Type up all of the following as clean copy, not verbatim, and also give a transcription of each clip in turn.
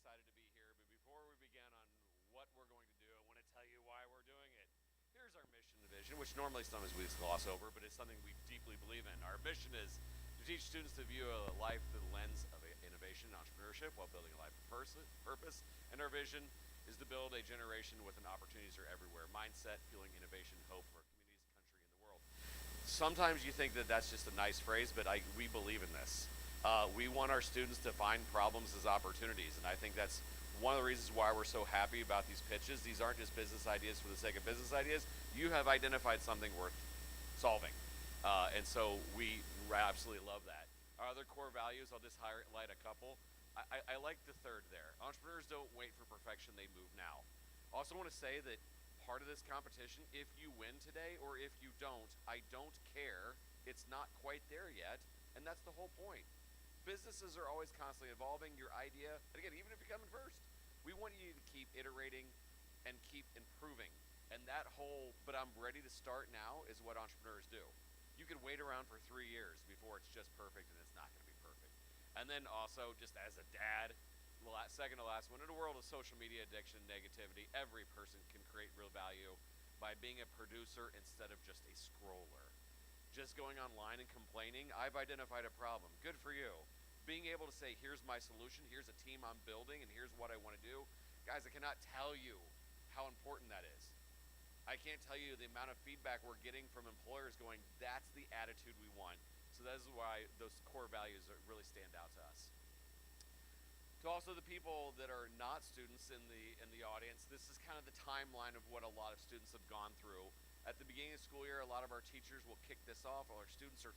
excited to be here, but before we begin on what we're going to do, I want to tell you why we're doing it. Here's our mission and vision, which normally sometimes we just gloss over, but it's something we deeply believe in. Our mission is to teach students to view a life through the lens of innovation and entrepreneurship while building a life of purpose. And our vision is to build a generation with an opportunities are everywhere mindset, fueling innovation, hope for communities, country, and the world. Sometimes you think that that's just a nice phrase, but we believe in this. We want our students to find problems as opportunities, and I think that's one of the reasons why we're so happy about these pitches. These aren't just business ideas for the sake of business ideas. You have identified something worth solving, and so we absolutely love that. Our other core values, I'll just highlight a couple. I like the third there. Entrepreneurs don't wait for perfection, they move now. I also want to say that part of this competition, if you win today or if you don't, I don't care. It's not quite there yet, and that's the whole point. Businesses are always constantly evolving. Your idea, and again, even if you come in first, we want you to keep iterating and keep improving. And that whole, but I'm ready to start now, is what entrepreneurs do. You can wait around for 3 years before it's just perfect, and it's not going to be perfect. And then also, just as a dad, second to last one, in a world of social media addiction and negativity, every person can create real value by being a producer instead of just a scroller. Just going online and complaining, I've identified a problem. Good for you. Being able to say, here's my solution, here's a team I'm building, and here's what I want to do. Guys, I cannot tell you how important that is. I can't tell you the amount of feedback we're getting from employers going, that's the attitude we want. So that is why those core values really stand out to us. To also the people that are not students in the audience, this is kind of the timeline of what a lot of students have gone through. At the beginning of the school year, a lot of our teachers will kick this off, while our students are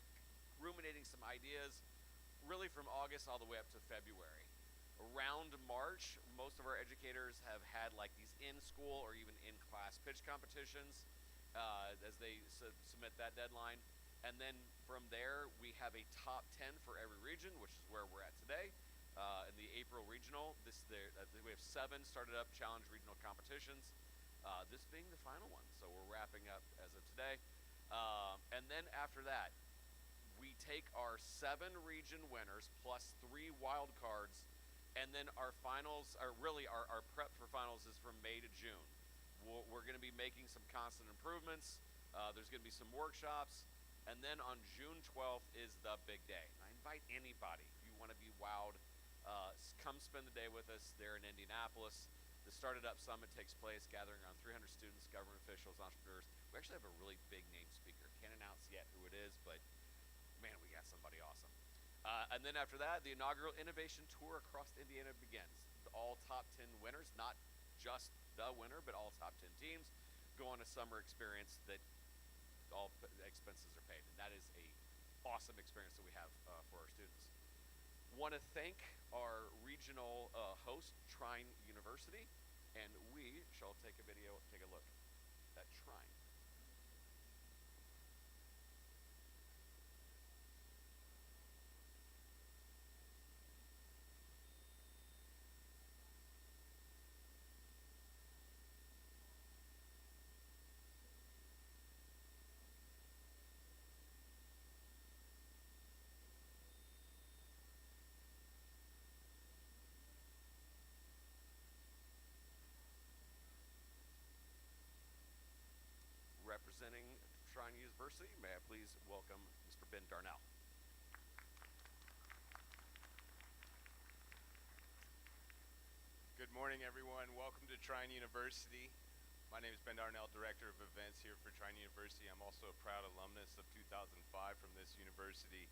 ruminating some ideas, really from August all the way up to February. Around March, most of our educators have had like these in-school or even in-class pitch competitions as they submit that deadline. And then from there, we have a top 10 for every region, which is where we're at today. In the April regional, we have 7 STARTedUP Challenge regional competitions. This being the final one, so we're wrapping up as of today. And then after that, we take our 7 region winners plus 3 wild cards, and then our finals are really our prep for finals is from May to June. We're going to be making some constant improvements. There's going to be some workshops, and then on June 12th is the big day. And I invite anybody, if you want to be wowed, come spend the day with us there in Indianapolis. The STARTedUP Summit takes place, gathering around 300 students, government officials, entrepreneurs. We actually have a really big name speaker. Can't announce yet who it is, but man, we got somebody awesome. And then after that, the inaugural innovation tour across Indiana begins. All top 10 winners, not just the winner, but all top 10 teams, go on a summer experience that all expenses are paid. And that is a awesome experience that we have for our students. Want to thank our regional host, Trine University, and we shall take a look at Trine. Representing Trine University, may I please welcome Mr. Ben Darnell. Good morning, everyone. Welcome to Trine University. My name is Ben Darnell, Director of Events here for Trine University. I'm also a proud alumnus of 2005 from this university.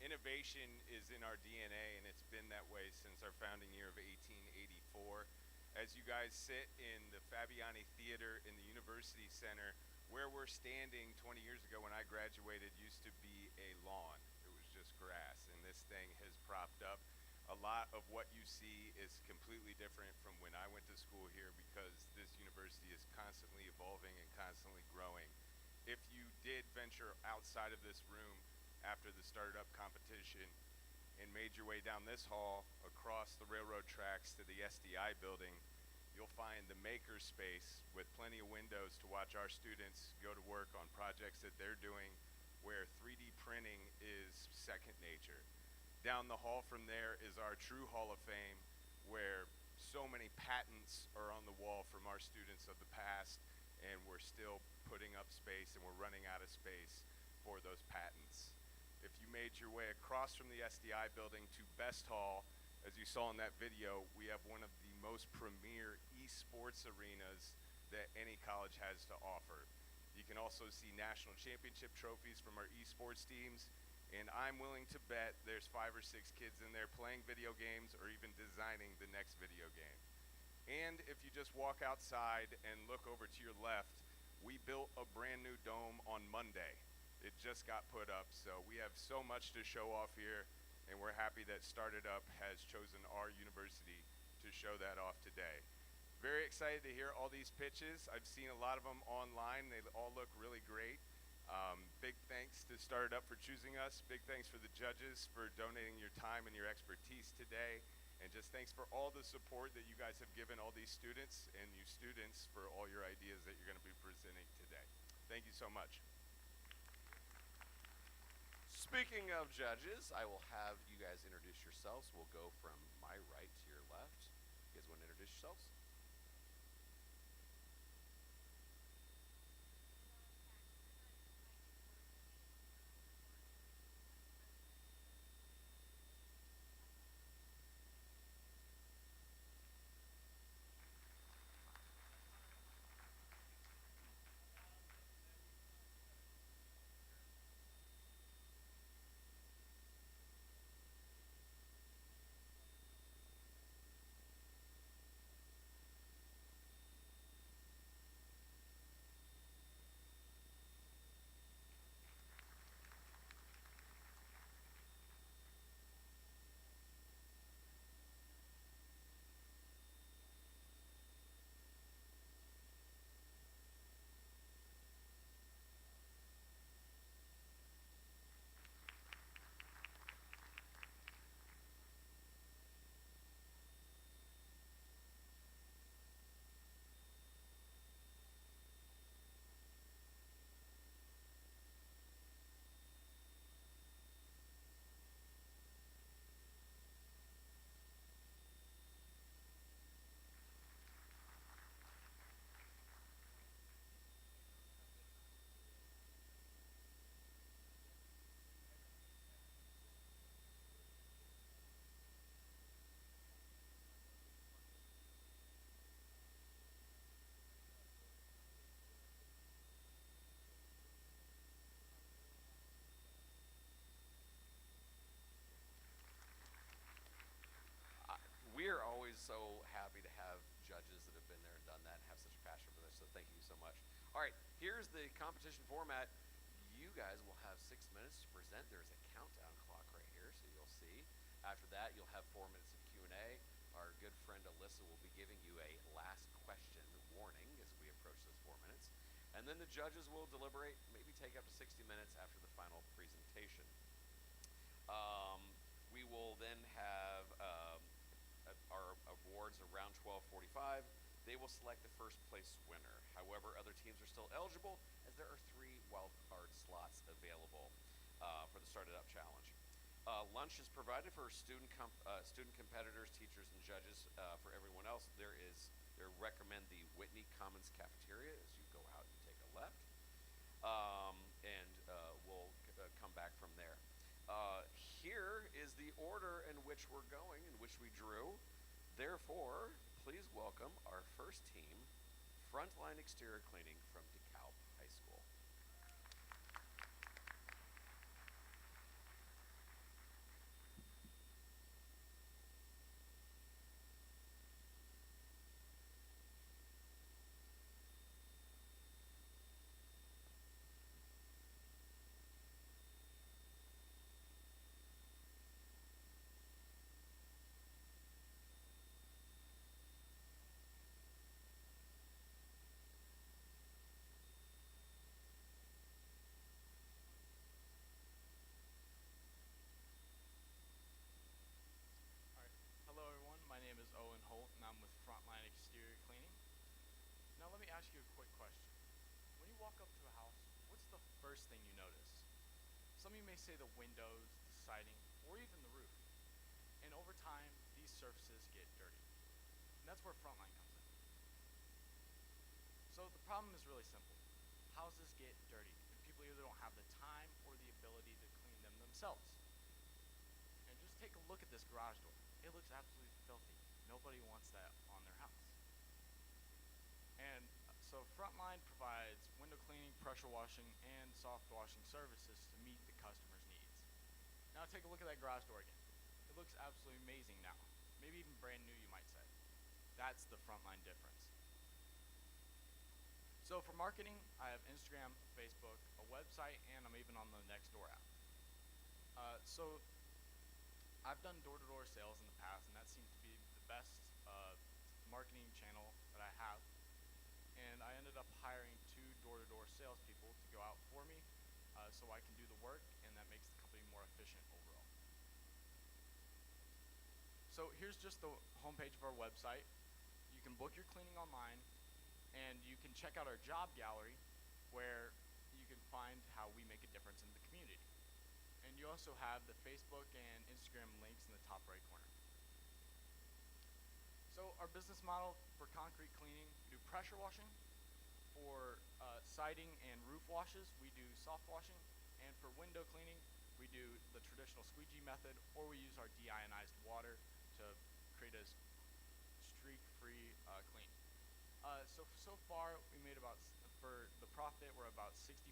Innovation is in our DNA, and it's been that way since our founding year of 1884. As you guys sit in the Fabiani Theater in the University Center, where we're standing 20 years ago when I graduated used to be a lawn. It was just grass, and this thing has propped up. A lot of what you see is completely different from when I went to school here because this university is constantly evolving and constantly growing. If you did venture outside of this room after the STARTedUP competition and made your way down this hall across the railroad tracks to the SDI building, you'll find the maker space with plenty of windows to watch our students go to work on projects that they're doing where 3D printing is second nature. Down the hall from there is our true Hall of Fame, where so many patents are on the wall from our students of the past, and we're still putting up space and we're running out of space for those patents. If you made your way across from the SDI building to Best Hall, as you saw in that video, we have one of the most premier esports arenas that any college has to offer. You can also see national championship trophies from our esports teams, and I'm willing to bet there's 5 or 6 kids in there playing video games or even designing the next video game. And if you just walk outside and look over to your left, we built a brand new dome on Monday. It just got put up, so we have so much to show off here, and we're happy that StartedUP has chosen our university to show that off today. Very excited to hear all these pitches. I've seen a lot of them online. They all look really great. Big thanks to StartedUP for choosing us. Big thanks for the judges for donating your time and your expertise today. And just thanks for all the support that you guys have given all these students, and you students for all your ideas that you're going to be presenting today. Thank you so much. Speaking of judges, I will have you guys introduce yourselves. We'll go from my right to your left. You guys want to introduce yourselves? We are always so happy to have judges that have been there and done that and have such a passion for this, so thank you so much. All right, here's the competition format. You guys will have 6 minutes to present. There's a countdown clock right here, so you'll see. After that, you'll have 4 minutes of Q&A. Our good friend Alyssa will be giving you a last question warning as we approach those 4 minutes. And then the judges will deliberate, maybe take up to 60 minutes after the final presentation. We will then have our awards around 12:45. They will select the first place winner. However, other teams are still eligible as there are 3 wild card slots available for the StartedUP Challenge. Lunch is provided for student competitors, teachers, and judges. For everyone else, they recommend the Whitney Commons cafeteria as you go out and take a left, and we'll come back from there. Here is the order in which we're going, in which we drew. Therefore, please welcome our first team, Frontline Exterior Cleaning from DeKalb High School. All right. Hello, everyone. My name is Owen Holt, and I'm with Frontline Exterior Cleaning. Now, let me ask you a quick question. When you walk up to a house, what's the first thing you notice? Some of you may say the windows, the siding, or even the roof. And over time, these surfaces get dirty. that's where Frontline comes in. So the problem is really simple. Houses get dirty, and people either don't have the time or the ability to clean them themselves. And just take a look at this garage door. It looks absolutely filthy. Nobody wants that on their house. And so Frontline provides window cleaning, pressure washing, and soft washing services to meet the customer's needs. Now take a look at that garage door again. It looks absolutely amazing now. Maybe even brand new, you might say. That's the Frontline difference. So for marketing, I have Instagram, Facebook, a website, and I'm even on the Nextdoor app. So I've done door-to-door sales in the past, and that seems to be the best marketing channel that I have. And I ended up hiring 2 door-to-door salespeople to go out for me, so I can do the work, and that makes the company more efficient overall. So here's just the homepage of our website. You can book your cleaning online, and you can check out our job gallery, where you can find how we make a difference in the community. And you also have the Facebook and Instagram links in the top right corner. So our business model for concrete cleaning, we do pressure washing. For siding and roof washes, we do soft washing. And for window cleaning, we do the traditional squeegee method, or we use our deionized water to create a streak-free clean. So far, we made about, for the profit, we're about 65%.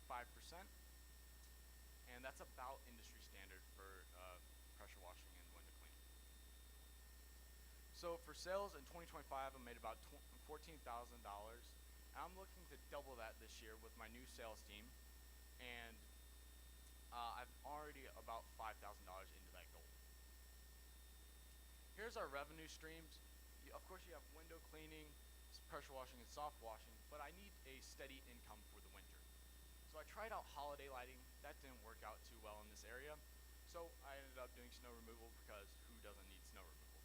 And that's about industry standard for pressure washing and window cleaning. So for sales in 2025, I made about $14,000. And I'm looking to double that this year with my new sales team. And I've already about $5,000 into that goal. Here's our revenue streams. Of course, you have window cleaning, pressure washing, and soft washing, but I need a steady income for the winter. So I tried out holiday lighting. That didn't work out too well in this area. So I ended up doing snow removal, because who doesn't need snow removal?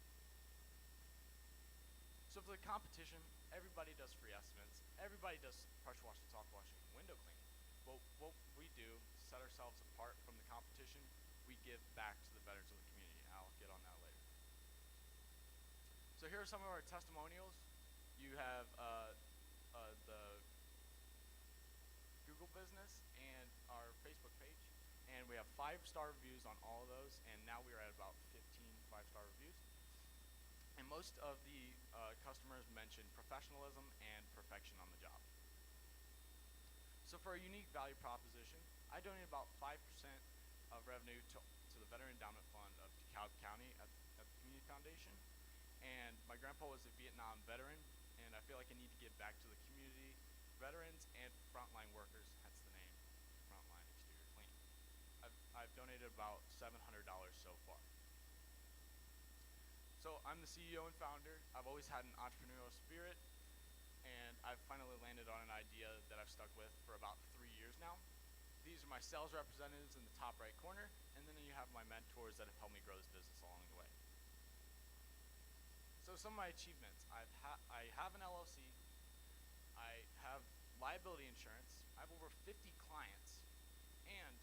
So for the competition, everybody does free estimates. Everybody does pressure washing, soft washing, and window cleaning. But what we do to set ourselves apart from the competition, we give back to the veterans of the community. And I'll get on that later. So here are some of our testimonials. You have the Google business and our Facebook page. And we have 5-star reviews on all of those. And now we are at about 15 5-star reviews. And most of the customers mention professionalism and perfection on the job. So for a unique value proposition, I donate about 5% of revenue to the Veteran Endowment Fund of DeKalb County at the Community Foundation. And my grandpa was a Vietnam veteran, and I feel like I need to give back to the community, veterans, and frontline workers, hence the name Frontline Exterior Cleaning. I've donated about $700 so far. So I'm the CEO and founder. I've always had an entrepreneurial spirit, and I've finally landed on an idea that I've stuck with for about 3 years now. These are my sales representatives in the top right corner, and then you have my mentors that have helped me grow this business along the way. So some of my achievements: I have an LLC, I have liability insurance, I have over 50 clients, and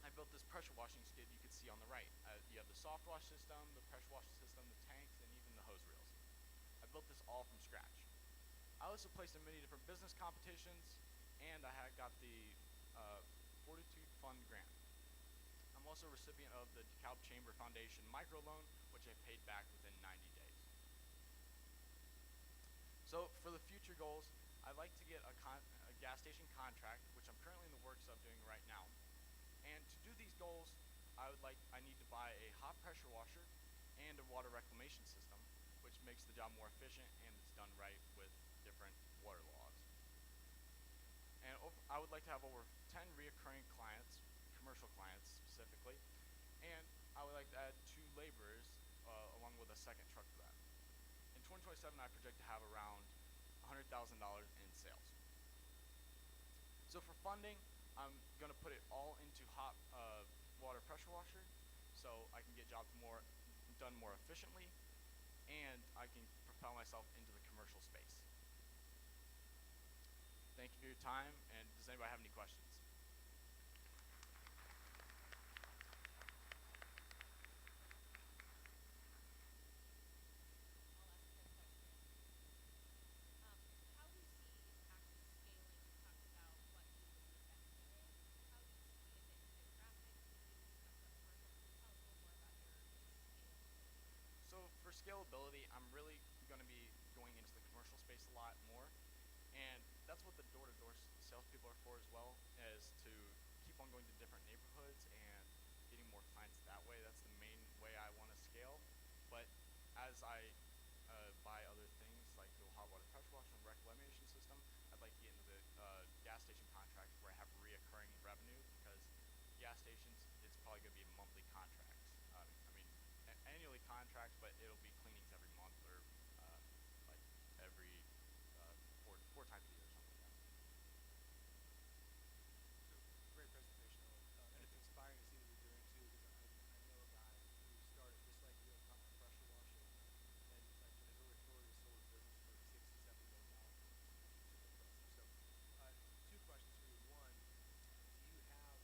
I built this pressure washing skid you can see on the right. You have the soft wash system, the pressure wash system, the tanks, and even the hose reels. I built this all from scratch. I also placed in many different business competitions, and I got the Fortitude Fund grant. I'm also a recipient of the DeKalb Chamber Foundation microloan, which I paid back within 90 days. So for the future goals, I'd like to get a gas station contract, which I'm currently in the works of doing right now. And to do these goals, I need to buy a hot pressure washer and a water reclamation system, which makes the job more efficient and it's done right with different water laws. And I would like to have over 10 reoccurring clients, commercial clients specifically, and I would like to add 2 laborers along with a second truck for that. In 2027, I project to have around $100,000 in sales. So for funding, I'm going to put it all into hot water pressure washer, so I can get jobs done more efficiently, and I can propel myself into the commercial space. Thank you for your time, and does anybody have any questions? I'll ask a question. on going to different neighborhoods and getting more clients that way. That's the main way I want to scale. But as I buy other things like the hot water pressure washer and reclamation system, I'd like to get into the gas station contracts where I have reoccurring revenue, because gas stations, it's probably going to be monthly contracts. I mean, annually contracts, but it'll be cleanings every month, or like every four times a year or something like that. So great presentation, Owen. And it's inspiring to see what you're doing too, because I know a guy who started just like you in hot water pressure washing, and like in his early 30s sold his business for $60-70 million, which is super impressive. So two questions for you. One, do you have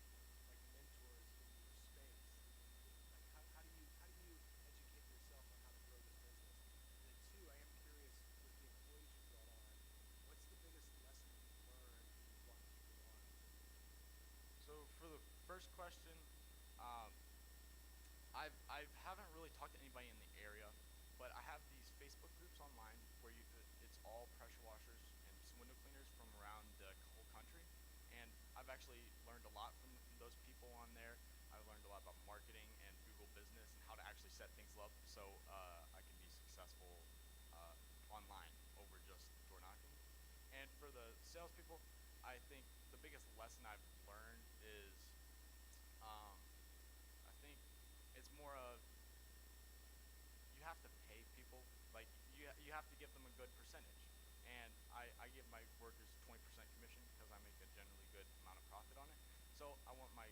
like mentors in your space? Like how do you educate yourself on how to grow this business? And then two, I am curious, with the employees you brought on, what's the biggest lesson you've learned when you brought people on to your team? So for the first question, um, I haven't really talked to anybody in the area, but I have these Facebook groups online where it's all pressure washers and window cleaners from around the whole country, and I've actually learned a lot from those people on there. I've learned a lot about marketing and Google Business and how to actually set things up so I can be successful online over just door knocking. And for the salespeople, I think the biggest lesson I've learned is I think it's more of, you have to pay people. Like you have to give them a good percentage. And I give my workers 20% commission because I make a generally good amount of profit on it. So I want my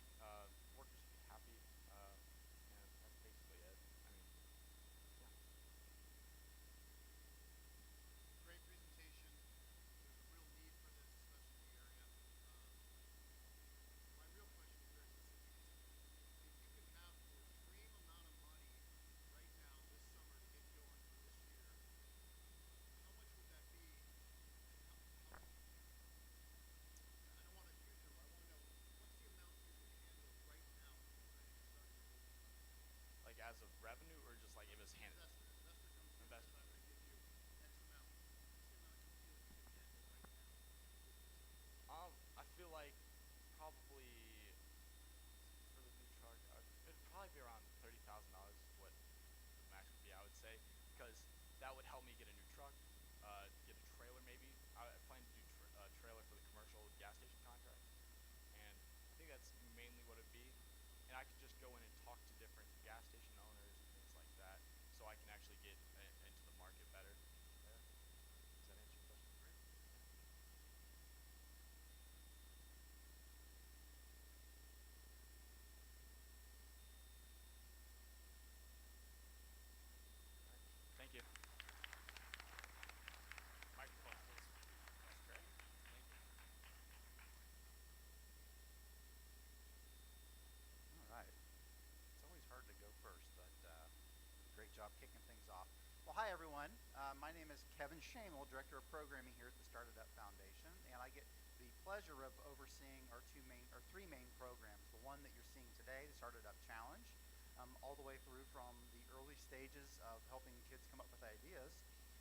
workers to be happy, and that's basically it. I mean, yeah. Great presentation. There's a real need for this, especially in the area. My real question is very specific. If you could have your dream amount of money right now this summer to get going for this year, how much would that be? And how I don't want a huge number. I want to know, what's the amount you could handle right now if you were ready to start your business? Like as of revenue, or just like it was handed? Investor comes to you and says, I'm going to give you X amount. What's the amount you feel you can handle right now in your business? I feel like probably for the new truck, it'd probably be around $30,000 is what the max would be, I would say, because that would help me get a new truck, get a trailer maybe. I plan to do trailer for the commercial gas station contracts, and I think that's mainly what it'd be. And I could just go in and talk to different gas station owners and things like that, so I can actually get into the market better there. Does that answer your question? Great. All right. Thank you. Microphone, please. That's great. Thank you. All right. It's always hard to go first, but great job kicking things off. Well, hi everyone. My name is Kevin Shamel, Director of Programming here at the STARTedUP Foundation, and I get the pleasure of overseeing our three main programs. The one that you're seeing today, the STARTedUP Challenge, all the way through from the early stages of helping kids come up with ideas,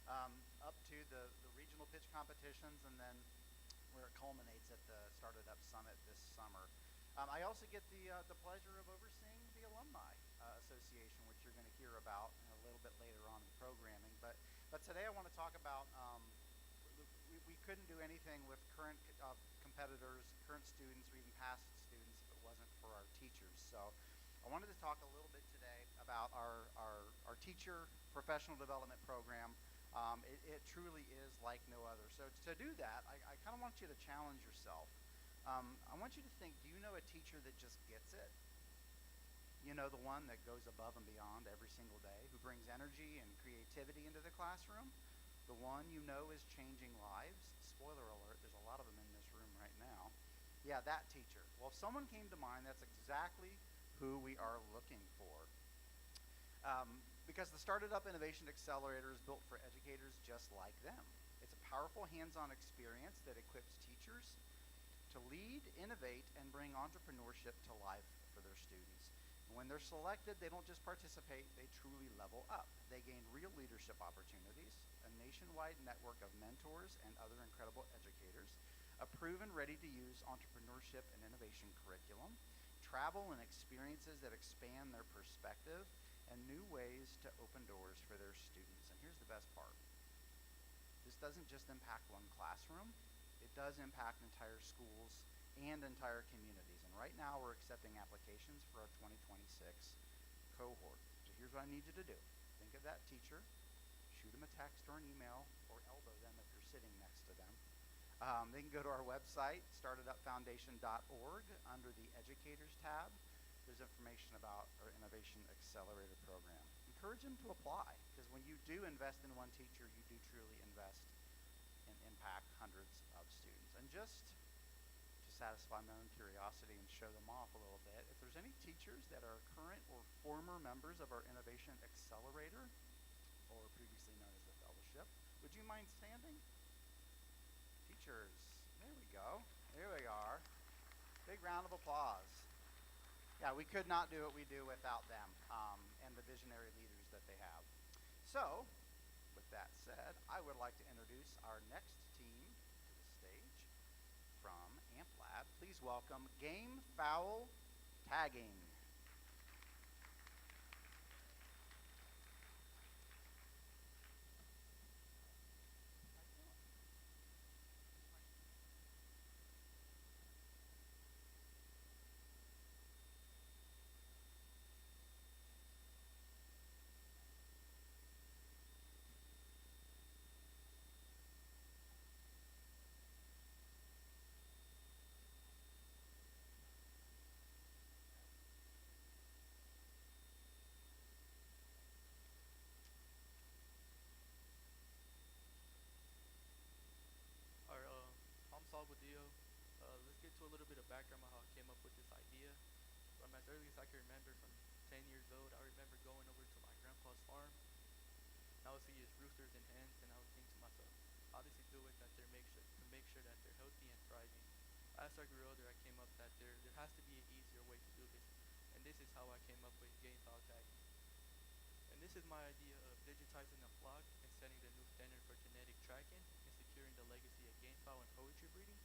up to the regional pitch competitions, and then where it culminates at the STARTedUP Summit this summer. I also get the pleasure of overseeing the Alumni Association, which you're going to hear about a little bit later on in the programming. But today I want to talk about, we couldn't do anything with current competitors, current students, or even past students if it wasn't for our teachers. So I wanted to talk a little bit today about our teacher professional development program. It truly is like no other. So to do that, I kind of want you to challenge yourself. I want you to think, do you know a teacher that just gets it? You know, the one that goes above and beyond every single day, who brings energy and creativity into the classroom? The one you know is changing lives? Spoiler alert, there's a lot of them in this room right now. Yeah, that teacher. Well, if someone came to mind, that's exactly who we are looking for. Because the STARTedUP Innovation Accelerator is built for educators just like them. It's a powerful hands-on experience that equips teachers to lead, innovate, and bring entrepreneurship to life for their students. And when they're selected, they don't just participate, they truly level up. They gain real leadership opportunities, a nationwide network of mentors and other incredible educators, a proven, ready-to-use entrepreneurship and innovation curriculum, travel and experiences that expand their perspective, and new ways to open doors for their students. And here's the best part. This doesn't just impact one classroom. It does impact entire schools and entire communities. And right now we're accepting applications for our 2026 cohort. So here's what I need you to do. Think of that teacher, shoot them a text or an email, or elbow them if you're sitting next to them. They can go to our website, STARTedUpFoundation.org. Under the Educators tab, there's information about our Innovation Accelerator program. Encourage them to apply, because when you do invest in one teacher, you do truly invest and impact hundreds of students. And just to satisfy my own curiosity and show them off a little bit, if there's any teachers that are current or former members of our Innovation Accelerator, or previously known as the Fellowship, would you mind standing? Teachers, there we go. There we are. Big round of applause. Yeah, we could not do what we do without them and the visionary leaders that they have. So, with that said, I would like to introduce our next team to the stage from Amp Lab. Please welcome Game Foul Tagging. All right, I'm Salvador. Let's get to a little bit of background on how I came up with this idea. From as early as I can remember, from 10 years old, I remember going over to my grandpa's farm. And I would see his roosters and hens, and I would think to myself, how does he do it that they're make sure that they're healthy and thriving? As I grew older, I came up that there has to be an easier way to do this, and this is how I came up with game file tagging. And this is my idea of digitizing a flock and setting the new standard for genetic tracking and securing the legacy of game fowl and poetry breeding.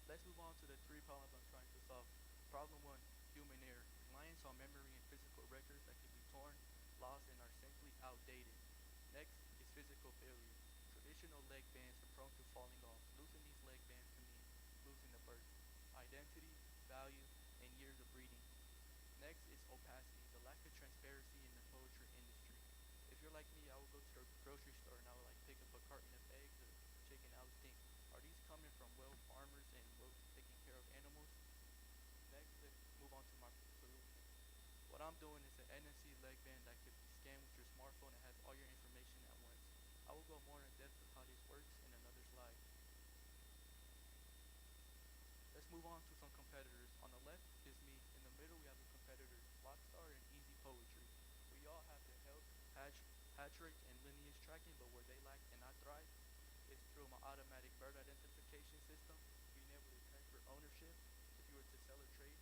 Let's move on to the three problems I'm trying to solve. Problem one, human error. Reliance on memory and physical records that can be torn, lost, and are simply outdated. Next is physical failure. Traditional leg bands are prone to falling off. Losing these leg bands can mean losing the bird, identity, value, and years of breeding. Next is opacity, the lack of transparency in the poetry industry. If you're like me, I would go to the grocery store and I would like pick up a carton of eggs or chicken. I would think, are these coming from well farmers and well taken care of animals? Next, let's move on to my solution. What I'm doing is an NFC leg band that could be scanned with your smartphone and has all your information at once. I will go more in depth of how this works in another slide. Let's move on to some competitors. On the left is me. In the middle, we have the competitors, Lockstar and Easy Poetry. We all have the health, hatch rate, and lineage tracking, but where they lack and I thrive is through my automatic bird identification system, being able to transfer ownership if you were to sell or trade,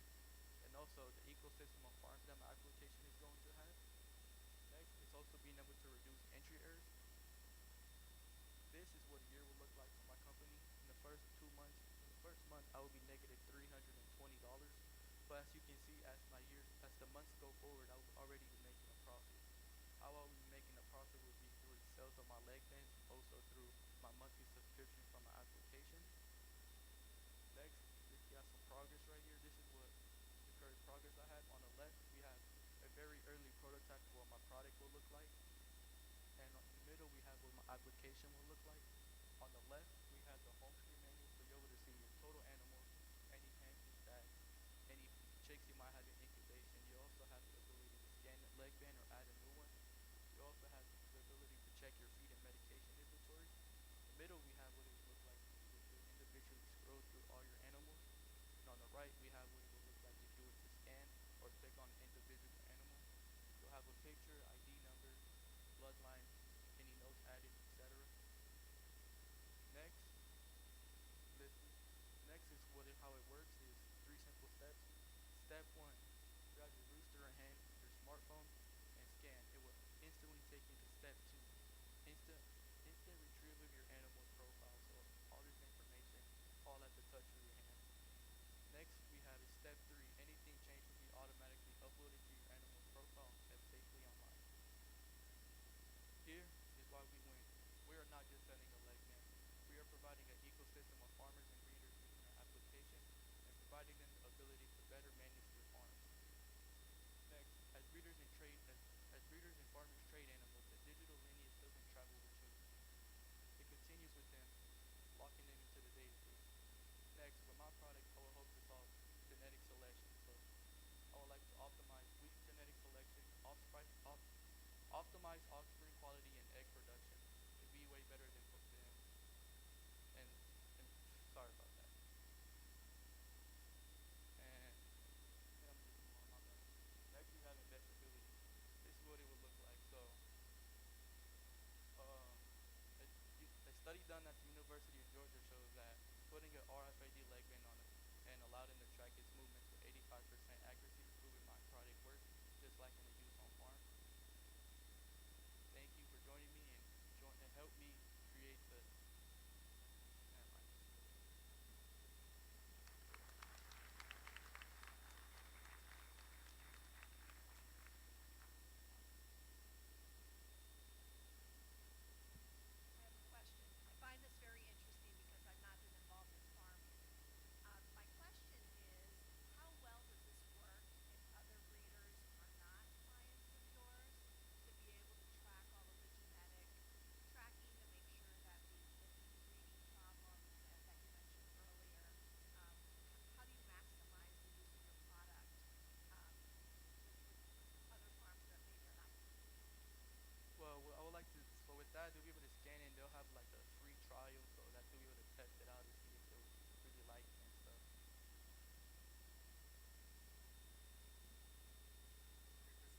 and also the ecosystem of farms that my application is going to have. Next, it's also being able to reduce entry errors. This is what a year will look like for my company. In the first 2 months, in the first month, I will be negative $320. But as you can see, as the months go forward, I will already be making a profit. How I will be making a profit would be through the sales of my leg bands, also through my monthly subscription from my application. Next, we got some progress right here. This is what the current progress I have. On the left, we have a very early prototype of what my product will look like. And in the middle, we have what my application will look like. On the left, we have the home screen menu, so you're able to see your total animals, any fancy stats, any chicks you might have in incubation. You also have the ability to scan the leg band or add a new one. You also have the ability to check your feed and medication inventory. In the middle, we have what it would look like if you were to individually scroll through all your animals. And on the right, we have what it would look like if you were to scan or click on an individual animal. You'll have a picture, ID number, bloodline, any notes added, etc. Next, this is, next is how it works is 3 simple steps. Step 1, grab your rooster or hen, your smartphone, and scan. It will instantly take you to step 2, instant retrieval of your animal's profile. So all this information all at the touch of your hand. Next, we have is step 3. Anything changed will be automatically uploaded to your animal's profile and kept safely online. Here is why we win. We are not just selling a leg band. We are providing an ecosystem of farmers and breeders using our application and providing them the ability to better manage their farms. Next, as breeders and farmers trade animals, the digital lineage doesn't travel with children. It continues with them, locking them into the database. Next, with my product, I will hope to solve genetic selection. So I would like to optimize weak genetic selection, optimize offspring quality and egg production to be way better than and and sorry about that. And yeah, I'm just move on my bad. Next, we have investability. This is what it would look like. So um, a study done at the University of Georgia shows that putting an RFID leg band on it and allowed them to track its movements with 85% accuracy, proving my product works, just like in the use on farm. Thank you for joining me and help me create the. Never mind. I have a question. I find this very interesting because I've not been involved in farming. My question is, how well does this work if other breeders are not clients of yours to be able to track all of the genetic tracking to make sure that the inbreeding problems that you mentioned earlier, how do you maximize the use of your product with other farms that maybe are not using it? Well, I would like to. So with that, they'll be able to scan it, and they'll have like a free trial, so that they'll be able to test it out to see if they'll really like it and stuff.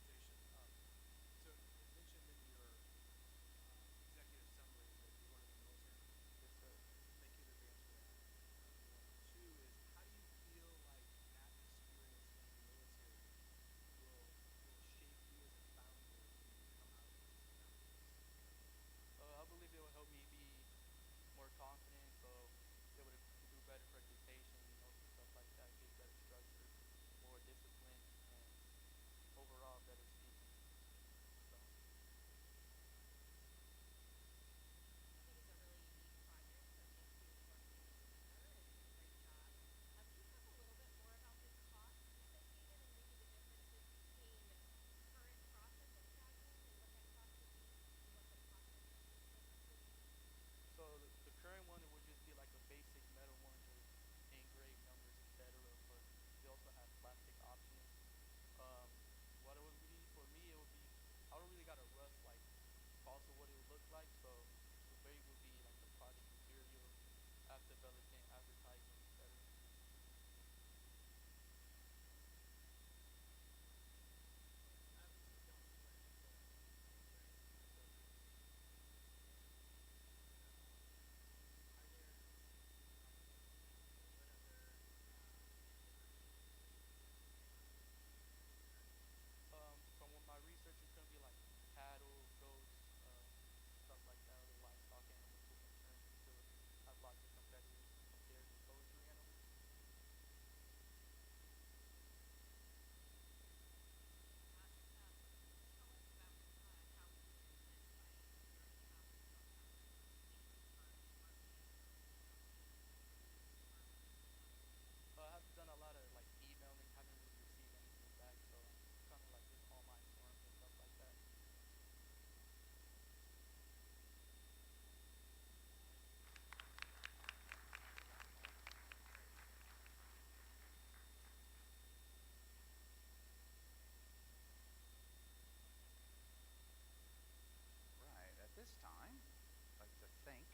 Great presentation. So it mentioned in your executive summary that you were in the military. Yes, sir. Thank you in advance for that. One. Two is, how do you feel like that experience in the military will shape you as a founder when you come out with these founders? I believe it will help me be more confident, so be able to do better presentation, stuff like that, get better structure, more discipline, and overall better speaking. So. I think it's a really unique project, so thank you for being a speaker and great job. Can you talk a little bit more about the costs associated and maybe the differences between current process of tagging and what that cost would be and what the process difference would be? So the current one, it would just be like a basic metal one, just engraved numbers, etc. But we also have plastic options. Um, what it would be for me, it would be I don't really got a rough like cost of what it would look like. So the big would be like the product material, app development, advertising, etc. Obviously, don't plan to sell military Yes, sir. Are there, what other animal breeds are you planning on using From what my research is gonna be like cattle, goats, stuff like that, other livestock animals who can turn into have lots of competitors compared to poultry animals. Tell us about how you would do this by learning about the mainly farming animals, how many breeds, farmers you want. I have done a lot of like emailing, haven't really received anything back, so it's kind of like just online forums and stuff like that. Right. At this time, I'd like to thank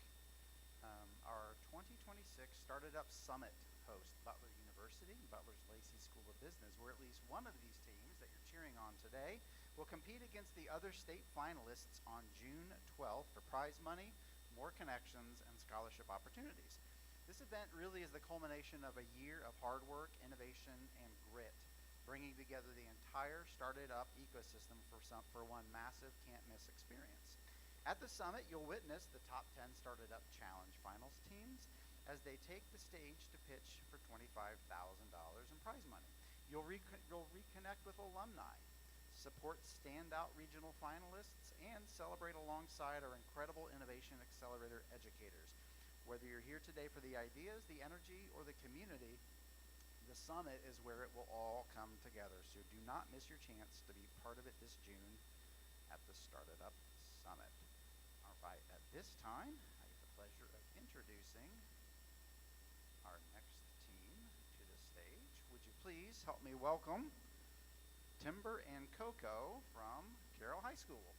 our 2026 Started Up Summit host, Butler University, Butler's Lacey School of Business, where at least one of these teams that you're cheering on today will compete against the other state finalists on June 12th for prize money, more connections, and scholarship opportunities. This event really is the culmination of a year of hard work, innovation, and grit, bringing together the entire Started Up ecosystem for one massive can't-miss experience. At the summit, you'll witness the top 10 Started Up Challenge finals teams, as they take the stage to pitch for $25,000 in prize money. You'll reconnect with alumni, support standout regional finalists, and celebrate alongside our incredible Innovation Accelerator educators. Whether you're here today for the ideas, the energy, or the community, the summit is where it will all come together. So do not miss your chance to be part of it this June at the Started Up Summit. All right, at this time, I get the pleasure of introducing our next team to the stage. Would you please help me welcome Timber and Cocoa from Carroll High School.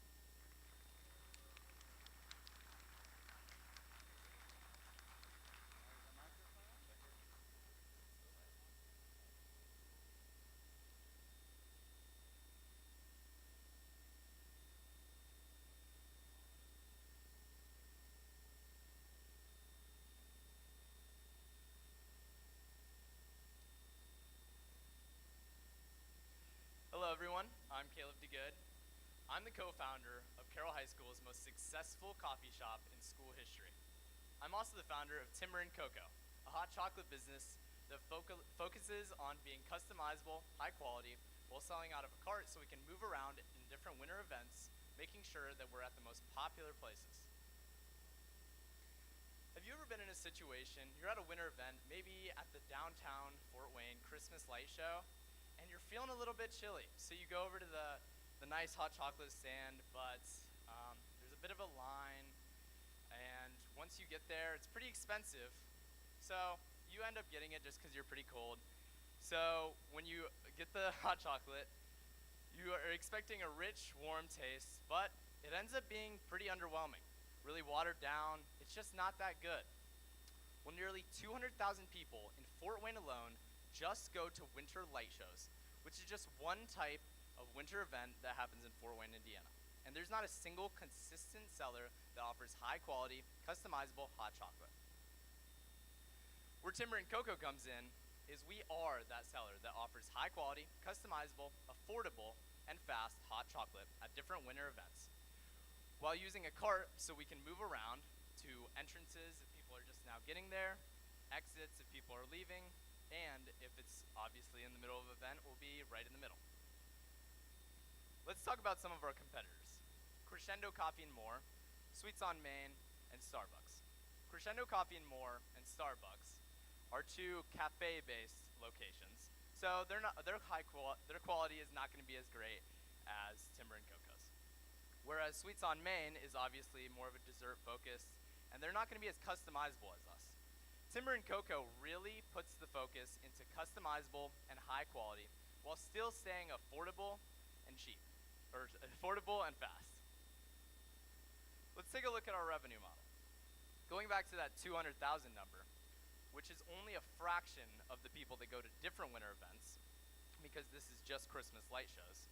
Hello everyone, I'm Caleb DeGood. I'm the co-founder of Carroll High School's most successful coffee shop in school history. I'm also the founder of Timber and Cocoa, a hot chocolate business that focuses on being customizable, high quality, while selling out of a cart so we can move around in different winter events, making sure that we're at the most popular places. Have you ever been in a situation, you're at a winter event, maybe at the downtown Fort Wayne Christmas light show, and you're feeling a little bit chilly. So you go over to the nice hot chocolate stand, but there's a bit of a line, and once you get there, it's pretty expensive. So you end up getting it just because you're pretty cold. So when you get the hot chocolate, you are expecting a rich, warm taste, but it ends up being pretty underwhelming, really watered down. It's just not that good. Well, nearly 200,000 people in Fort Wayne alone just go to winter light shows, which is just one type of winter event that happens in Fort Wayne, Indiana. And there's not a single consistent seller that offers high quality, customizable hot chocolate. Where Timber and Cocoa comes in is we are that seller that offers high quality, customizable, affordable, and fast hot chocolate at different winter events, while using a cart so we can move around to entrances if people are just now getting there, exits if people are leaving, and if it's obviously in the middle of an event, we'll be right in the middle. Let's talk about some of our competitors. Crescendo Coffee and More, Sweets on Main, and Starbucks. Crescendo Coffee and More and Starbucks are two cafe-based locations, so their quality is not going to be as great as Timber and Cocoa's. Whereas Sweets on Main is obviously more of a dessert focus, and they're not going to be as customizable as us. Timber and Cocoa really puts the focus into customizable and high quality while still staying affordable and cheap, or affordable and fast. Let's take a look at our revenue model. Going back to that 200,000 number, which is only a fraction of the people that go to different winter events, because this is just Christmas light shows,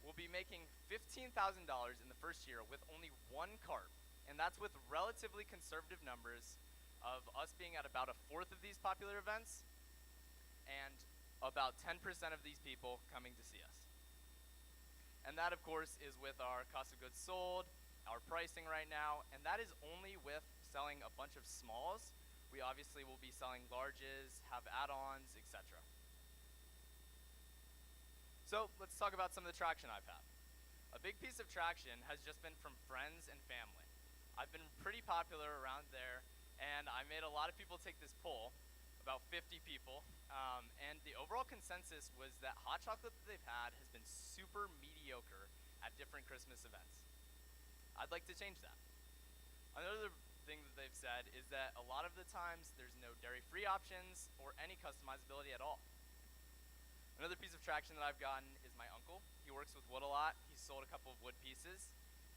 we'll be making $15,000 in the first year with only one cart, and that's with relatively conservative numbers of us being at about a fourth of these popular events and about 10% of these people coming to see us. And that, of course, is with our cost of goods sold, our pricing right now, and that is only with selling a bunch of smalls. We obviously will be selling larges, have add-ons, etc. So let's talk about some of the traction I've had. A big piece of traction has just been from friends and family. I've been pretty popular around there, and I made a lot of people take this poll, about 50 people, and the overall consensus was that hot chocolate that they've had has been super mediocre at different Christmas events. I'd like to change that. Another thing that they've said is that a lot of the times there's no dairy-free options or any customizability at all. Another piece of traction that I've gotten is my uncle. He works with wood a lot. He's sold a couple of wood pieces,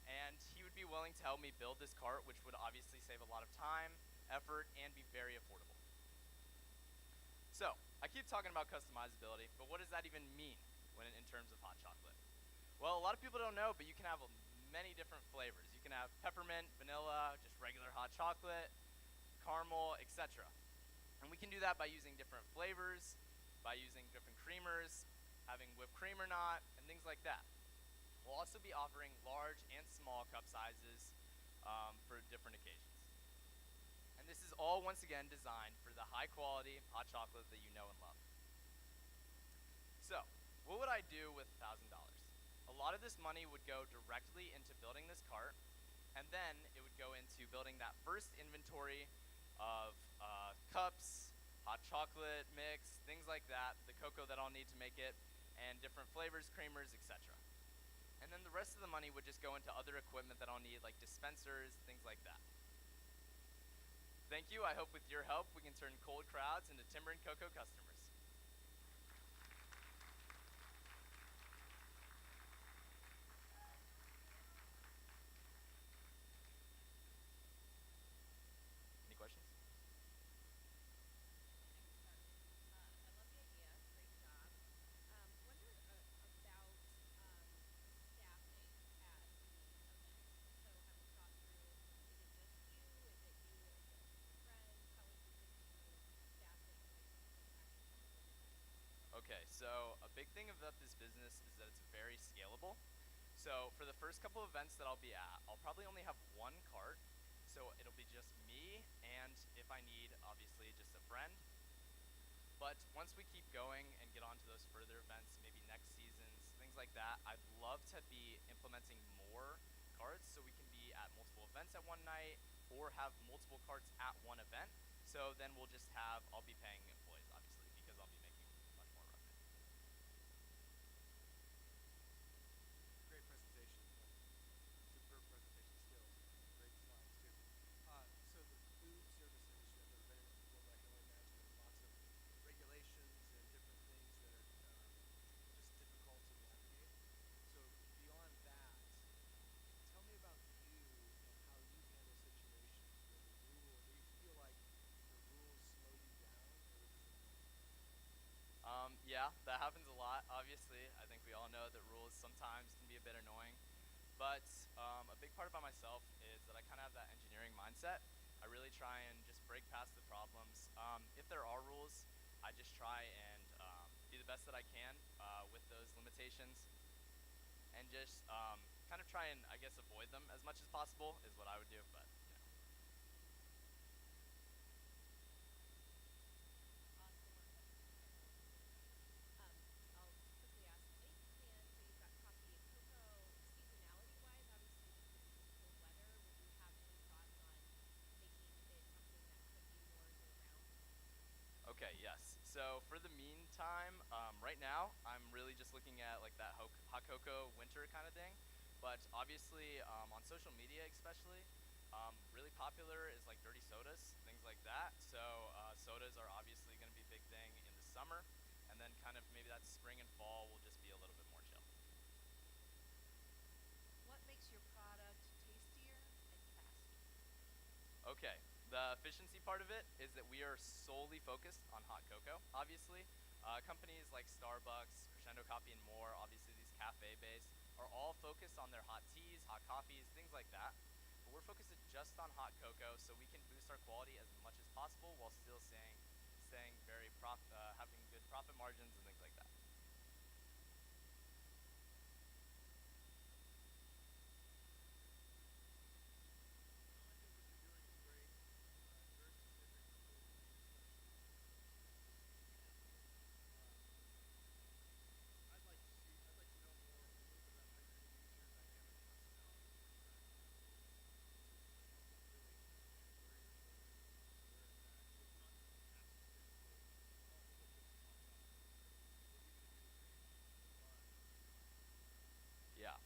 and he would be willing to help me build this cart, which would obviously save a lot of time, effort, and be very affordable. So, I keep talking about customizability, but what does that even mean in terms of hot chocolate? Well, a lot of people don't know, but you can have many different flavors. You can have peppermint, vanilla, just regular hot chocolate, caramel, etc. And we can do that by using different flavors, by using different creamers, having whipped cream or not, and things like that. We'll also be offering large and small cup sizes for different occasions. And And this is all, once again, designed for the high quality hot chocolate that you know and love. So, what would I do with $1,000? A lot of this money would go directly into building this cart, and then it would go into building that first inventory of cups, hot chocolate mix, things like that, the cocoa that I'll need to make it, and different flavors, creamers, etc. And then the rest of the money would just go into other equipment that I'll need, like dispensers, things like that. Thank you. I hope with your help we can turn cold crowds into timber and cocoa customers. Any questions? I love the idea. Great job. Wondered about staffing at the event. So have you thought through, is it just you? Is it you and your friends? How are you thinking through staffing when it comes to actually having this event? Okay, so a big thing about this business is that it's very scalable. So for the first couple of events that I'll be at, I'll probably only have one cart. So it'll be just me, and if I need, obviously, just a friend. But once we keep going and get on to those further events, maybe next seasons, things like that, I'd love to be implementing more carts so we can be at multiple events at one night or have multiple carts at one event. So then I'll be paying employees, obviously, because I'll be making much more revenue. Great presentation. Superb presentation skills. Great slides too. So the food service industry, I've never been in it before, but I can only imagine there's lots of regulations and different things that are just difficult to navigate. So beyond that, tell me about you and how you handle situations where where you feel like the rules slow you down or it just annoys you. Yeah, that happens a lot, obviously. I think we all know that rules sometimes can be a bit annoying. But a big part about myself is that I kind of have that engineering mindset. I really try and just break past the problems. If there are rules, I just try and be the best that I can with those limitations, and just kind of try and, I guess, avoid them as much as possible is what I would do. But Awesome work. That's I'll just quickly ask any plans. So you've got coffee and cocoa. Seasonality-wise, obviously, just because of the cold weather, would you have any thoughts on making it something that could be more year-round? Okay, yes. So for the meantime, right now, I'm really just looking at like that hot cocoa winter kind of thing. But obviously, on social media especially, really popular is like dirty sodas, things like that. So sodas are obviously going to be a big thing in the summer, and then kind of maybe that spring and fall will just be a little bit more chill. What makes your product tastier and faster? Okay, the efficiency part of it is that we are solely focused on hot cocoa, obviously. Companies like Starbucks, Crescendo Coffee, and more, obviously these cafe-based, are all focused on their hot teas, hot coffees, things like that. But we're focused just on hot cocoa, so we can boost our quality as much as possible while still staying having good profit margins and things like that. Well, I think what you're doing is great. Very specific for food and bean, especially I'd like to see. I'd like to know more, a little bit about how you're going to use your dynamic personality to attract people to really understand where you're going, where it's at. So it's not accidental. Oh, we'll go put some hot chocolate in here. What are you going to do to create the buzz behind it? Yeah.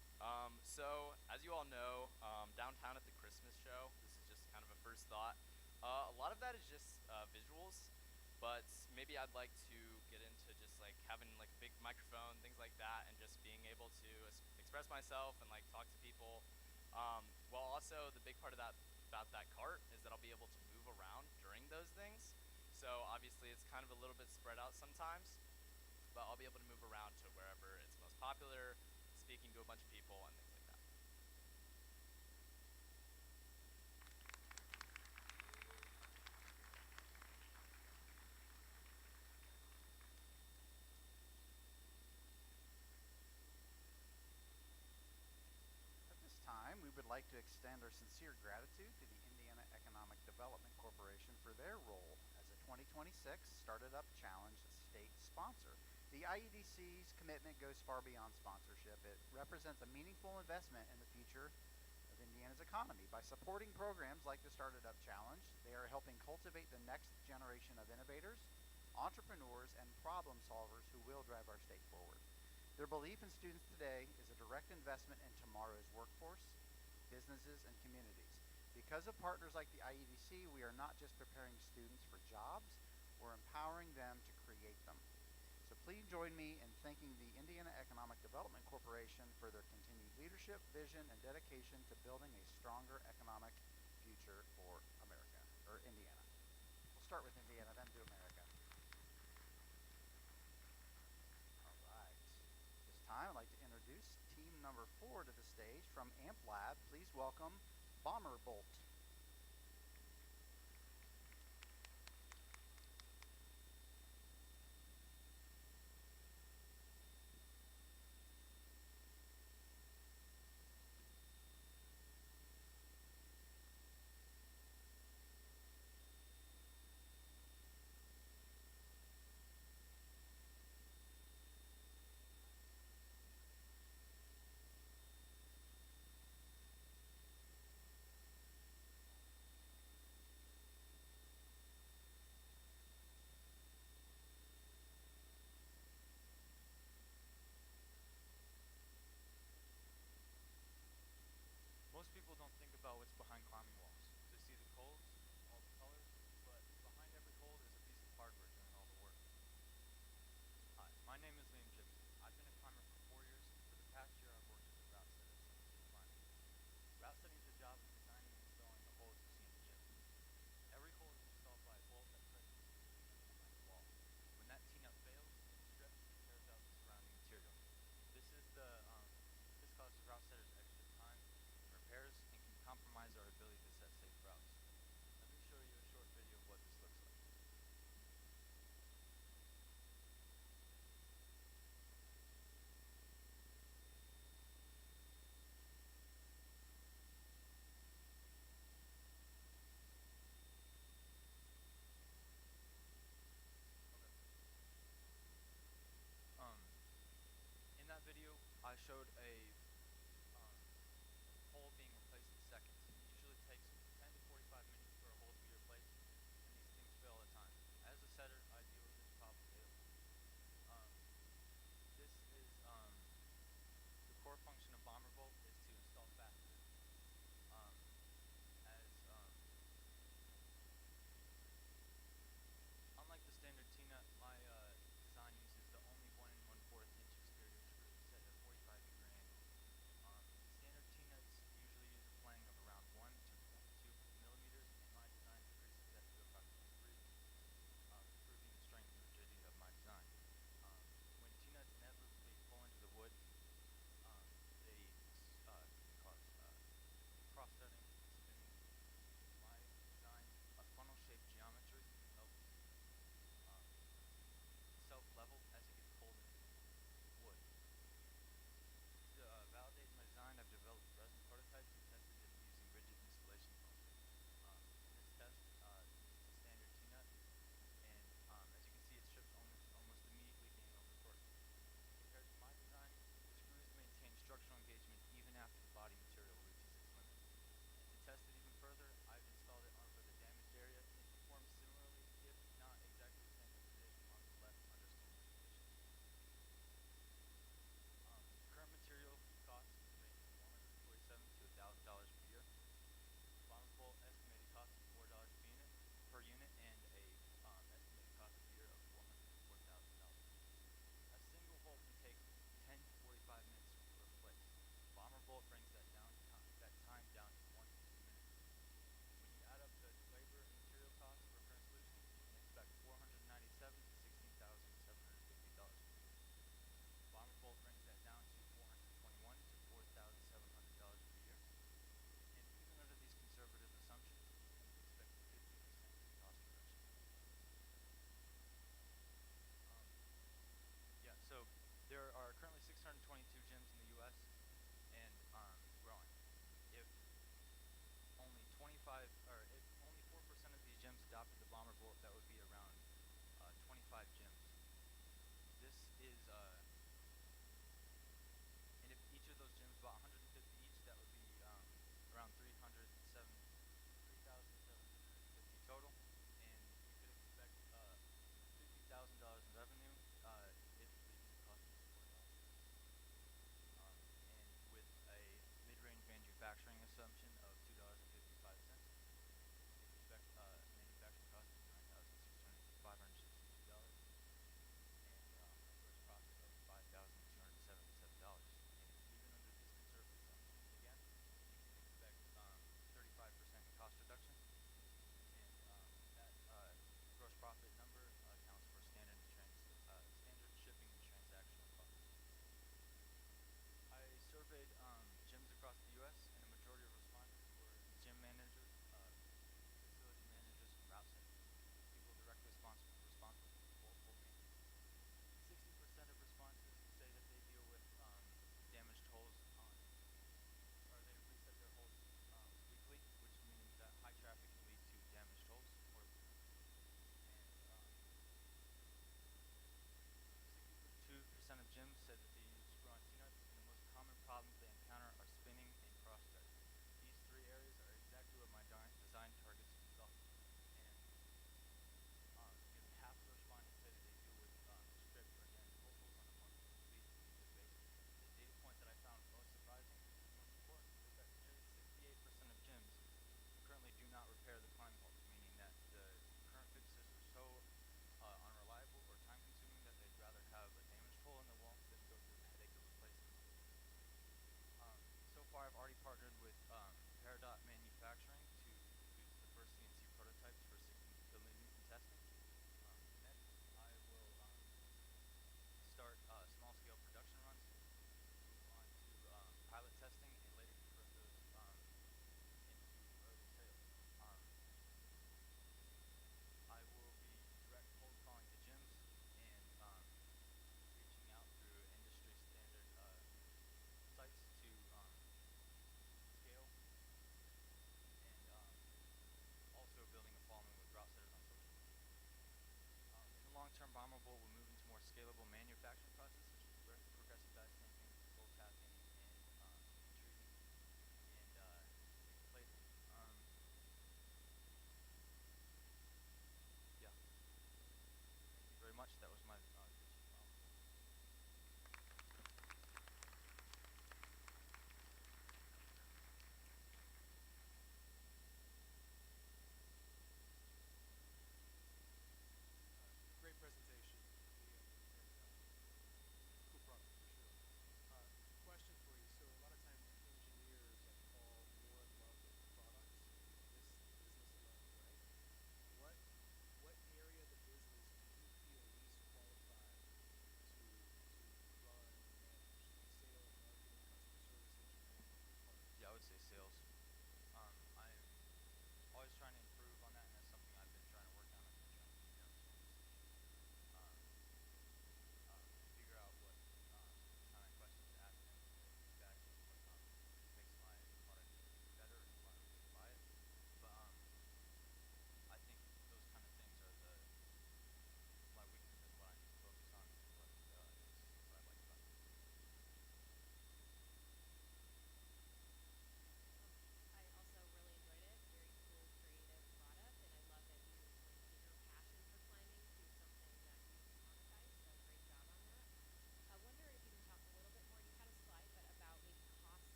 So as you all know, downtown at the Christmas show, this is just kind of a first thought. A lot of that is just visuals, but maybe I'd like to get into just like having like a big microphone, things like that, and just being able to express myself and like talk to people. While also the big part of that about that cart is that I'll be able to move around during those things. So obviously it's kind of a little bit spread out sometimes, but I'll be able to move around to wherever it's most popular, speaking to a bunch of people and things like that. At this time, we would like to extend our sincere gratitude to the Indiana Economic Economic Development Corporation for their role as a 2026 Started Up Challenge state sponsor. The IEDC's commitment goes far beyond sponsorship. It represents a meaningful investment in the future of Indiana's economy. By supporting programs like the Started Up Challenge, they are helping cultivate the next generation of innovators, entrepreneurs, and problem solvers who will drive our state forward. Their belief in students today is a direct investment in tomorrow's workforce, businesses, and communities. Because of partners like the IEDC, we are not just preparing students for jobs, we're empowering them to create them. So please join me in thanking the Indiana Economic Development Corporation for their continued leadership, vision, and dedication to building a stronger economic future for America, or Indiana. We'll start with Indiana, then do America. All right. This time, I'd like to introduce team number 4 to the stage from AMP Lab. Please welcome Bomber Bolt. Most people don't think about what's behind climbing walls. They see the codes, all the colors, but behind every code is a piece of hardware doing all the work. Hi, my name is Liam Gibson. I've been a climber for 4 years. For the past year, I've worked as a route setter at Summit City Climbing. Route setting is the job of designing and installing the holes you see in the gym. Every hole is installed by a bolt that presses into the T-nut behind the wall. When that T-nut fails, it strips and tears out the surrounding material. This causes route setters extra time and repairs and can compromise our ability to set safe routes. Let me show you a short video of what this looks like. Um, in that video, I showed um, hole being replaced in seconds. It usually takes 10 to 45 minutes for a hole to be replaced, and these things fail all the time. As a setter, I deal with this problem daily. Um, this is the core function of Bomber Bolt is to install fasteners. Um, as Unlike the standard T-nut, my design uses the only 1 1/4 inch exterior screw set at a 45-degree angle.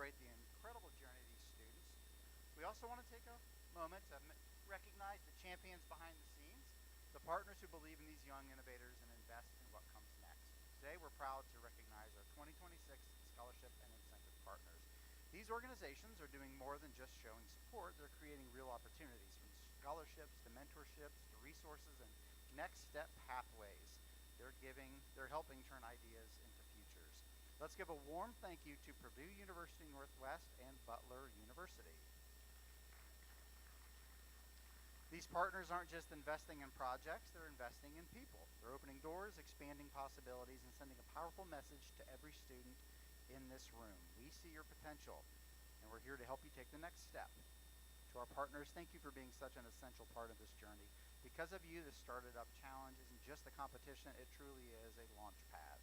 celebrate the incredible journey of these students, we also want to take a moment to recognize the champions behind the scenes, the partners who believe in these young innovators and invest in what comes next. Today, we're proud to recognize our 2026 scholarship and incentive partners. These organizations are doing more than just showing support. They're creating real opportunities, from scholarships to mentorships to resources and next step pathways. They're helping turn ideas into futures. Let's give a warm thank you to Purdue University Northwest and Butler University. These partners aren't just investing in projects, they're investing in people. They're opening doors, expanding possibilities, and sending a powerful message to every student in this room. We see your potential, and we're here to help you take the next step. To our partners, thank you for being such an essential part of this journey. Because of you, the Started Up Challenge isn't just a competition, it truly is a launch pad.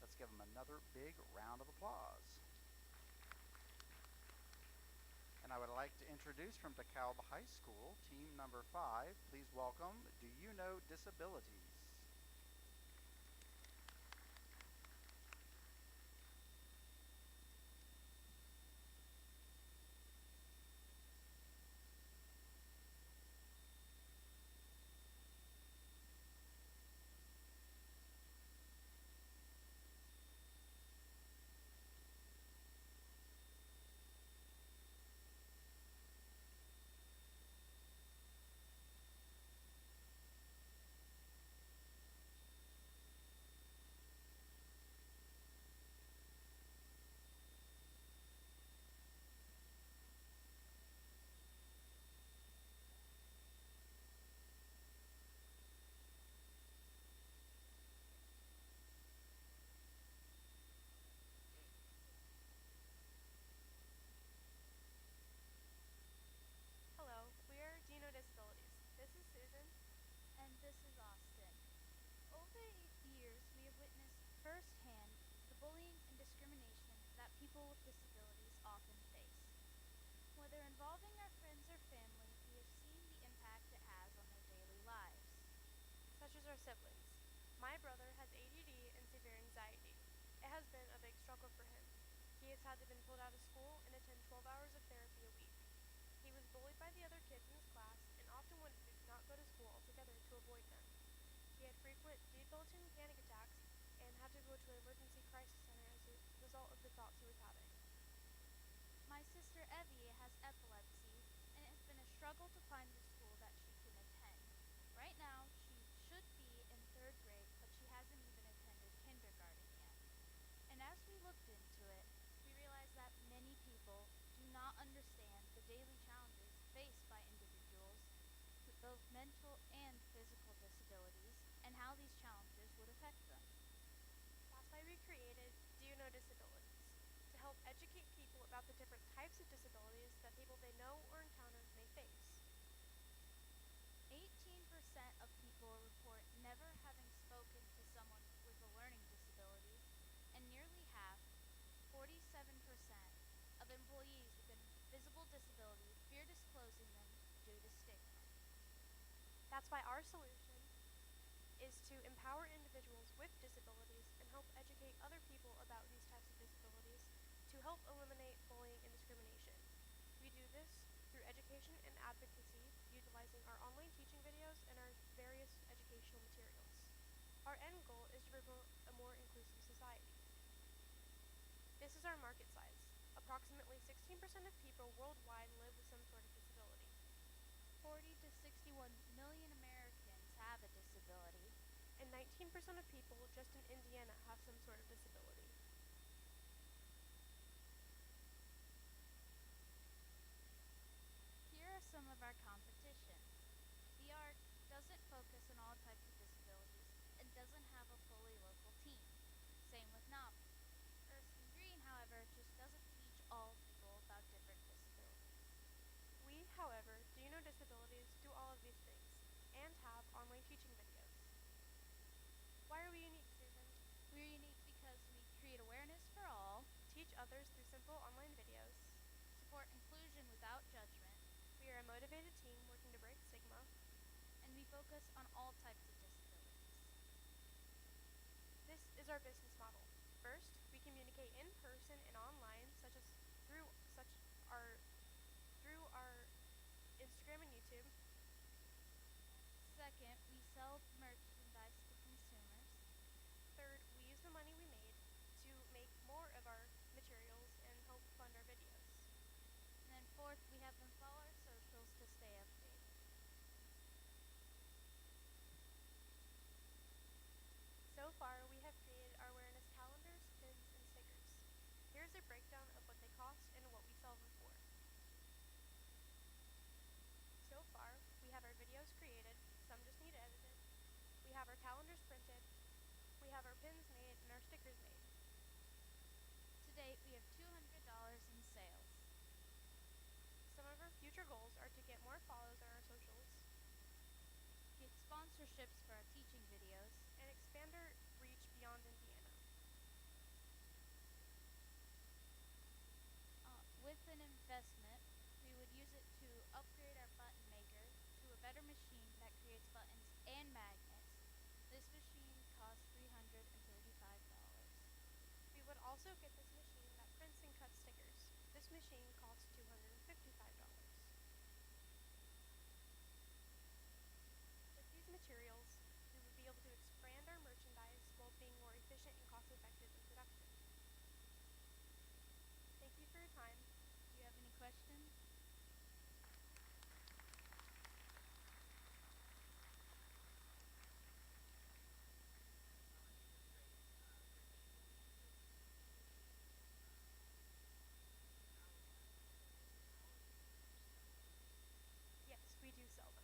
Let's give them another big round of applause. And I would like to introduce from DeKalb High School, team number 5, please welcome Do You Know Disabilities? Hello, we are Do You Know Disabilities. This is Susan. And this is Austin. Over the years, we have witnessed firsthand the bullying and discrimination that people with disabilities often face. Whether involving our friends or family, we have seen the impact it has on their daily lives. Such as our siblings. My brother has ADD and severe anxiety. It has been a big struggle for him. He has had to been pulled out of school and attend 12 hours of therapy a week. He was bullied by the other kids in his class and often would not go to school altogether to avoid them. He had frequent debilitating panic attacks and had to go to an emergency crisis center as a result of the thoughts he was having. My sister Evie has epilepsy, and it has been a struggle to find the school that she can attend. Right now, she should be in 3rd grade, but she hasn't even attended kindergarten yet. And as we looked into it, we realized that many people do not understand the daily challenges faced by individuals with both mental and physical disabilities and how these challenges would affect them. That's why we created Do You Know Disabilities? To help educate people about the different types of disabilities that people they know or encounter may face. 18% of people report never having spoken to someone with a learning disability, and nearly half, 47%, of employees with a visible disability fear disclosing them due to stigma. That's why our solution is to empower individuals with disabilities and help educate other people about these types of disabilities to help eliminate bullying and discrimination. We do this through education and advocacy, utilizing our online teaching videos and our various educational materials. Our end goal is to promote a more inclusive society. This is our market size. Approximately 16% of people worldwide live with some sort of disability. 40 to 61 million Americans have a disability. And 19% of people just in Indiana have some sort of disability. Here are some of our competitions. The ARC doesn't focus on all types of disabilities and doesn't have a fully local team. Same with NAVI. Erskine Green, however, just doesn't teach all people about different disabilities. We, however, Do You Know Disabilities do all of these things and have online teaching videos. Why are we unique, Susan? We're unique because we create awareness for all, Teach others through simple online videos. support inclusion without judgment, We are a motivated team working to break stigma. and we focus on all types of disabilities. This is our business model. First, we communicate in person and online, such as through such our through our Instagram and YouTube. Second, we sell merchandise to consumers. Third, we use the money we made to make more of our materials and help fund our videos. And then fourth, we have them follow our socials to stay updated. So far, we have created our awareness calendars, pins, and stickers. Here's a breakdown of what they cost and what we sell them for. So far, we have our videos created, some just need edited. We have our calendars printed. We have our pins made and our stickers made. To date, we have $200 in sales. Some of our future goals are to get more follows on our socials Get sponsorships for our teaching videos. and expand our reach beyond Indiana. With an investment, we would use it to upgrade our button maker to a better machine that creates buttons and magnets. This machine costs $335. We would also get this machine that prints and cuts stickers. This machine costs $255. With these materials, we would be able to expand our merchandise while being more efficient and cost effective in production. Thank you for your time. Do you have any questions? Yes, we do sell them.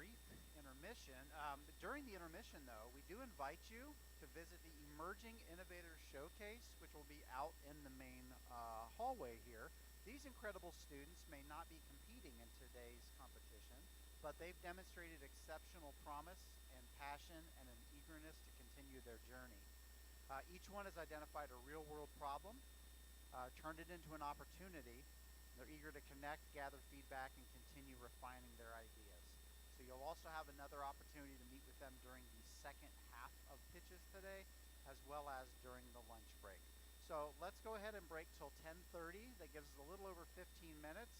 brief intermission. During the intermission, though, we do invite you to visit the Emerging Innovators Showcase, which will be out in the main hallway here. These incredible students may not be competing in today's competition, but they've demonstrated exceptional promise and passion and an eagerness to continue their journey. Each one has identified a real-world problem, turned it into an opportunity. They're eager to connect, gather feedback, and continue refining their ideas. So you'll also have another opportunity to meet with them during the second half of pitches today, as well as during the lunch break. So let's go ahead and break till 10:30. That gives us a little over 15 minutes.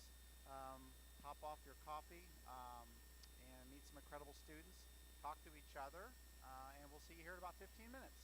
Top off your coffee and meet some incredible students, talk to each other, and we'll see you here in about 15 minutes.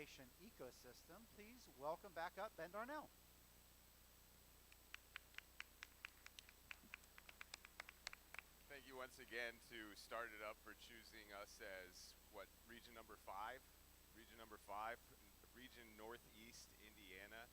innovation ecosystem, please welcome back up Ben Darnell. Thank you once again to StartedUP for choosing us as region number 5, region Northeast Indiana.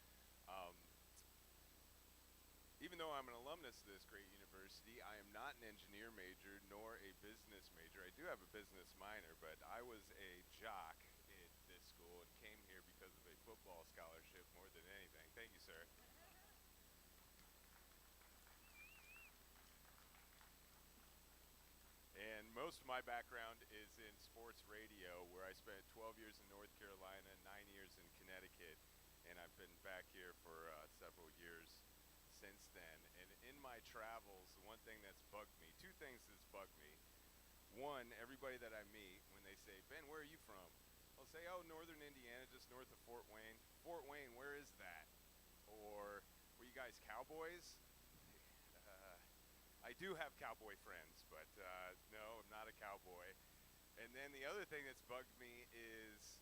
Even though I'm an alumnus of this great university, I am not an engineer major nor a business major. I do have a business minor, but I was a jock at this school and came here because of a football scholarship more than anything. Thank you, sir. And most of my background is in sports radio, where I spent 12 years in North Carolina, 9 years in Connecticut, and I've been back here for several years since then. And in my travels, the one thing that's bugged me, two things that's bugged me. One, everybody that I meet, when they say, Ben, where are you from? I'll say, oh, northern Indiana, just north of Fort Wayne. Fort Wayne, where is that? Or, were you guys cowboys? I do have cowboy friends, but no, I'm not a cowboy. And then the other thing that's bugged me is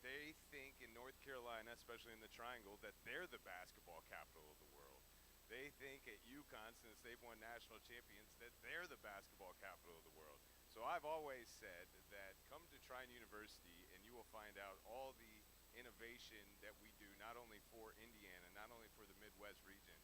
they think in North Carolina, especially in the Triangle, that they're the basketball capital of the world. They think at UConn, since they've won national champions, that they're the basketball capital of the world. So I've always said that come to Trine University and you will find out all the innovation that we do, not only for Indiana, not only for the Midwest region,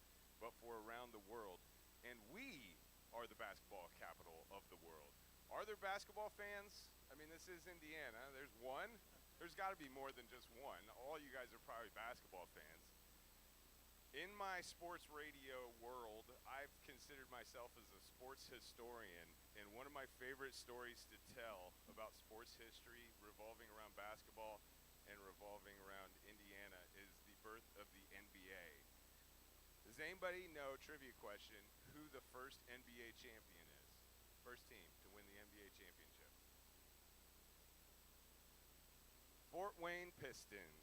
but for around the world. And we are the basketball capital of the world. Are there basketball fans? I mean, this is Indiana. There's one. There's got to be more than just one. All you guys are probably basketball fans. In my sports radio world, I've considered myself as a sports historian, and one of my favorite stories to tell about sports history revolving around basketball and revolving around Indiana is the birth of the NBA. Does anybody know, trivia question, who the first NBA champion is? First team to win the NBA championship. Fort Wayne Pistons.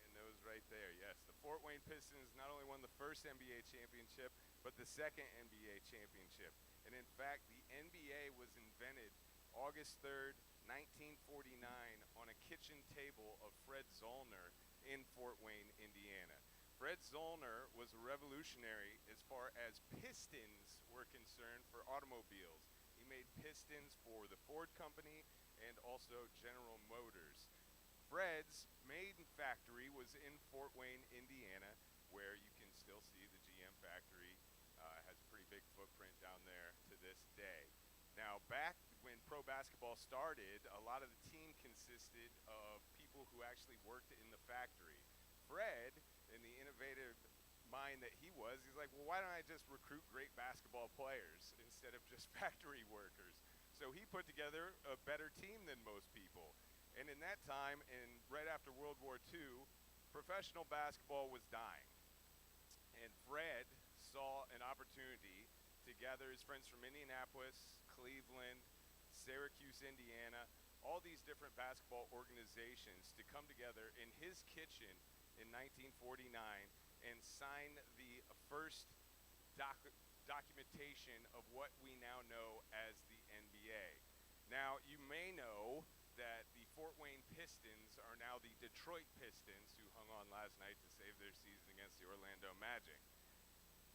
And those right there, yes. The Fort Wayne Pistons not only won the first NBA championship, but the second NBA championship. And in fact, the NBA was invented August 3rd, 1949 on a kitchen table of Fred Zollner in Fort Wayne, Indiana. Fred Zollner was a revolutionary as far as pistons were concerned for automobiles. He made pistons for the Ford Company and also General Motors. Fred's main factory was in Fort Wayne, Indiana, where you can still see the GM factory. Has a pretty big footprint down there to this day. Now, back when pro basketball started, a lot of the team consisted of people who actually worked in the factory. Fred, in the innovative mind that he was, he's like, well, why don't I just recruit great basketball players instead of just factory workers? So he put together a better team than most people. And in that time, and right after World War II, professional basketball was dying. And Fred saw an opportunity to gather his friends from Indianapolis, Cleveland, Syracuse, Indiana, all these different basketball organizations to come together in his kitchen in 1949 and sign the first documentation of what we now know as the NBA. Now, you may know that the Fort Wayne Pistons are now the Detroit Pistons, who hung on last night to save their season against the Orlando Magic.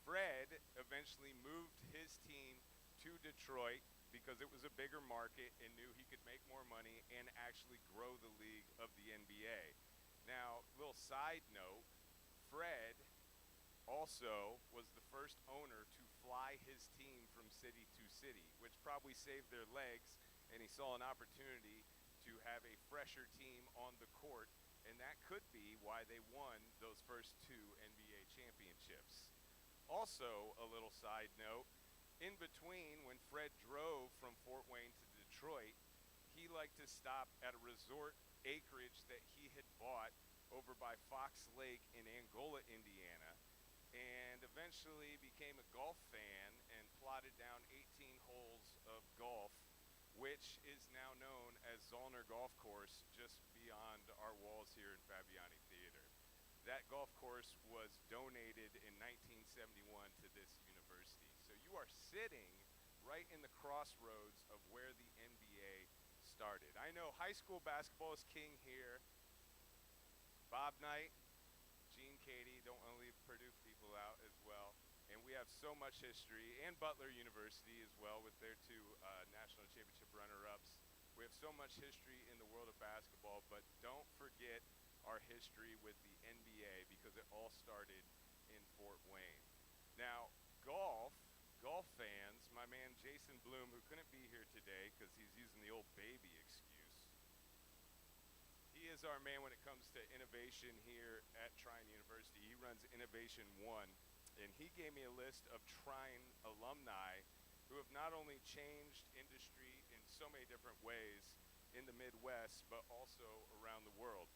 Fred eventually moved his team to Detroit because it was a bigger market and knew he could make more money and actually grow the league of the NBA. Now, little side note, Fred also was the first owner to fly his team from city to city, which probably saved their legs, and he saw an opportunity to have a fresher team on the court, and that could be why they won those first two NBA championships. Also, a little side note, in between, when Fred drove from Fort Wayne to Detroit, he liked to stop at a resort acreage that he had bought over by Fox Lake in Angola, Indiana, and eventually became a golf fan and plotted down 18 holes of golf, which is now known as Zollner Golf Course just beyond our walls here in Fabiani Theater. That golf course was donated in 1971 to this university. So you are sitting right in the crossroads of where the NBA started. I know high school basketball is king here. Bob Knight, Gene Katie, don't want to leave Purdue people out as well. And we have so much history, and Butler University as well with their two national championship runner-ups. We have so much history in the world of basketball, but don't forget our history with the NBA because it all started in Fort Wayne. Now, golf fans, my man Jason Bloom, who couldn't be here today because he's using the old baby excuse. He is our man when it comes to innovation here at Trine University. He runs Innovation One, and he gave me a list of Trine alumni who have not only changed industry in so many different ways in the Midwest, but also around the world.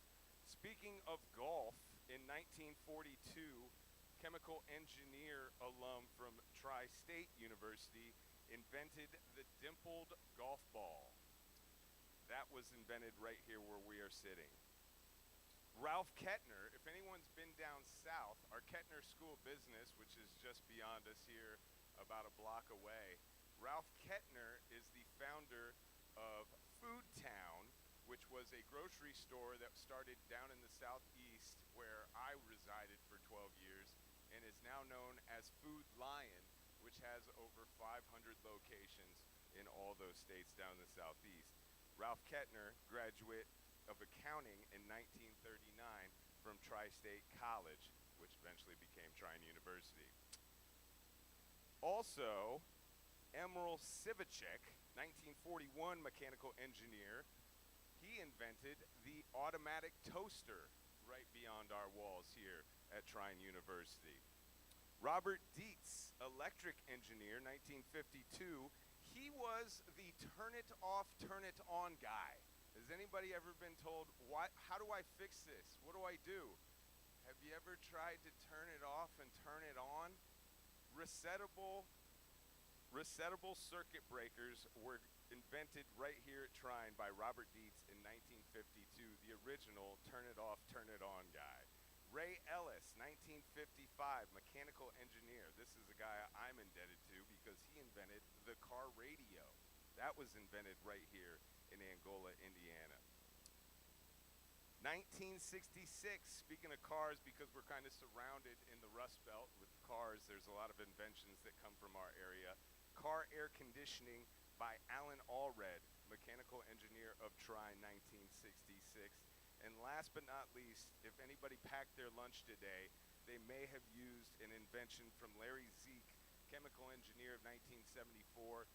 Speaking of golf, in 1942, chemical engineer alum from Tri-State University invented the dimpled golf ball. That was invented right here where we are sitting. Ralph Kettner, if anyone's been down south, our Kettner School of Business, which is just beyond us here about a block away, Ralph Kettner is the founder of Food Town, which was a grocery store that started down in the southeast where I resided for 12 years and is now known as Food Lion, which has over 500 locations in all those states down in the southeast. Ralph Kettner, graduate of accounting in 1939 from Tri-State College, which eventually became Trine University. Also, Emeril Sivicek, 1941 mechanical engineer, he invented the automatic toaster right beyond our walls here at Trine University. Robert Dietz, electric engineer, 1952, he was the turn it off, turn it on guy. Has anybody ever been told, how do I fix this? What do I do? Have you ever tried to turn it off and turn it on? Resettable circuit breakers were invented right here at Trine by Robert Dietz in 1952, the original turn it off, turn it on guy. Ray Ellis, 1955, mechanical engineer. This is a guy I'm indebted to because he invented the car radio. That was invented right here in Angola, Indiana. 1966, speaking of cars, because we're kind of surrounded in the Rust Belt with cars, there's a lot of inventions that come from our area. Car air conditioning by Alan Allred, mechanical engineer of Trine, 1966. And last but not least, if anybody packed their lunch today, they may have used an invention from Larry Zeke, chemical engineer of 1974.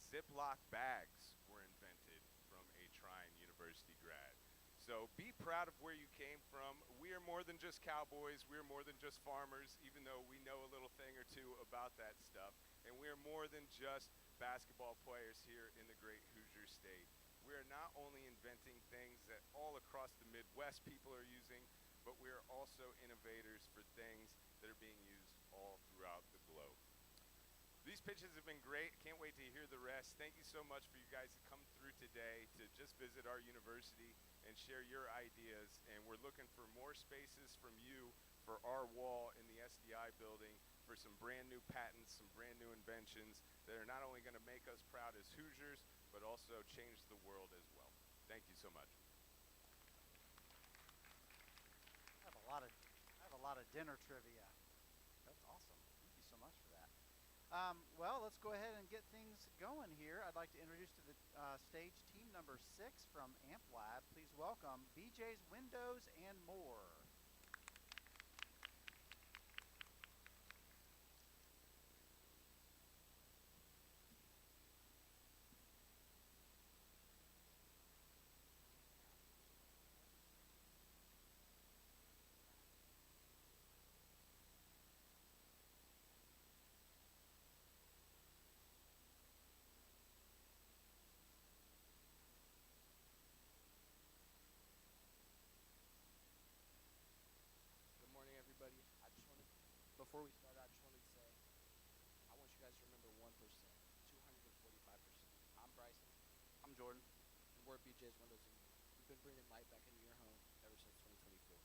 Ziploc bags were invented from a Trine University grad. So be proud of where you came from. We are more than just cowboys. We are more than just farmers, even though we know a little thing or two about that stuff. And we are more than just basketball players here in the great Hoosier state. We are not only inventing things that all across the Midwest people are using, but we are also innovators for things that are being used all throughout the globe. These pitches have been great. Can't wait to hear the rest. Thank you so much for you guys to come through today to just visit our university and share your ideas. And we're looking for more spaces from you for our wall in the SDI building for some brand new patents, some brand new inventions that are not only going to make us proud as Hoosiers, but also change the world as well. Thank you so much. I have a lot of dinner trivia. That's awesome. Thank you so much for that. Well, let's go ahead and get things going here. I'd like to introduce to the stage team number 6 from Amp Lab. Please welcome BJ's Windows and More. Good morning, everybody. Before we start, I just wanted to say, I want you guys to remember 1%, 245%. I'm Bryson. I'm Jordan. And we're BJ's Windows and More. We've been bringing light back into your home ever since 2024.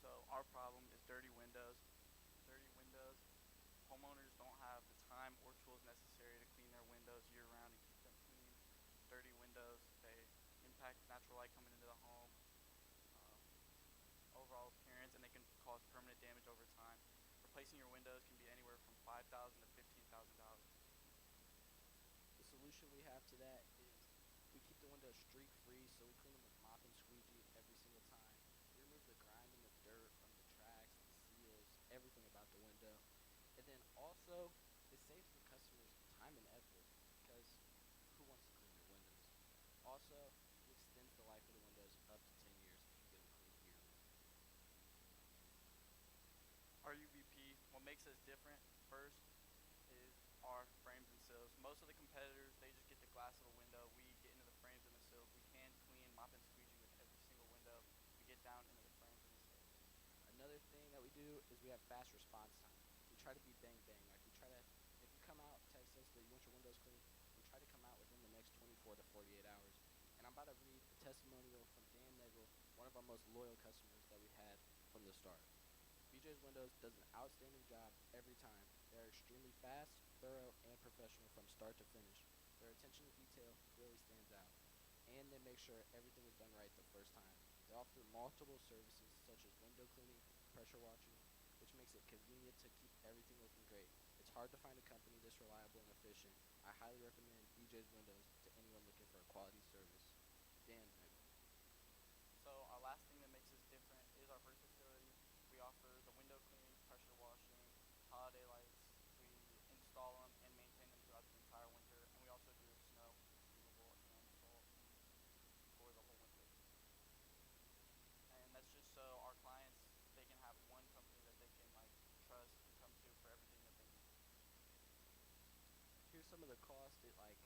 So our problem is dirty windows. Dirty windows. Homeowners don't have the time or tools necessary to clean their windows year round and keep them clean. windows. They impact natural light coming into the home, um, overall appearance, and they can cause permanent damage over time. Replacing your windows can be anywhere from $5,000 to $15,000. The solution we have to that is we keep the windows streak free, so we clean them with mop and squeegee every single time. We remove the grime and the dirt from the tracks, the seals, everything about the window. And then also, it saves the customers time and effort because who wants to clean their windows? Also, it extends the life of the windows up to 10 years if you get them cleaned yearly. Our UVP, what makes us different first is our frames and sills. Most of the competitors, they just get the glass of the window. We get into the frames and the sills. We hand clean, mop and squeegee with every single window. We get down into the frames and the sills. Another thing that we do is we have fast response time. We try to be bang bang. Like we try to, if you come out, text us that you want your windows cleaned, we try to come out within the next 24 to 48 hours. And I'm about to read a testimonial from Dan Nagel, one of our most loyal customers that we had from the start. BJ's Windows does an outstanding job every time. They are extremely fast, thorough, and professional from start to finish. Their attention to detail really stands out. And they make sure everything is done right the first time. They offer multiple services such as window cleaning, pressure washing, which makes it convenient to keep everything looking great. It's hard to find a company this reliable and efficient. I highly recommend BJ's Windows to anyone looking for a quality service. Dan Nagel. So our last thing that makes us different is our versatility. We offer the window cleaning, pressure washing, holiday lights. We install them and maintain them throughout the entire winter, and we also do snow removal and salt for the whole winter. And that's just so our clients, they can have one company that they can like trust and come to for everything that they need. Here's some of the cost it like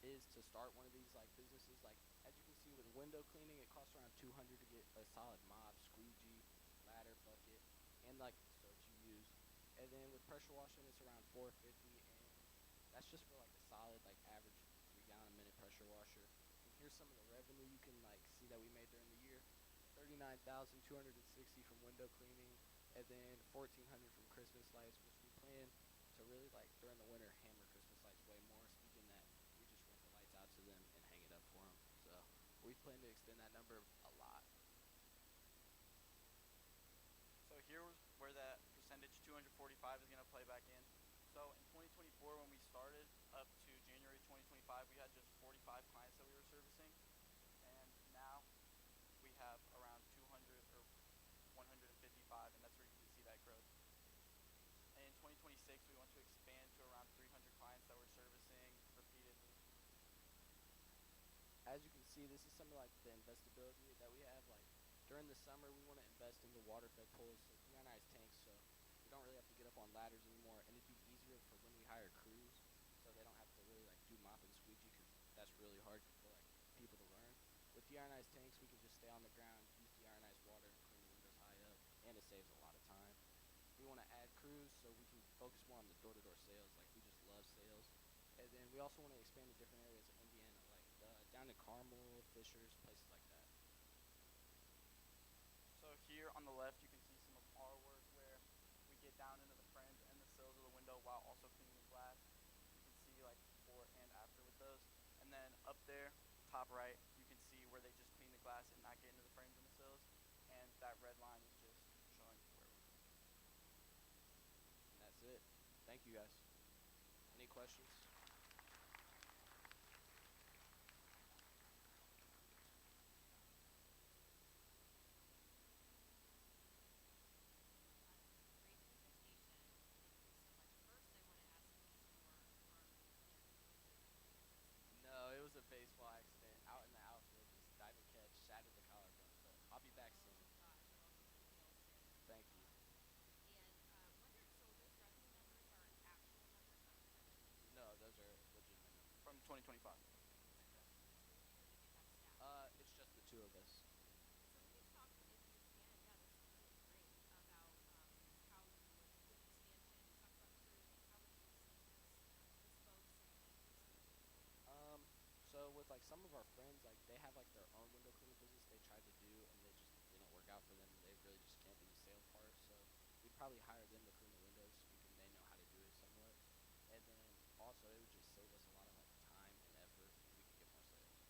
is to start one of these like businesses. Like as you can see with window cleaning, it costs around 200 to get a solid mop, squeegee, ladder, bucket, and like the soaps you use. And then with pressure washing, it's around 450, and that's just for like a solid like average 3 gallon a minute pressure washer. And here's some of the revenue you can like see that we made during the year: 39,260 from window cleaning, and then 1,400 from Christmas lights, which we plan to really like during the winter hammer Christmas lights way more. Speaking that, we just rent the lights out to them and hang it up for them. So we plan to extend that number a lot. So here's where that percentage 245 is going to play back in. So in 2024, when we started up to January 2025, we had just 45 clients that we were servicing, and now we have around 200 or 155, and that's where you can see that growth. And in 2026, we want to expand to around 300 clients that we're servicing repeatedly. As you can see, this is some of like the investability that we have. Like during the summer, we want to invest into water-fed pools, so deionized tanks, so we don't really have to get up on ladders anymore, and it'd be easier for when we hire crews, so they don't have to really like do mop and squeegee because that's really hard for like people to learn. With deionized tanks, we can just stay on the ground, use deionized water, and clean the windows high up, and it saves a lot of time. We want to add crews so we can focus more on the door-to-door sales. Like we just love sales. And then we also want to expand to different areas of Indiana, like down to Carmel, Fishers, places like that. So here on the left, you can see some of our work where we get down into the frames and the sills of the window while also cleaning the glass. You can see like before and after with those. And then up there, top right, you can see where they just clean the glass and not get into the frames and the sills. And that red line is just showing where we're going. And that's it. Thank you guys. Any questions? Great presentation. Thank you so much. First, I want to ask you some more harm you can't. No, it was a baseball accident out in the outfield, just diving catch, shattered the collarbone, but I'll be back soon. Oh gosh, well, hope you heal soon. Thank you. And wonder, so those revenue numbers are actual numbers, not projections? No, those are legitimate numbers. From 2025. Okay. Okay. Or did you have staff? It's just the two of us. So maybe talk, if you can, yeah, that's really great, about how you would, with expansion, you talked about crews, how would you expand these folks and resources? So with like some of our friends, like they have like their own window cleaning business they tried to do, and they just didn't work out for them. They really just can't do the sales part, so we'd probably hire them to clean the windows, speaking they know how to do it somewhat. And then also it would just save us a lot of like time and effort, and we could get more sales.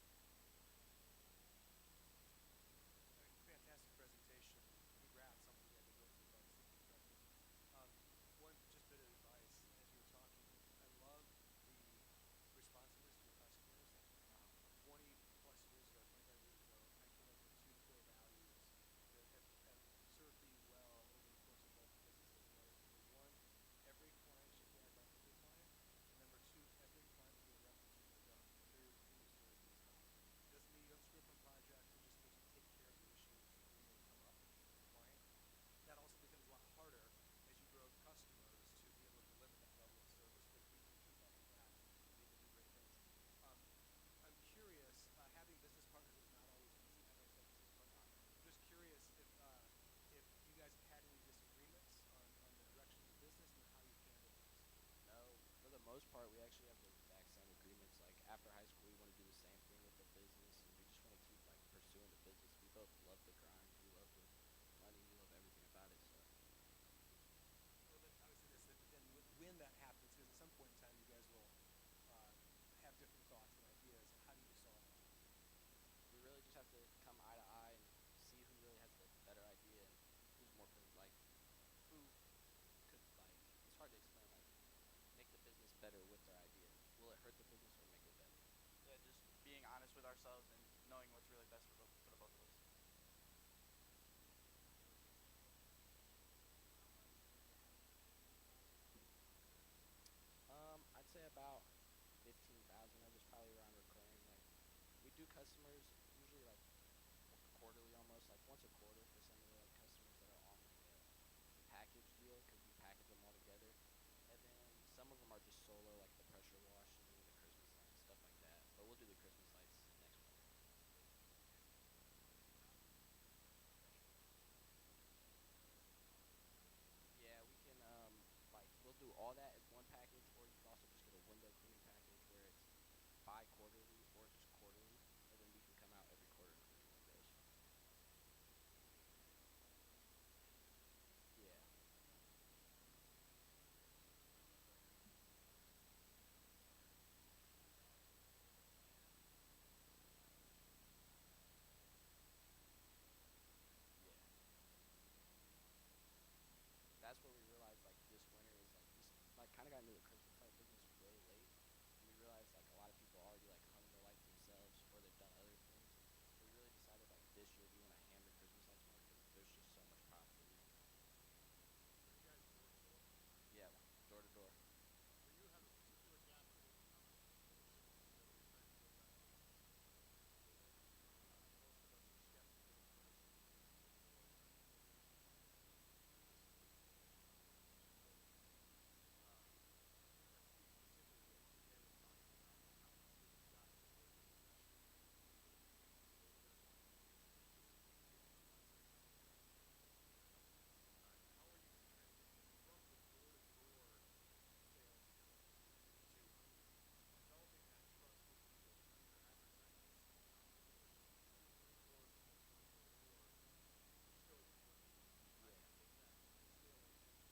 ourselves and knowing what's really best for the both of us. I'd say about 15,000 of it's probably around recurring. Like we do customers usually like quarterly almost, like once a quarter for some of the like customers that are on like the package deal because we package them all together. And then some of them are just solo, like the pressure washing, the Christmas lights, stuff like that. But we'll do the Christmas lights next winter. Yeah, we can like we'll do all that as one package, or you can also just get a window cleaning package where it's bi-quarterly or just quarterly, and then we can come out every quarter and clean the windows. Yeah, yeah. That's what we realized like this winter is like we like kind of got into the Christmas light business way late, and we realized like a lot of people already like hung their lights themselves or they've done other things. So we really decided like this year we want to hammer Christmas lights more because there's just so much profit in it. Are you guys door to door? Yeah, door to door. So you have a particular gap to overcome in the dealership. Is that what you're trying to go back to? Most of us are skeptical at first when we go door to door, but this is the solution for it. So I'm going to speak specifically to what Ken is talking about, how easy it has gotten to work with professionals to do this work. So we're going to talk specifically to you about your company. How are you going to transition from the door-to-door sales pitch to developing that trust with people through your advertising because doing door-to-door is almost going door-to-door for still one person. How do Yeah. you take that and scale it to your customers?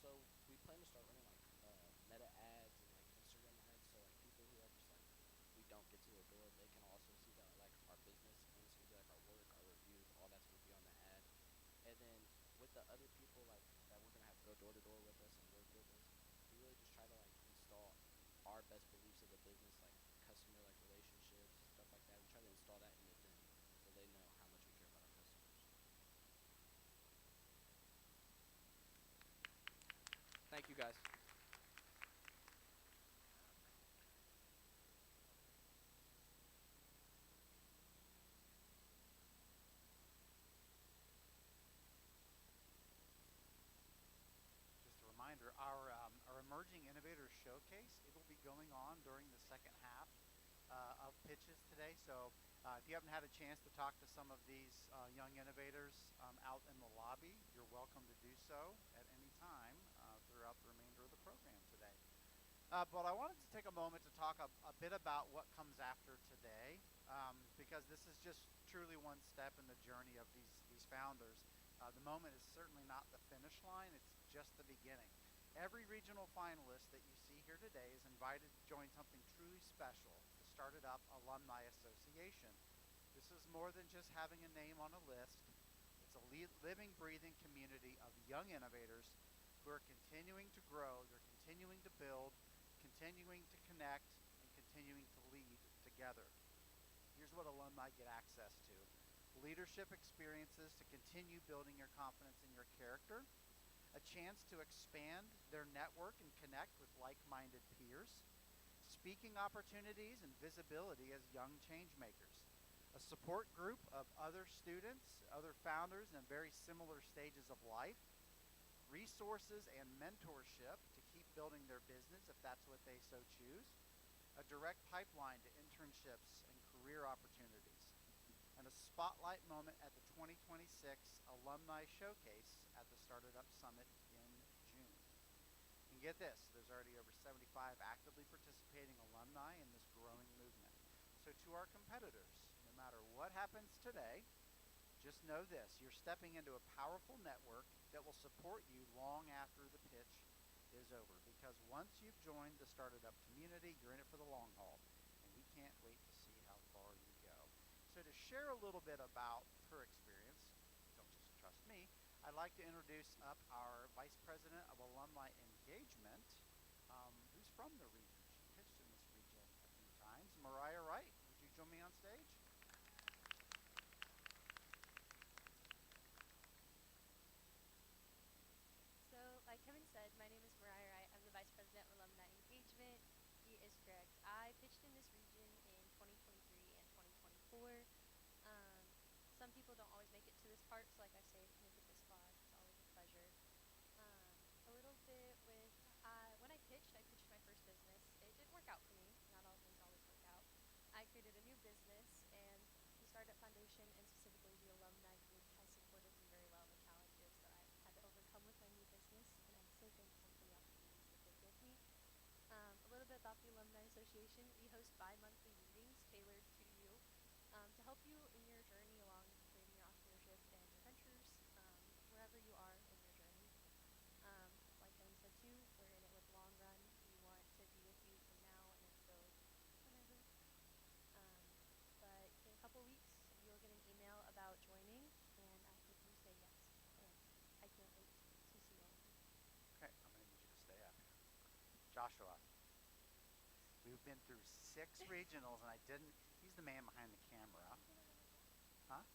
So we plan to start running like meta ads and like Instagram ads. So like people who are just like we don't get to their door, they can also see that like our business and it's gonna be like our work, our reviews, all that's gonna be on the ad. And then with the other people like that we're gonna have go door to door with us and work with us, we really just try to like install our best beliefs of the business, like customer like relationships, stuff like that. We try to install that into them so they know how much we care about our customers. Thank you guys. Just a reminder, our Emerging Innovators Showcase, it will be going on during the second half of pitches today. So if you haven't had a chance to talk to some of these young innovators out in the lobby, you're welcome to do so at any time throughout the remainder of the program today. But I wanted to take a moment to talk a bit about what comes after today, because this is just truly one step in the journey of these founders. The moment is certainly not the finish line, it's just the beginning. Every regional finalist that you see here today is invited to join something truly special, the Started Up Alumni Association. This is more than just having a name on a list. It's a living, breathing community of young innovators who are continuing to grow, they're continuing to build, continuing to connect, and continuing to lead together. Here's what alumni get access to: leadership experiences to continue building your confidence in your character, a chance to expand their network and connect with like-minded peers, speaking opportunities and visibility as young change makers, a support group of other students, other founders in very similar stages of life, resources and mentorship to keep building their business if that's what they so choose, a direct pipeline to internships and career opportunities, and a spotlight moment at the 2026 Alumni Showcase at the Started Up Summit in June. And get this, there's already over 75 actively participating alumni in this growing movement. So to our competitors, no matter what happens today, just know this: you're stepping into a powerful network that will support you long after the pitch is over. Because once you've joined the Started Up community, you're in it for the long haul. And we can't wait to see how far you go. So to share a little bit about her experience, don't just trust me, I'd like to introduce up our Vice President of Alumni Engagement, who's from the region. She pitched in this region a few times. Mariah Wright, would you before. Some people don't always make it to this part, so like I say, if you make it this far, it's always a pleasure. A little bit with when I pitched my first business. It didn't work out for me. Not all things always work out. I created a new business, and the STARTedUP Foundation, and specifically the alumni group, has supported me very well in the challenges that I had to overcome with my new business, and I'm so thankful for the opportunities that they give me. A little bit about the Alumni Association. We host bi-monthly meetings tailored to you to help you in your journey along creating your entrepreneurship and your ventures wherever you are in your journey. Like Kevin said too, we're in it with the long run. We want to be with you from now and until whenever. But in a couple weeks, you'll get an email about joining, and I hope you say yes. And I can't wait to see all of you. Okay, I'm going to need you to stay up here. Joshua, we've been through 6 regionals, and I didn't. He's the man behind the camera. Huh?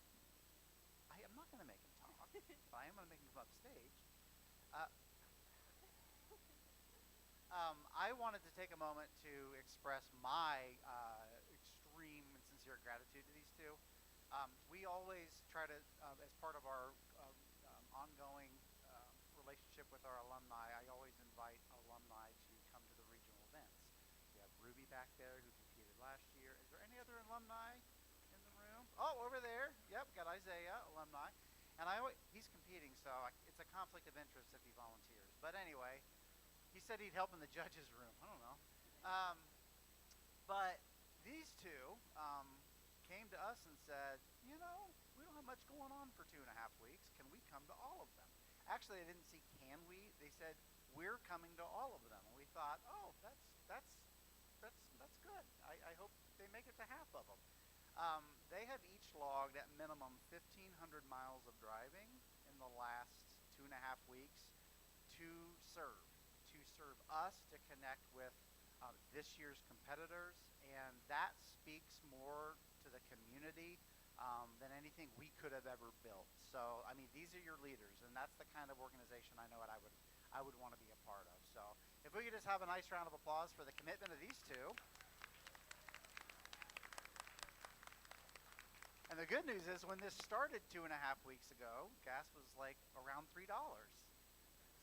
I am not going to make him talk, but I am going to make him come up stage. I wanted to take a moment to express my extreme and sincere gratitude to these two. We always try to, as part of our ongoing relationship with our alumni, I always invite alumni to come to the regional events. We have Ruby back there who competed last year. Is there any other alumni in the room? Oh, over there. Yep, got Isaiah, alumni. And he's competing, so it's a conflict of interest if he volunteers. But anyway, he said he'd help in the judges' room. I don't know. But these two came to us and said, you know, we don't have much going on for 2.5 weeks. Can we come to all of them? Actually, I didn't see can we. They said, we're coming to all of them. And we thought, oh, that's good. I hope they make it to half of them. They have each logged at minimum 1,500 miles of driving in the last 2.5 weeks to serve us, to connect with this year's competitors, and that speaks more to the community than anything we could have ever built. So, I mean, these are your leaders, and that's the kind of organization I know what I would want to be a part of. So, if we could just have a nice round of applause for the commitment of these two. And the good news is when this started 2.5 weeks ago, gas was like around $3.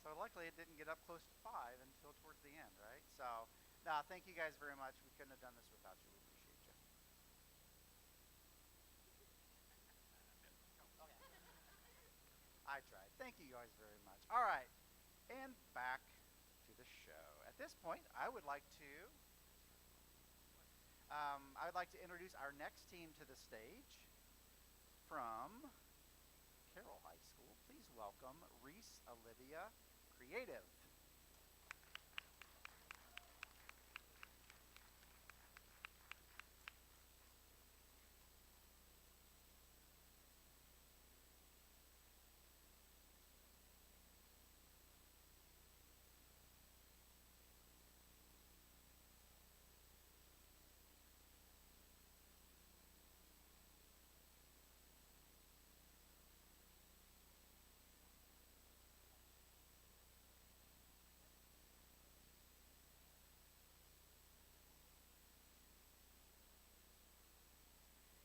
So luckily it didn't get up close to 5 until towards the end, right? So, thank you guys very much. We couldn't have done this without you. We appreciate you. I tried. Thank you guys very much. All right, and back to the show. At this point, I would like to introduce our next team to the stage from Carroll High School. Please welcome Reese Olivia Creative.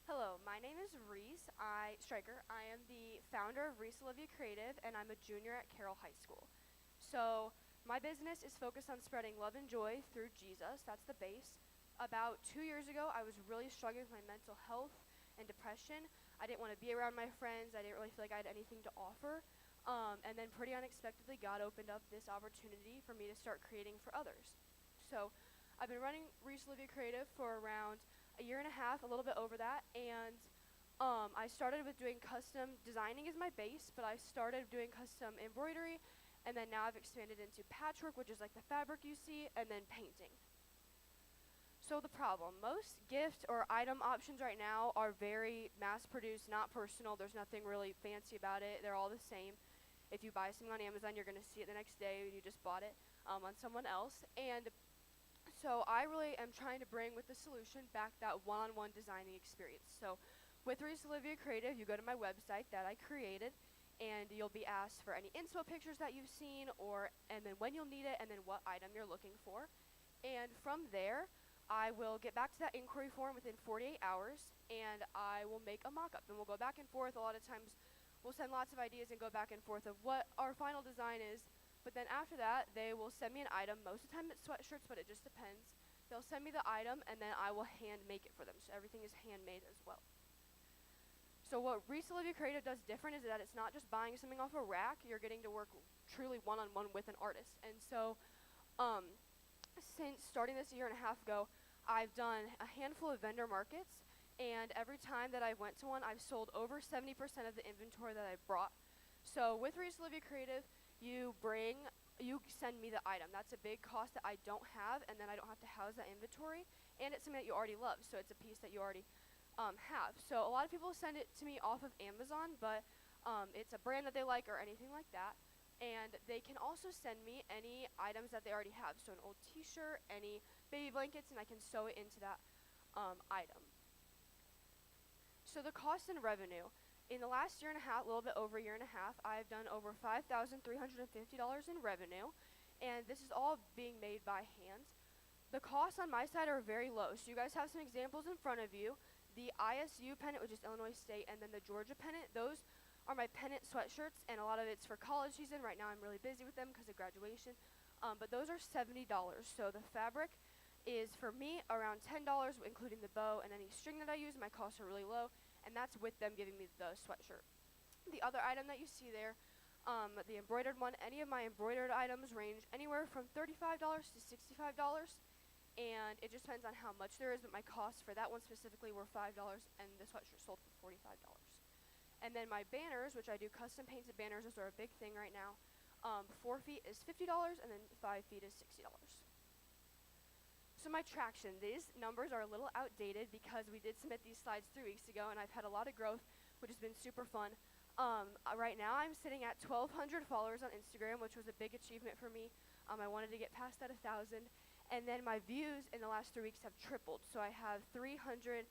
Hello, my name is Reese Stryker. I am the founder of Reese Olivia Creative, and I'm a junior at Carroll High School. So my business is focused on spreading love and joy through Jesus. That's the base. About 2 years ago, I was really struggling with my mental health and depression. I didn't want to be around my friends. I didn't really feel like I had anything to offer. And then pretty unexpectedly, God opened up this opportunity for me to start creating for others. So I've been running Reese Olivia Creative for around a year and a half, a little bit over that, and I started with doing custom designing as my base, but I started doing custom embroidery, and then now I've expanded into patchwork, which is like the fabric you see, and then painting. So the problem, most gift or item options right now are very mass-produced, not personal. There's nothing really fancy about it. They're all the same. If you buy something on Amazon, you're going to see it the next day when you just bought it on someone else. And so I really am trying to bring with the solution back that one-on-one designing experience. So with Reese Olivia Creative, you go to my website that I created, and you'll be asked for any inspo pictures that you've seen, and then when you'll need it, and then what item you're looking for. And from there, I will get back to that inquiry form within 48 hours, and I will make a mock-up. And we'll go back and forth. A lot of times we'll send lots of ideas and go back and forth of what our final design is. But then after that, they will send me an item. Most of the time it's sweatshirts, but it just depends. They'll send me the item, and then I will hand make it for them. So everything is handmade as well. So what Reese Olivia Creative does different is that it's not just buying something off a rack. You're getting to work truly one-on-one with an artist. And so since starting this a year and a half ago, I've done a handful of vendor markets, and every time that I went to one, I've sold over 70% of the inventory that I brought. So with Reese Olivia Creative, you send me the item. That's a big cost that I don't have, and then I don't have to house that inventory, and it's something that you already love, so it's a piece that you already have. So a lot of people send it to me off of Amazon, but it's a brand that they like or anything like that. And they can also send me any items that they already have. So an old t-shirt, any baby blankets, and I can sew it into that item. So the cost and revenue. In the last year and a half, a little bit over a year and a half, I've done over $5,350 in revenue. And this is all being made by hand. The costs on my side are very low. So you guys have some examples in front of you. The ISU pennant, which is Illinois State, and then the Georgia pennant, those are my pennant sweatshirts, and a lot of it's for college season. Right now I'm really busy with them because of graduation. But those are $70. So the fabric is, for me, around $10, including the bow and any string that I use. My costs are really low, and that's with them giving me the sweatshirt. The other item that you see there, the embroidered one, any of my embroidered items range anywhere from $35 to $65. And it just depends on how much there is, but my costs for that one specifically were $5, and the sweatshirt sold for $45. And then my banners, which I do custom painted banners, those are a big thing right now. 4 feet is $50, and then 5 feet is $60. So my traction, these numbers are a little outdated because we did submit these slides 3 weeks ago, and I've had a lot of growth, which has been super fun. Right now I'm sitting at 1,200 followers on Instagram, which was a big achievement for me. I wanted to get past that 1,000. And then my views in the last 3 weeks have tripled. So I have 340,000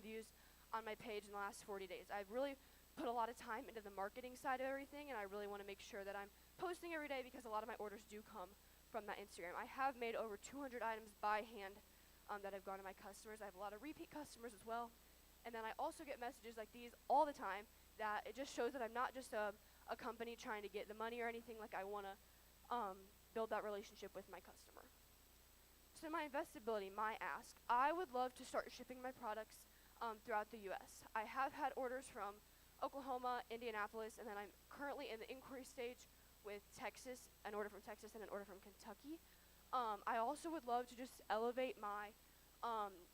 views on my page in the last 40 days. I've really put a lot of time into the marketing side of everything, and I really want to make sure that I'm posting every day because a lot of my orders do come from that Instagram. I have made over 200 items by hand that have gone to my customers. I have a lot of repeat customers as well. And then I also get messages like these all the time that it just shows that I'm not just a company trying to get the money or anything. Like, I want to build that relationship with my customer. So my investability, my ask, I would love to start shipping my products throughout the U.S. I have had orders from Oklahoma, Indianapolis, and then I'm currently in the inquiry stage with Texas, an order from Texas and an order from Kentucky. I also would love to just elevate my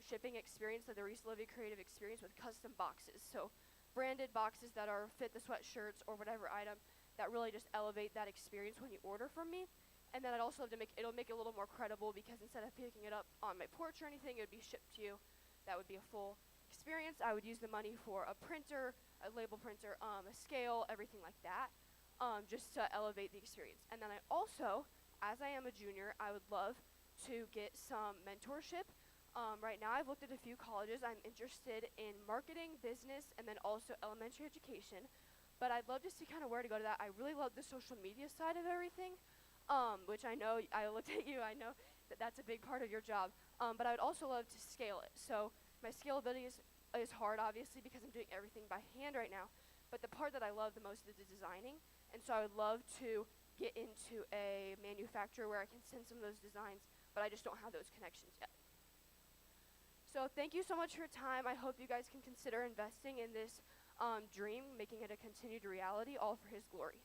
shipping experience, like the Reese Olivia Creative experience, with custom boxes. So branded boxes that are fit the sweatshirts or whatever item that really just elevate that experience when you order from me. And then I'd also love to it'll make it a little more credible because instead of picking it up on my porch or anything, it would be shipped to you. That would be a full experience. I would use the money for a printer, a label printer, a scale, everything like that, just to elevate the experience. And then I also, as I am a junior, I would love to get some mentorship. Right now I've looked at a few colleges. I'm interested in marketing, business, and then also elementary education. But I'd love to see kind of where to go to that. I really love the social media side of everything, which I know, I looked at you, I know that that's a big part of your job. But I would also love to scale it. So my scalability is hard, obviously, because I'm doing everything by hand right now. But the part that I love the most is the designing. And so I would love to get into a manufacturer where I can send some of those designs, but I just don't have those connections yet. So thank you so much for your time. I hope you guys can consider investing in this dream, making it a continued reality, all for his glory.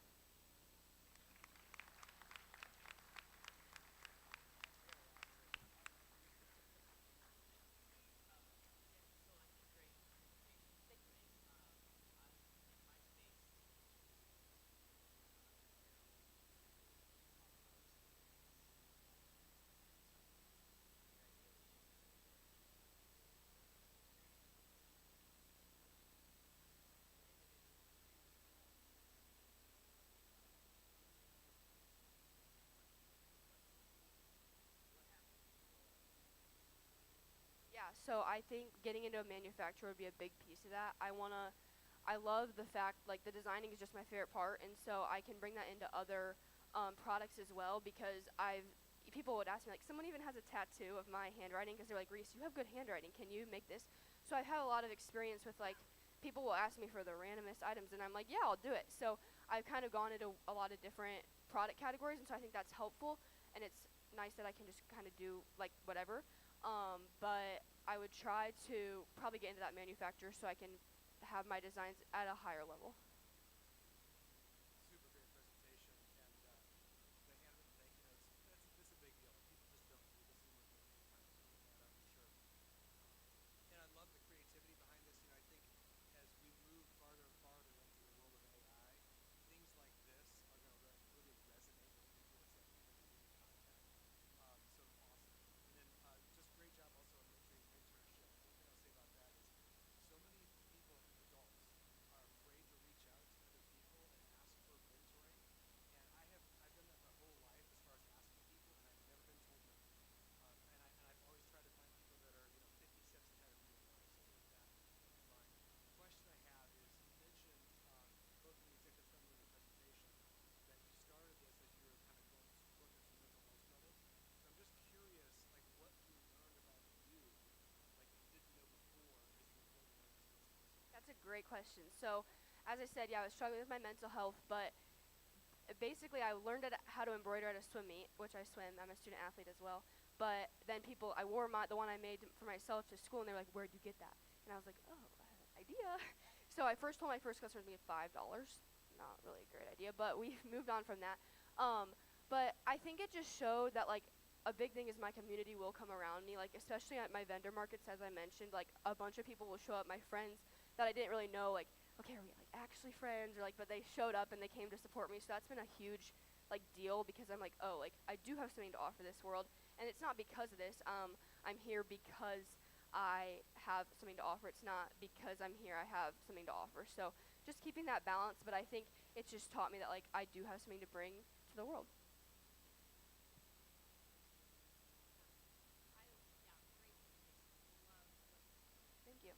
Yeah, so I think getting into a manufacturer would be a big piece of that. I love the fact, like, the designing is just my favorite part, and so I can bring that into other products as well, because people would ask me, like, someone even has a tattoo of my handwriting because they're like, Reese, you have good handwriting. Can you make this? So I've had a lot of experience with, like, people will ask me for the randomest items, and I'm like, yeah, I'll do it. So I've kind of gone into a lot of different product categories, and so I think that's helpful, and it's nice that I can just kind of do, like, whatever. But I would try to probably get into that manufacturer so I can have my designs at a higher level. Super great presentation, and the handwritten thing, it's a big deal. People just don't do this anymore anytime soon. I'm sure. And I love the creativity behind this. I think as we move farther and farther into the world of AI, things like this are going to really resonate with people. It's that human to human contact. So awesome. And then just great job also on mentoring internship. One thing I'll say about that is so many people, adults, are afraid to reach out to other people and ask for mentoring. And I've done that my whole life as far as asking people, and I've never been told no. And I've always tried to find people that are 50 steps ahead of me as well. So with that in mind, question I have is you mentioned both in the executive summary and your presentation that you started this as you were kind of working through some mental health struggles. So I'm just curious, like what you learned about you, like that you didn't know before as you were building out this business. That's a great question. So, as I said, yeah, I was struggling with my mental health, but basically I learned how to embroider at a swim meet, which I swim. I'm a student athlete as well. But then I wore the one I made for myself to school, and they're like, where'd you get that? And I was like, oh, I have an idea. So I first told my first customer to be $5. Not really a great idea, but we moved on from that. But I think it just showed that, like, a big thing is my community will come around me, like, especially at my vendor markets, as I mentioned. Like, a bunch of people will show up, my friends that I didn't really know, like, okay, are we, like, actually friends? Or, like, but they showed up and they came to support me, so that's been a huge, like, deal because I'm like, oh, like, I do have something to offer this world. And it's not because of this. I'm here because I have something to offer. It's not because I'm here I have something to offer. So just keeping that balance, but I think it's just taught me that, like, I do have something to bring to the world. Thank you.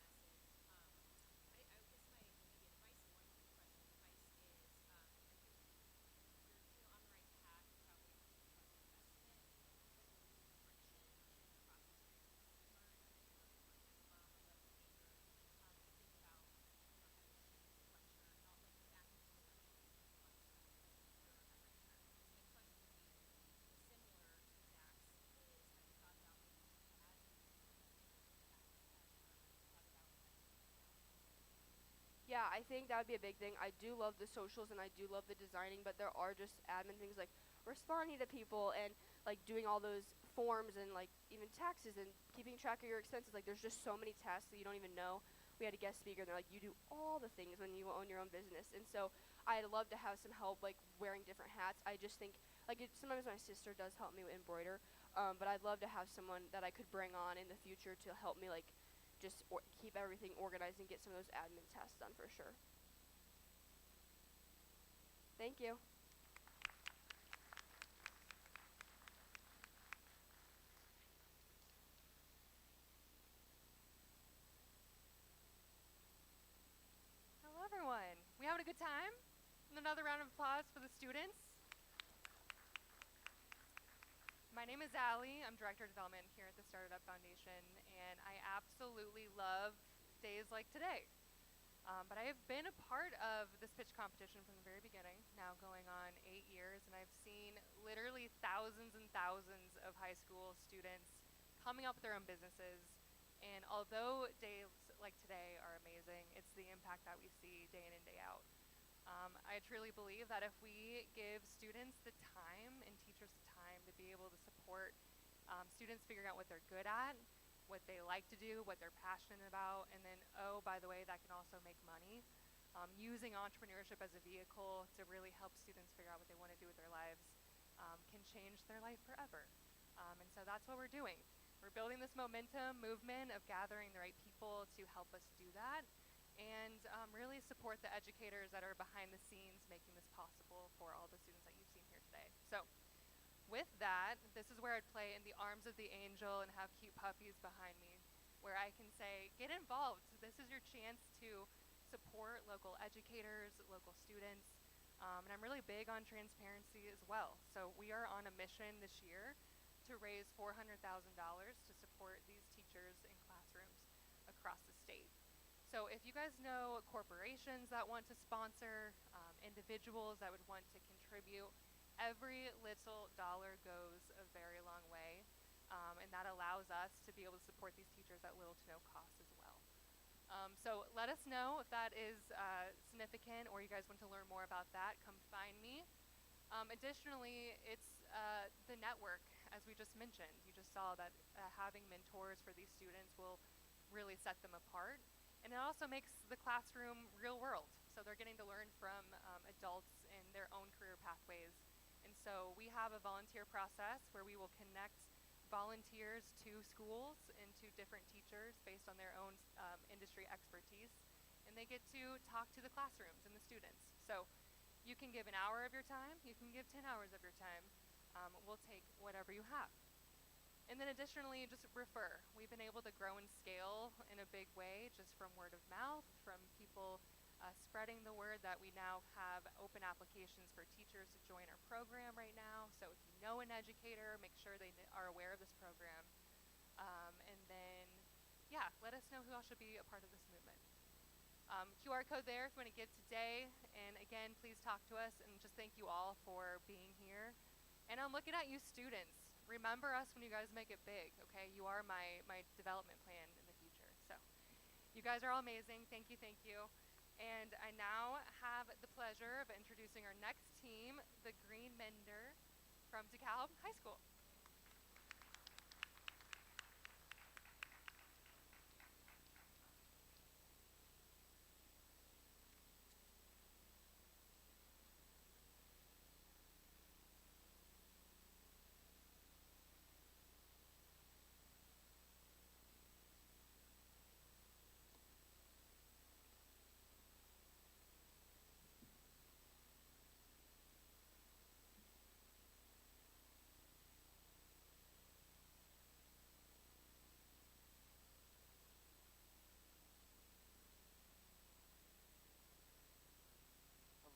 Yeah, I think that would be a big thing. I do love the socials and I do love the designing, but there are just admin things like responding to people and, like, doing all those forms and, like, even taxes and keeping track of your expenses. Like, there's just so many tasks that you don't even know. We had a guest speaker and they're like, you do all the things when you own your own business. And so I'd love to have some help, like, wearing different hats. I just think, like, sometimes my sister does help me embroider, but I'd love to have someone that I could bring on in the future to help me, like, just keep everything organized and get some of those admin tasks done for sure. Thank you. Hello, everyone. We having a good time? And another round of applause for the students. My name is Allie. I'm Director of Development here at the STARTedUP Foundation, and I absolutely love days like today. But I have been a part of this pitch competition from the very beginning, now going on 8 years, and I've seen literally thousands and thousands of high school students coming up with their own businesses. And although days like today are amazing, it's the impact that we see day in and day out. I truly believe that if we give students the time and teachers the time to be able to support students figuring out what they're good at, what they like to do, what they're passionate about, and then, oh, by the way, that can also make money, using entrepreneurship as a vehicle to really help students figure out what they want to do with their lives can change their life forever. And so that's what we're doing. We're building this momentum movement of gathering the right people to help us do that, and really support the educators that are behind the scenes making this possible for all the students that you've seen here today. So with that, this is where I'd play in the arms of the angel and have cute puppies behind me, where I can say, get involved. This is your chance to support local educators, local students, and I'm really big on transparency as well. So we are on a mission this year to raise $400,000 to support these teachers in classrooms across the state. So if you guys know corporations that want to sponsor, individuals that would want to contribute, every little dollar goes a very long way, and that allows us to be able to support these teachers at little to no cost as well. So let us know if that is significant or you guys want to learn more about that. Come find me. Additionally, it's the network, as we just mentioned. You just saw that having mentors for these students will really set them apart. And it also makes the classroom real world. So they're getting to learn from adults in their own career pathways. And so we have a volunteer process where we will connect volunteers to schools and to different teachers based on their own industry expertise. And they get to talk to the classrooms and the students. So you can give an hour of your time, you can give 10 hours of your time. We'll take whatever you have. And then additionally, just refer. We've been able to grow and scale in a big way just from word of mouth, from people spreading the word that we now have open applications for teachers to join our program right now. So if you know an educator, make sure they are aware of this program. And then, yeah, let us know who else should be a part of this movement. QR code there if you want to give today. And again, please talk to us, and just thank you all for being here. And I'm looking at you students. Remember us when you guys make it big, okay? You are my development plan in the future. So you guys are all amazing. Thank you, thank you. And I now have the pleasure of introducing our next team, the Green Mender from DeKalb High School.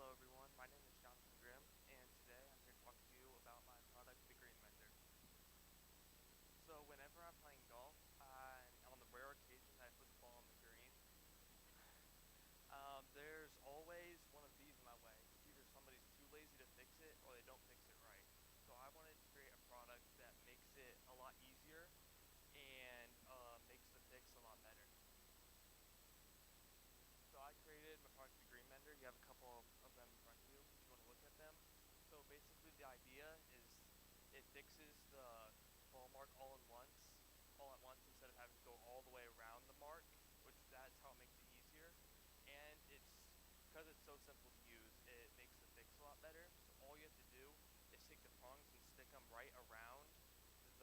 Hello everyone, my name is Jonathan Grimm, and today I'm here to talk to you about my product, the Green Mender. So whenever I'm playing golf, on the rare occasion I put the ball on the green, there's always one of these in my way. Either somebody's too lazy to fix it or they don't fix it right. So I wanted to create a product that makes it a lot easier and makes the fix a lot better. So I created my product, the Green Mender. You have a couple of them in front of you if you want to look at them. So basically the idea is it fixes the ball mark all at once instead of having to go all the way around the mark, which that's how it makes it easier. And because it's so simple to use, it makes the fix a lot better. So all you have to do is take the prongs and stick them right around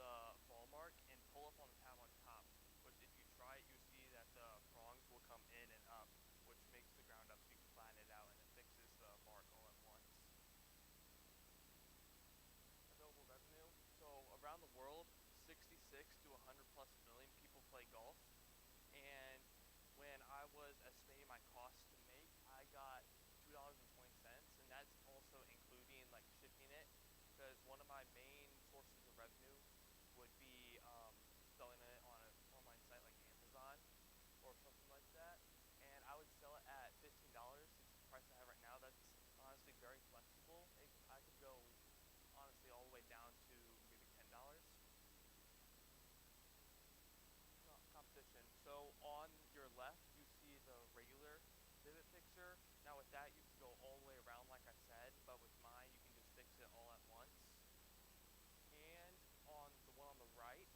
the ball mark and pull up on the tab on top, which if you try it, you see that the prongs will come in and up, which makes the ground up so you can flatten it out, and it fixes the mark all at once. Available revenue. So around the world, 66 to 100 plus million people play golf. And when I was estimating my cost to make, I got $2.20, and that's also including like shipping it, because one of my main sources of revenue would be selling it on an online site like Amazon or something like that. And I would sell it at $15. It's the price I have right now. That's honestly very flexible. I could go honestly all the way down to maybe $10. Competition. So on your left, you see the regular divot fixer. Now with that, you can go all the way around like I said, but with mine, you can just fix it all at once. And on the one on the right,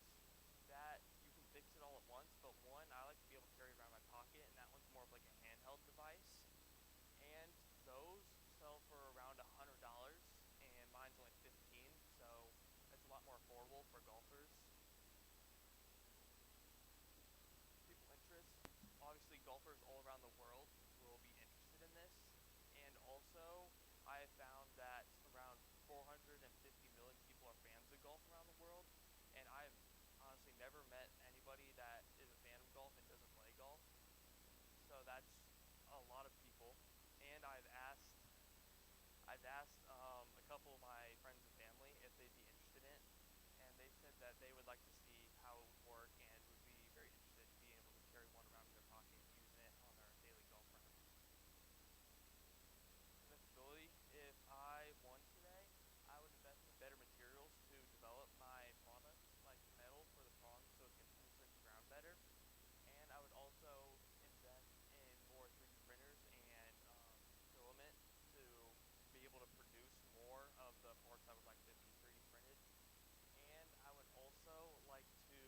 that you can fix it all at once, but one I like to be able to carry around my pocket, and that one's more of like a handheld device. And those sell for around $100, and mine's only 15, so it's a lot more affordable for golfers. People interest. Obviously, golfers all around the world will be interested in this, and also I have found that around 450 million people are fans of golf around the world, and I've honestly never met anybody that is a fan of golf and doesn't play golf. So that's a lot of people, and I've asked a couple of my friends and family if they'd be interested in it, and they said that they would like to see how it would work and would be very interested in being able to carry one around in their pocket, using it on their daily golf rounds. Invenstability. If I won today, I would invest in better materials to develop my products, like metal for the prongs so it can penetrate the ground better. And I would also invest in more 3D printers and filament to be able to produce more of the parts I would like to be 3D printed. And I would also like to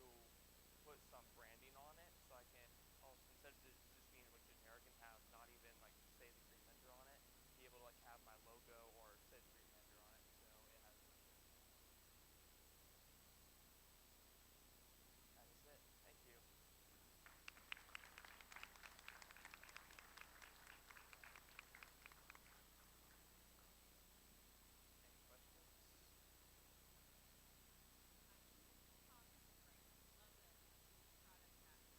put some branding on it so I can also, instead of just being like generic and have not even like say the green vendor on it, be able to like have my logo or say the green vendor on it so it has worth. That is it. Thank you. Any questions? Your talk is great. Love that it's a product that has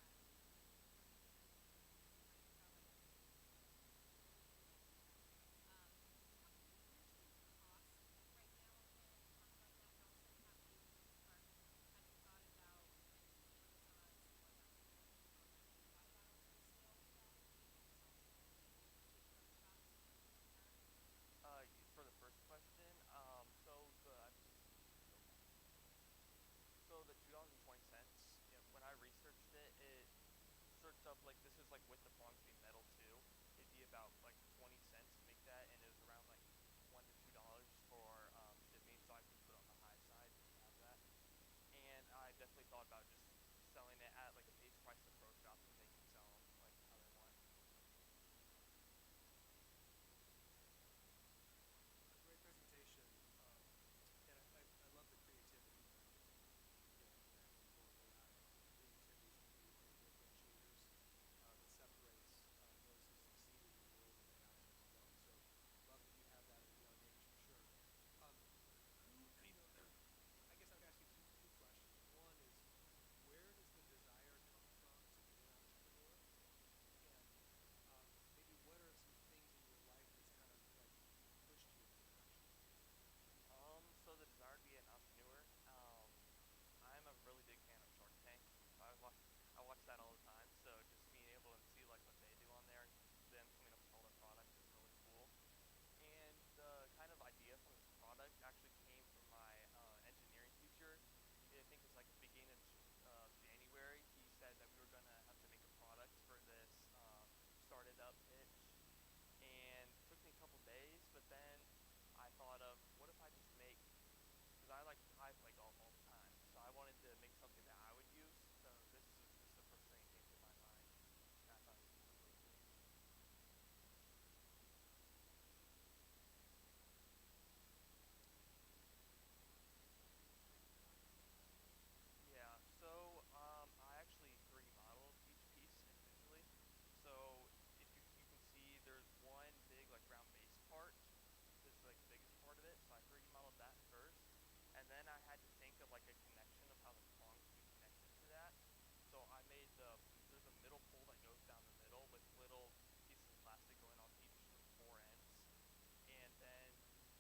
For the first question, so the $2.20, when I researched it, it searched up like this is like with the prongs being metal too. It'd be about like 20 cents to make that, and it was around like $1 to $2 for shipping. So I just put it on the high side just to have that. And I definitely thought about just selling it at like a base price to pro shops, and they can sell them like how they want. A great presentation, and I love the creativity that you bring and employ AI. Creativity is one of the differentiators that separates those who succeeded in the world of AI and those who don't. So love that you have that at a young age for sure. I guess I would ask you two questions. One is, where does the desire come from to be an entrepreneur? And maybe what are some things in your life that's kind of like pushed you in that direction? So the desire to be an entrepreneur. I'm a really big fan of Shark Tank. So I watch that all the time. So just being able to see like what they do on there, them coming up with all their products is really cool. And the kind of idea from this product actually came from my engineering teacher. I think it was like beginning of January. He said that we were gonna have to make a product for this started up pitch, and it took me a couple days. But then I thought of what if I just make, because I play golf all the time, so I wanted to make something that I would use. So this is just the first thing that came to my mind. And I thought it was kind of really cool. Yeah, so I actually 3D modeled each piece individually. So if you can see, there's one big like round base part. This is like the biggest part of it. So I 3D modeled that first, and then I had to think of like a connection of how the prongs would be connected to that. So I made there's a middle pole that goes down the middle with little pieces of plastic going on each of the four ends. And then,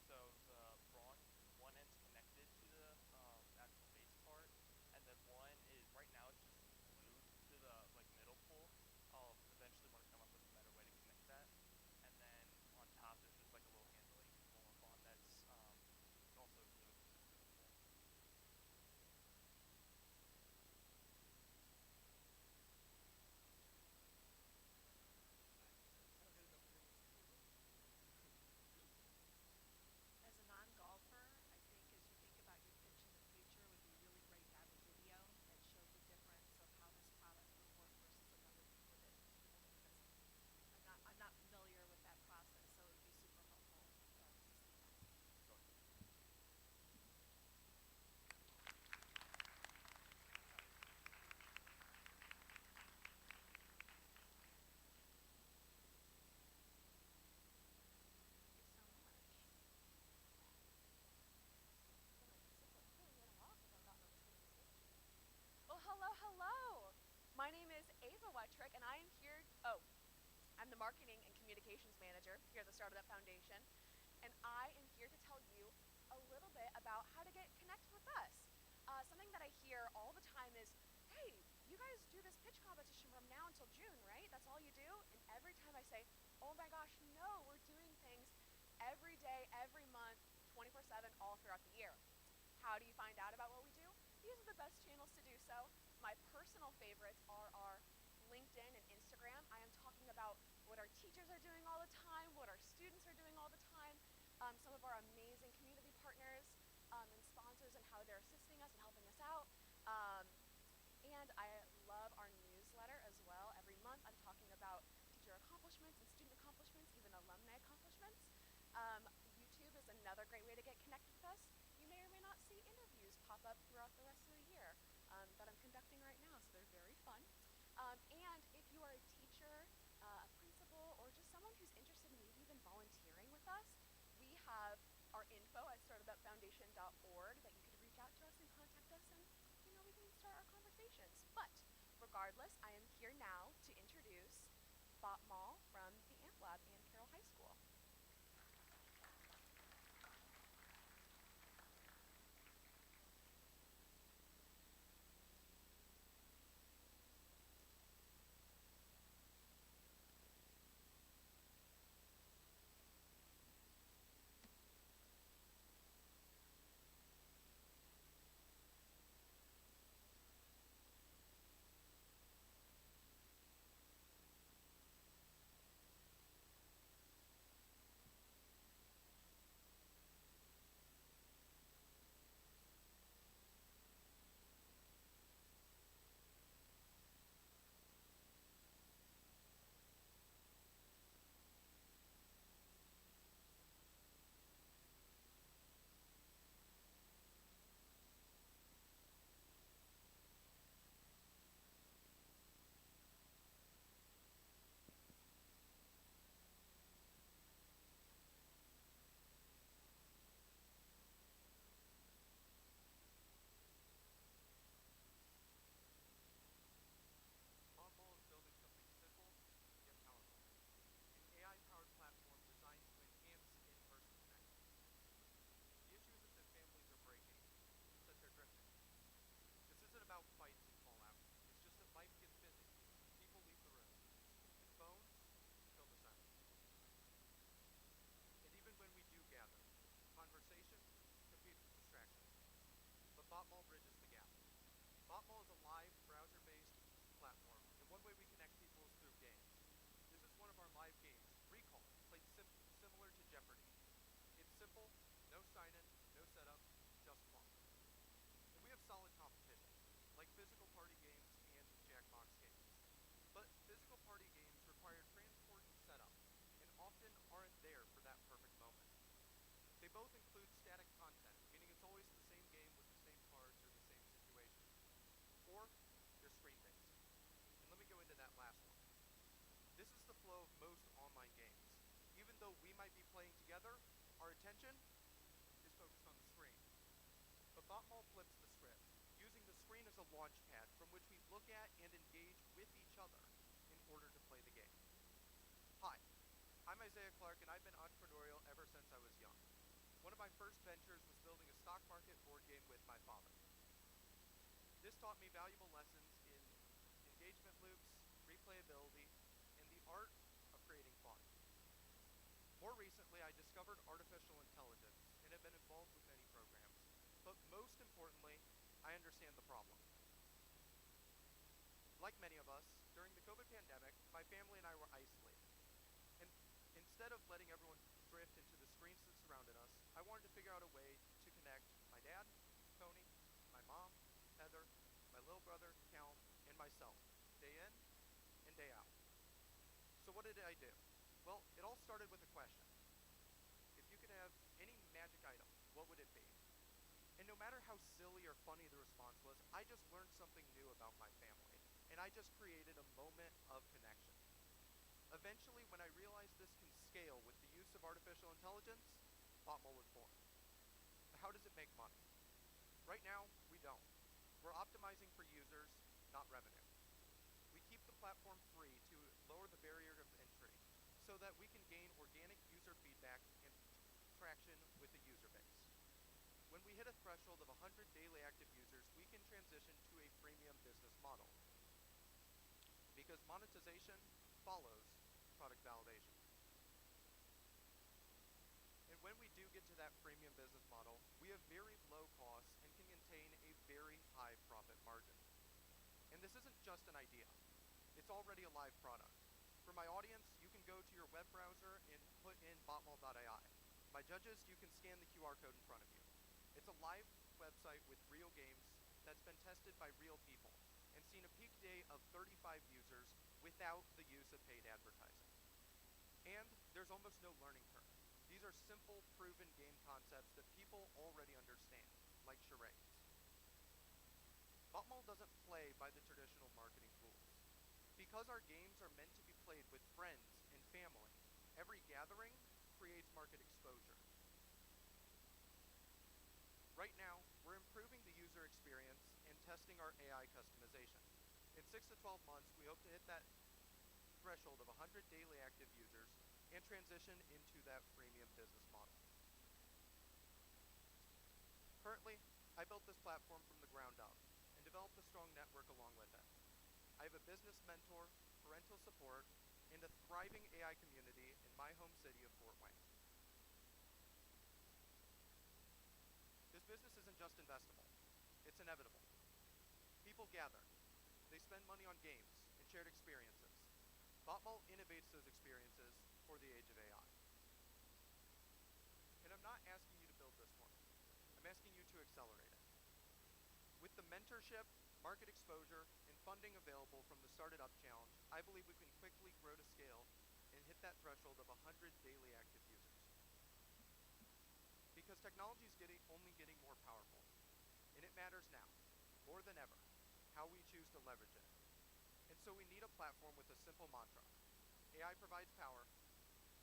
so the prong, one end's connected to the actual base part, and then one is, right now it's just glued to the like middle pole. I'll eventually want to come up with a better way to connect that. And then on top there's just like a little handle that you can pull up on that's also glued to the middle pole. I kind of hit it over here with some people. As a non-golfer, I think as you think about your pitch in the future, it would be really great to have a video that showed the difference of how this product would work versus another because I'm not familiar with that process, so it would be super helpful to see that. Sure. Thank you so much. Well, hello, hello. My name is Ava Wettrick, and I am here. Oh, I'm the marketing and communications manager here at the STARTedUP Foundation, and I am here to tell you a little bit about how to get connected with us. do this pitch competition from now until June, right? That's all you do? And every time I say, oh my gosh, no, we're doing things every day, every month, 24/7, all throughout the year. How do you find out about what we do? These are the best channels to do so. My personal favorites are our LinkedIn and Instagram. I am talking about what our teachers are doing all the time, what our students are doing all the time, some of our amazing community partners and sponsors and how they're assisting us and helping us out. And I love our newsletter as well. Every month I'm talking about teacher accomplishments and student accomplishments, even alumni accomplishments. YouTube is another great way to get connected with us. You may or may not see interviews pop up throughout the rest of the year that I'm conducting right now, so they're very fun. And if you are a teacher, a principal, or just someone who's interested in maybe even volunteering with us, we have our info at StartedUpFoundation.org that you could reach out to us and contact us, and we can start our conversations. But regardless, I am here now to introduce Bot Mall from the Amp Lab and Carroll High School. Thoughtful is building something simple yet powerful. An AI-powered platform designed to enhance in-person connections. The issue isn't that families are breaking, it's that they're drifting. This isn't about fights and fallout. It's just that life gets busy. People leave the room. And phones fill the silence. And even when we do gather, conversation competes with distraction. But Botmall bridges the gap. Botmall is a live, browser-based platform, and one way we connect people is through games. This is one of our live games, Recall, played similar to Jeopardy. It's simple, no sign-in, no setup, just fun. And we have solid competition, like physical party games and Jackbox games. But physical party games require transport and setup, and often aren't there for that perfect moment. They both include static content, meaning it's always the same game with the same cards or the same situation. Or they're screen-based. And let me go into that last one. This is the flow of most online games. Even though we might be playing together, our attention is focused on the screen. But Botmall flips the script, using the screen as a launch pad from which we look at and engage with each other in order to play the game. Hi, I'm Isaiah Clark, and I've been entrepreneurial ever since I was young. One of my first ventures was building a stock market board game with my father. This taught me valuable lessons in engagement loops, replayability, and the art of creating fun. More recently, I discovered artificial intelligence and have been involved with many programs. But most importantly, I understand the problem. Like many of us, during the COVID pandemic, my family and I were isolated. And instead of letting everyone drift into the screens that surrounded us, I wanted to figure out a way to connect my dad, Tony, my mom, Heather, my little brother, Cal, and myself, day in and day out. So what did I do? Well, it all started with a question. If you could have any magic item, what would it be? And no matter how silly or funny the response was, I just learned something new about my family, and I just created a moment of connection. Eventually, when I realized this can scale with the use of artificial intelligence, Botmall was born. How does it make money? Right now, we don't. We're optimizing for users, not revenue. We keep the platform free to lower the barrier of entry so that we can gain organic user feedback and traction with the user base. When we hit a threshold of 100 daily active users, we can transition to a freemium business model. because monetization follows product validation. And when we do get to that freemium business model, we have very low costs and can contain a very high profit margin. And this isn't just an idea. It's already a live product. For my audience, you can go to your web browser and put in botmall.ai. My judges, you can scan the QR code in front of you. It's a live website with real games that's been tested by real people and seen a peak day of 35 users without the use of paid advertising. And there's almost no learning curve. These are simple, proven game concepts that people already understand, like charades. Botmall doesn't play by the traditional marketing rules. Because our games are meant to be played with friends and family, every gathering creates market exposure. Right now, we're improving the user experience and testing our AI customization. In 6 to 12 months, we hope to hit that threshold of 100 daily active users and transition into that freemium business model. Currently, I built this platform from the ground up and developed a strong network along with it. I have a business mentor, parental support, and a thriving AI community in my home city of Fort Wayne. This business isn't just investable, it's inevitable. People gather, they spend money on games and shared experiences. Botmall innovates those experiences for the age of AI. And I'm not asking you to build this for me. I'm asking you to accelerate it. With the mentorship, market exposure, and funding available from the Started Up Challenge, I believe we can quickly grow to scale and hit that threshold of 100 daily active users. Because technology is only getting more powerful, and it matters now, more than ever, how we choose to leverage it. And so we need a platform with a simple mantra. AI provides power,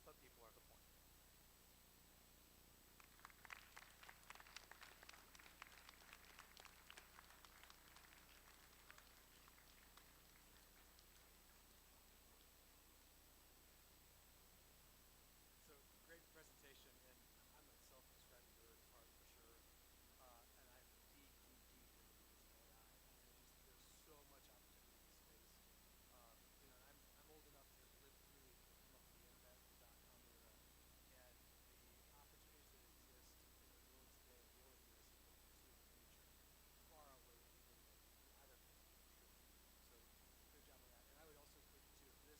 but people are the point. So great presentation, and I'm myself a described nerd at heart for sure, and I'm deep into the weeds in AI, and there's so much opportunity in this space. I'm old enough to have lived through the come up of the internet, the dot-com era, and the opportunities that exist in the world today and will exist for the foreseeable future far outweigh anything that either company could contribute. So good job on that. And I would also encourage you too,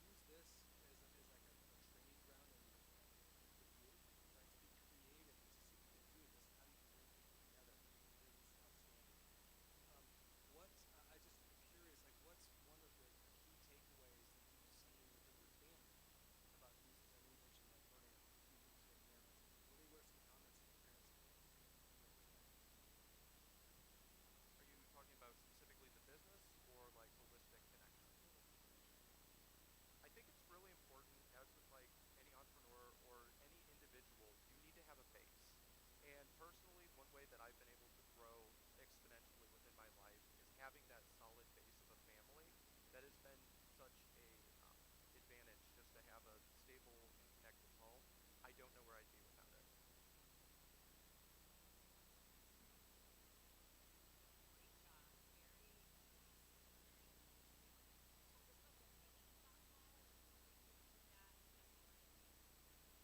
use this as like a training ground for you, right? To be creative and to see people doing this and how you can bring people together. I think it's outstanding. I'm curious, like what's one of the key takeaways that you've seen within your family about using? I know you mentioned like learning a few things here and there, but what are some comments that your parents have made in relation to that? Are you talking about specifically the business or like holistic connection? Holistic connection. I think it's really important, as with like any entrepreneur or any individual, you need to have a base. And personally, one way that I've been able to grow exponentially within my life is having that solid base of a family that has been such a advantage just to have a stable and connected home. I don't know where I'd be without it. Great job. Very inspiring. Talk to us about the mission of Botmall and what you're doing with that and kind of the learning.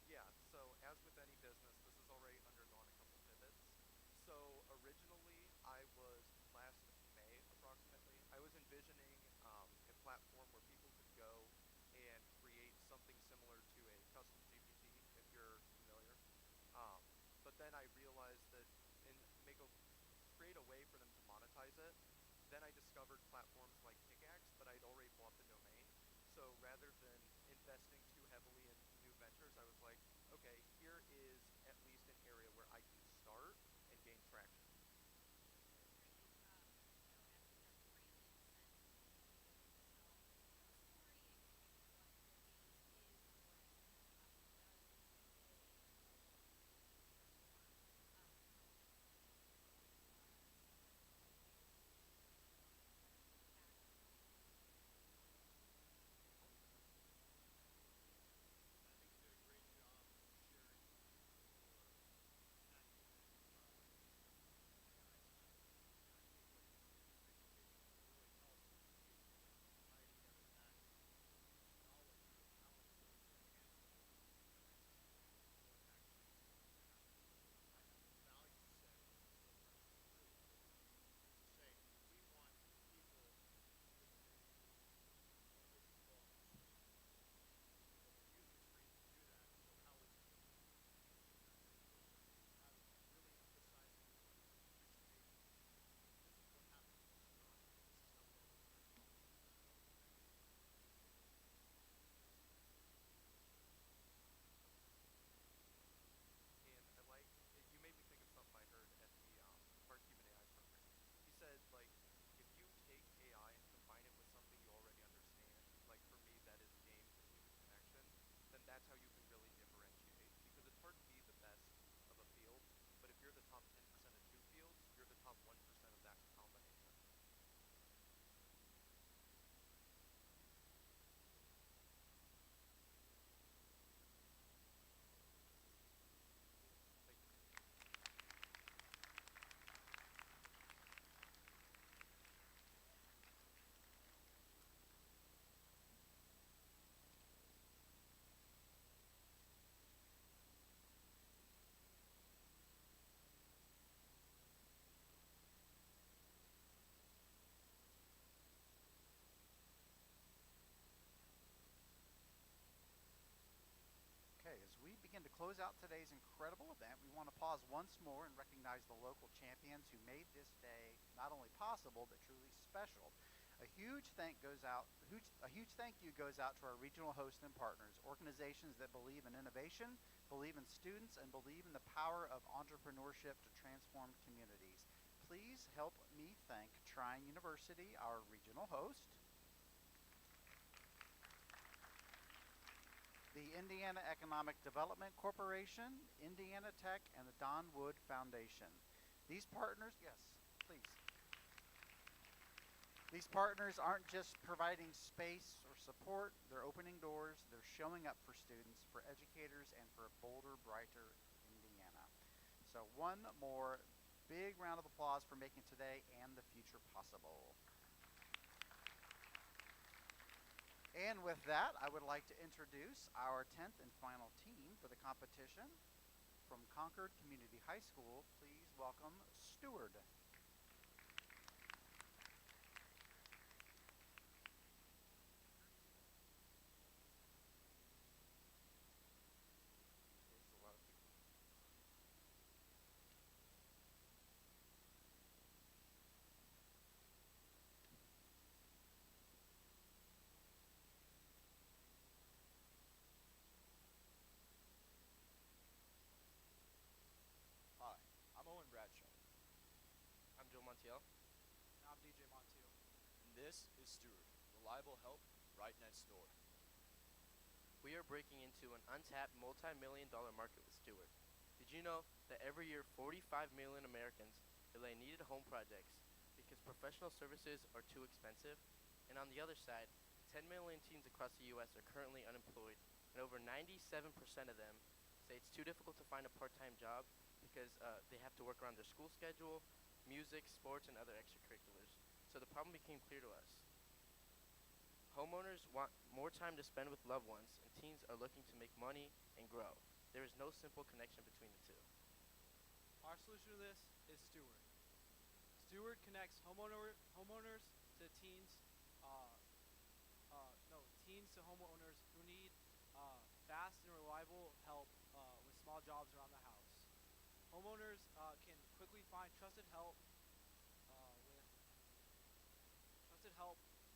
Yeah, so as with any business, this has already undergone a couple pivots. So originally, last May approximately, I was envisioning a platform where people could go and create something similar to a custom GPT, if you're familiar. Um, but then I realized that in create a way for them to monetize it. Then I discovered platforms like Pickaxe, but I'd already bought the domain. So rather than investing too heavily in new ventures, I was like, okay, here is at least an area where I can start and gain traction. I think you did a great job close out today's incredible event, we want to pause once more and recognize the local champions who made this day not only possible, but truly special. A huge thank you goes out to our regional hosts and partners, organizations that believe in innovation, believe in students, and believe in the power of entrepreneurship to transform communities. Please help me thank Trine University, our regional host, the Indiana Economic Development Corporation, Indiana Tech, and the Don Wood Foundation. These partners, yes, please. These partners aren't just providing space or support, they're opening doors, they're showing up for students, for educators, and for a bolder, brighter Indiana. So one more big round of applause for making today and the future possible. And with that, I would like to introduce our 10th and final team for the competition. From Concord Community High School, please welcome Stewart. Hi, I'm Owen Bradshaw. I'm Joe Montiel. And I'm DJ Montiel. And this is Stewart, reliable help right next door. We are breaking into an untapped multi-million-dollar market with Stewart. Did you know that every year 45 million Americans delay needed home projects because professional services are too expensive? And on the other side, 10 million teens across the U.S. are currently unemployed, and over 97% of them say it's too difficult to find a part-time job because they have to work around their school schedule, music, sports, and other extracurriculars. So the problem became clear to us. Homeowners want more time to spend with loved ones, and teens are looking to make money and grow. There is no simple connection between the two. Our solution to this is Stewart. Stewart connects homeowners to teens, teens to homeowners who need fast and reliable help with small jobs around the house. Homeowners can quickly find trusted help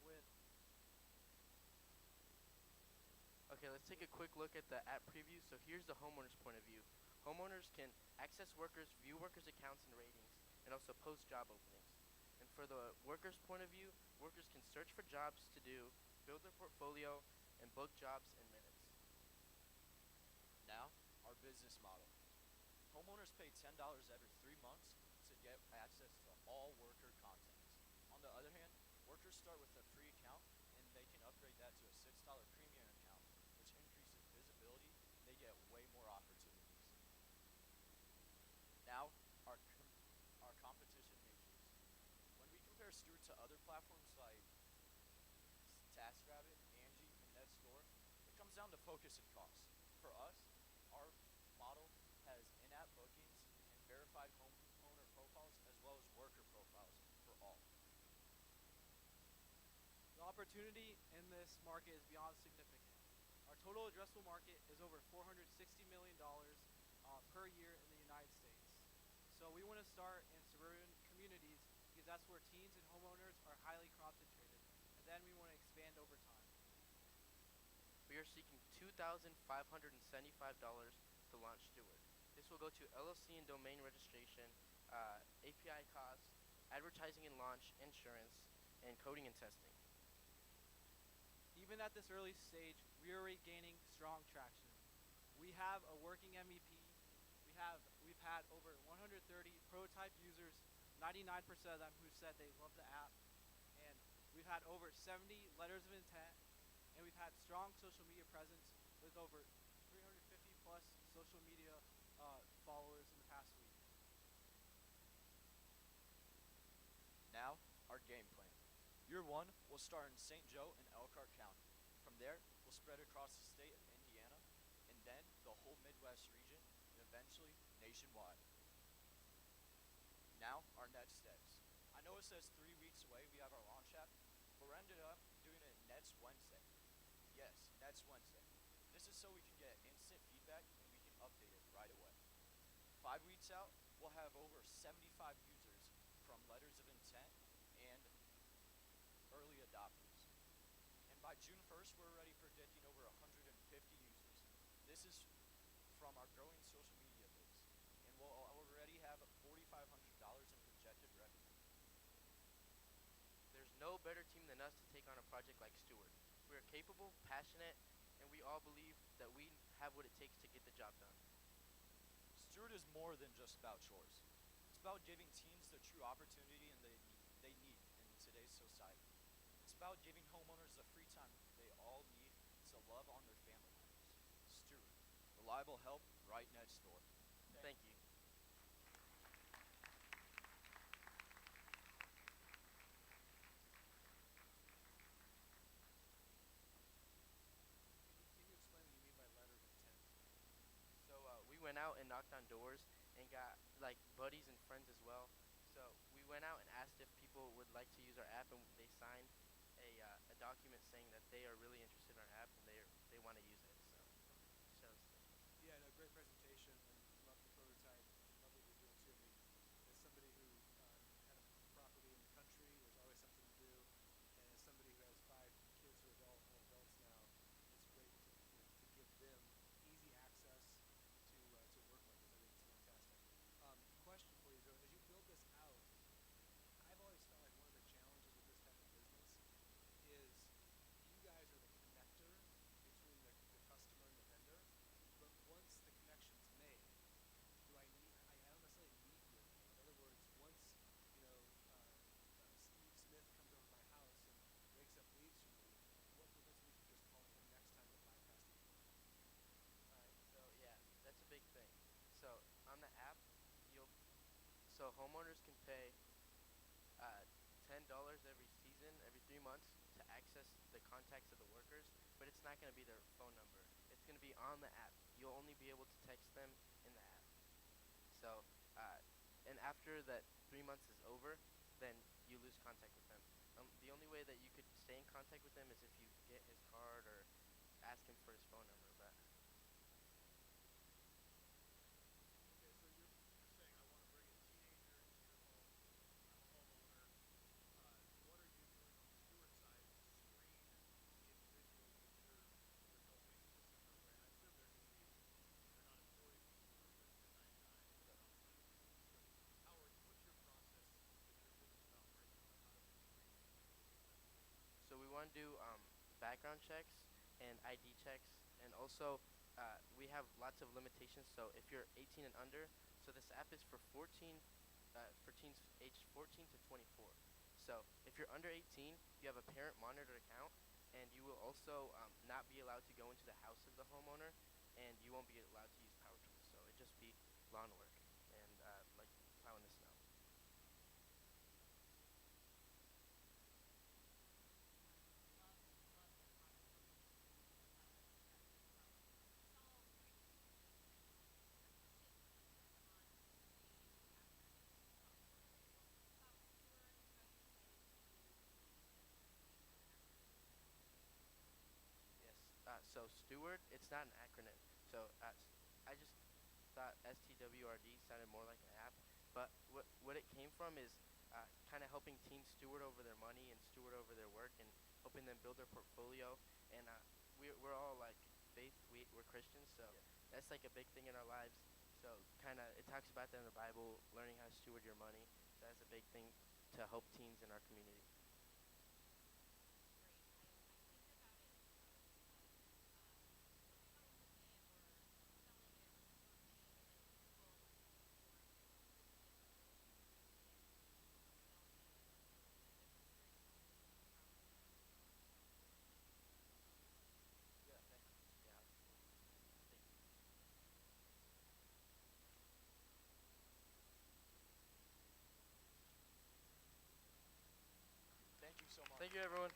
with. Okay, let's take a quick look at the app preview. So here's the homeowner's point of view. Homeowners can access workers, view workers' accounts and ratings, and also post job openings. And for the workers' point of view, workers can search for jobs to do, build their portfolio, and book jobs in minutes. Now, our business model. Homeowners pay $10 every 3 months to get access to all worker contacts. On the other hand, workers start with a free account and they can upgrade that to a $6 premium account, which increases visibility and they get way more opportunities. Now, our competition matrix. When we compare Stewart to other platforms like TaskRabbit, Angie, and Nextdoor, it comes down to focus and cost. For us, our model has in-app bookings and verified homeowner profiles as well as worker profiles for all. The opportunity in this market is beyond significant. Our total addressable market is over $460 million per year in the United States. So we want to start in suburban communities because that's where teens and homeowners are highly concentrated. And then we want to expand over time. We are seeking $2,575 to launch Stewart. This will go to LLC and domain registration, API costs, advertising and launch, insurance, and coding and testing. Even at this early stage, we are already gaining strong traction. We have a working MVP. We've had over 130 prototype users, 99% of them who said they love the app, and we've had over 70 letters of intent, and we've had strong social media presence with over 350 plus social media followers in the past week. Now, our game plan. Year 1 will start in St. Joe and Elkhart County. From there, we'll spread across the state of Indiana, and then the whole Midwest region, and eventually nationwide. Now, our next steps. I know it says 3 weeks away we have our launch app, but we're ended up doing it next Wednesday. Yes, next Wednesday. This is so we can get instant feedback and we can update 5 weeks out, we'll have over 75 users from letters of intent and early adopters. And by June 1st, we're already predicting over 150 users. This is from our growing social media base, and we'll already have $4,500 in projected revenue. There's no better team than us to take on a project like Steward. We are capable, passionate, and we all believe that we have what it takes to get the job done. Steward is more than just about chores. It's about giving teens the true opportunity and they need in today's society. It's about giving homeowners the free time they all need to love on their family members. Steward, reliable help right next door. Thank you. Can you explain what you mean by letter of intent? So we went out and knocked on doors and got like buddies and friends as well. So we went out and asked if people would like to use our app, and they signed a document saying that they are really interested in our app and they want to use it. So shows. Yeah, no, great presentation, and love the prototype. Love what you're doing too. I mean, as somebody who had a property in the country, there's always something to do, and as somebody who has 5 kids who are all adults now, it's great to give them easy access to work like this. I think it's fantastic. Question for you: so as you build this out, I've always felt like one of the challenges with this type of business is you guys are the connector between the customer and the vendor. But once the connection's made, I don't necessarily need you anymore. In other words, once Steve Smith comes over to my house and rakes up leaves for me, what prevents me from just calling him next time to bypass the email? Alright, so yeah, that's a big thing. So on the app, so homeowners can pay $10 every season, every 3 months, to access the contacts of the workers, but it's not going to be their phone number. It's going to be on the app. You'll only be able to text them in the app. So, and after that 3 months is over, then you lose contact with them. The only way that you could stay in contact with them is if you get his card or ask him for his phone number. But Okay, so you're saying I want to bring a teenager into your home. I'm a homeowner. What are you doing on the steward side to screen the individuals that you're helping in this number of ways? I assume they're going to be they're not employees of Steward, they're 1099 and they're outside of the business. But what's your process with your business about right now? How do we screen these individuals? so we want to do background checks and ID checks, and also we have lots of limitations. So if you're 18 and under, so this app is for teens aged 14 to 24. So if you're under 18, you have a parent monitored account, and you will also not be allowed to go into the house of the homeowner, and you won't be allowed to use power tools. So it'd just be lawn work and like plowing the snow. Yes. So Steward, it's not an acronym. So I just thought STWRD sounded more like an app. But what it came from is kind of helping teens steward over their money and steward over their work, and helping them build their portfolio. And we're all like faith. We're Christians, so that's like a big thing in our lives. So kind of it talks about that in the Bible, learning how to steward your money. So that's a big thing to help teens in our community. Yeah, thank you. Yeah, thank you. Thank you so much. Thank you, everyone.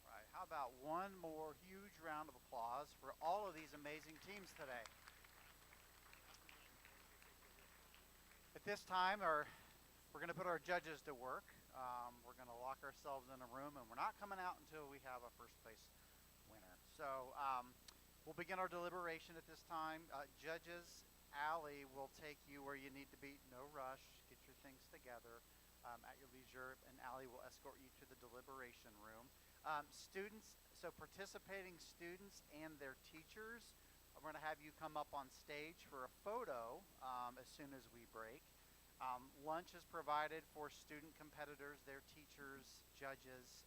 All right, how about one more huge round of applause for all of these amazing teams today? At this time, we're going to put our judges to work. We're going to lock ourselves in a room, and we're not coming out until we have a first place winner. So we'll begin our deliberation at this time. Judges, Allie will take you where you need to be. No rush. Get your things together at your leisure, and Allie will escort you to the deliberation room. Students, so participating students and their teachers, we're going to have you come up on stage for a photo as soon as we break. Lunch is provided for student competitors, their teachers, judges,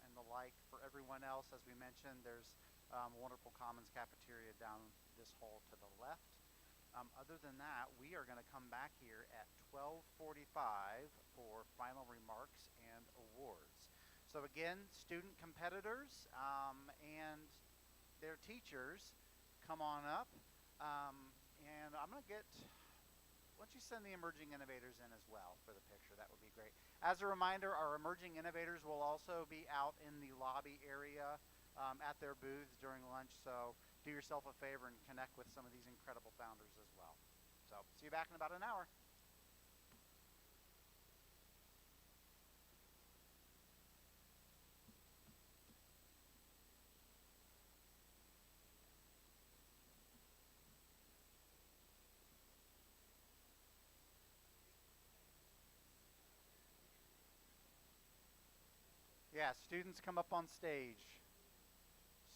and the like. For everyone else, as we mentioned, there's a wonderful Commons cafeteria down this hall to the left. Other than that, we are going to come back here at 12:45 for final remarks and awards. So again, student competitors and their teachers, come on up. And I'm going to get, why don't you send the emerging innovators in as well for the picture? That would be great. As a reminder, our emerging innovators will also be out in the lobby area at their booths during lunch. So do yourself a favor and connect with some of these incredible founders as well. So see you back in about an hour. Yeah, students come up on stage.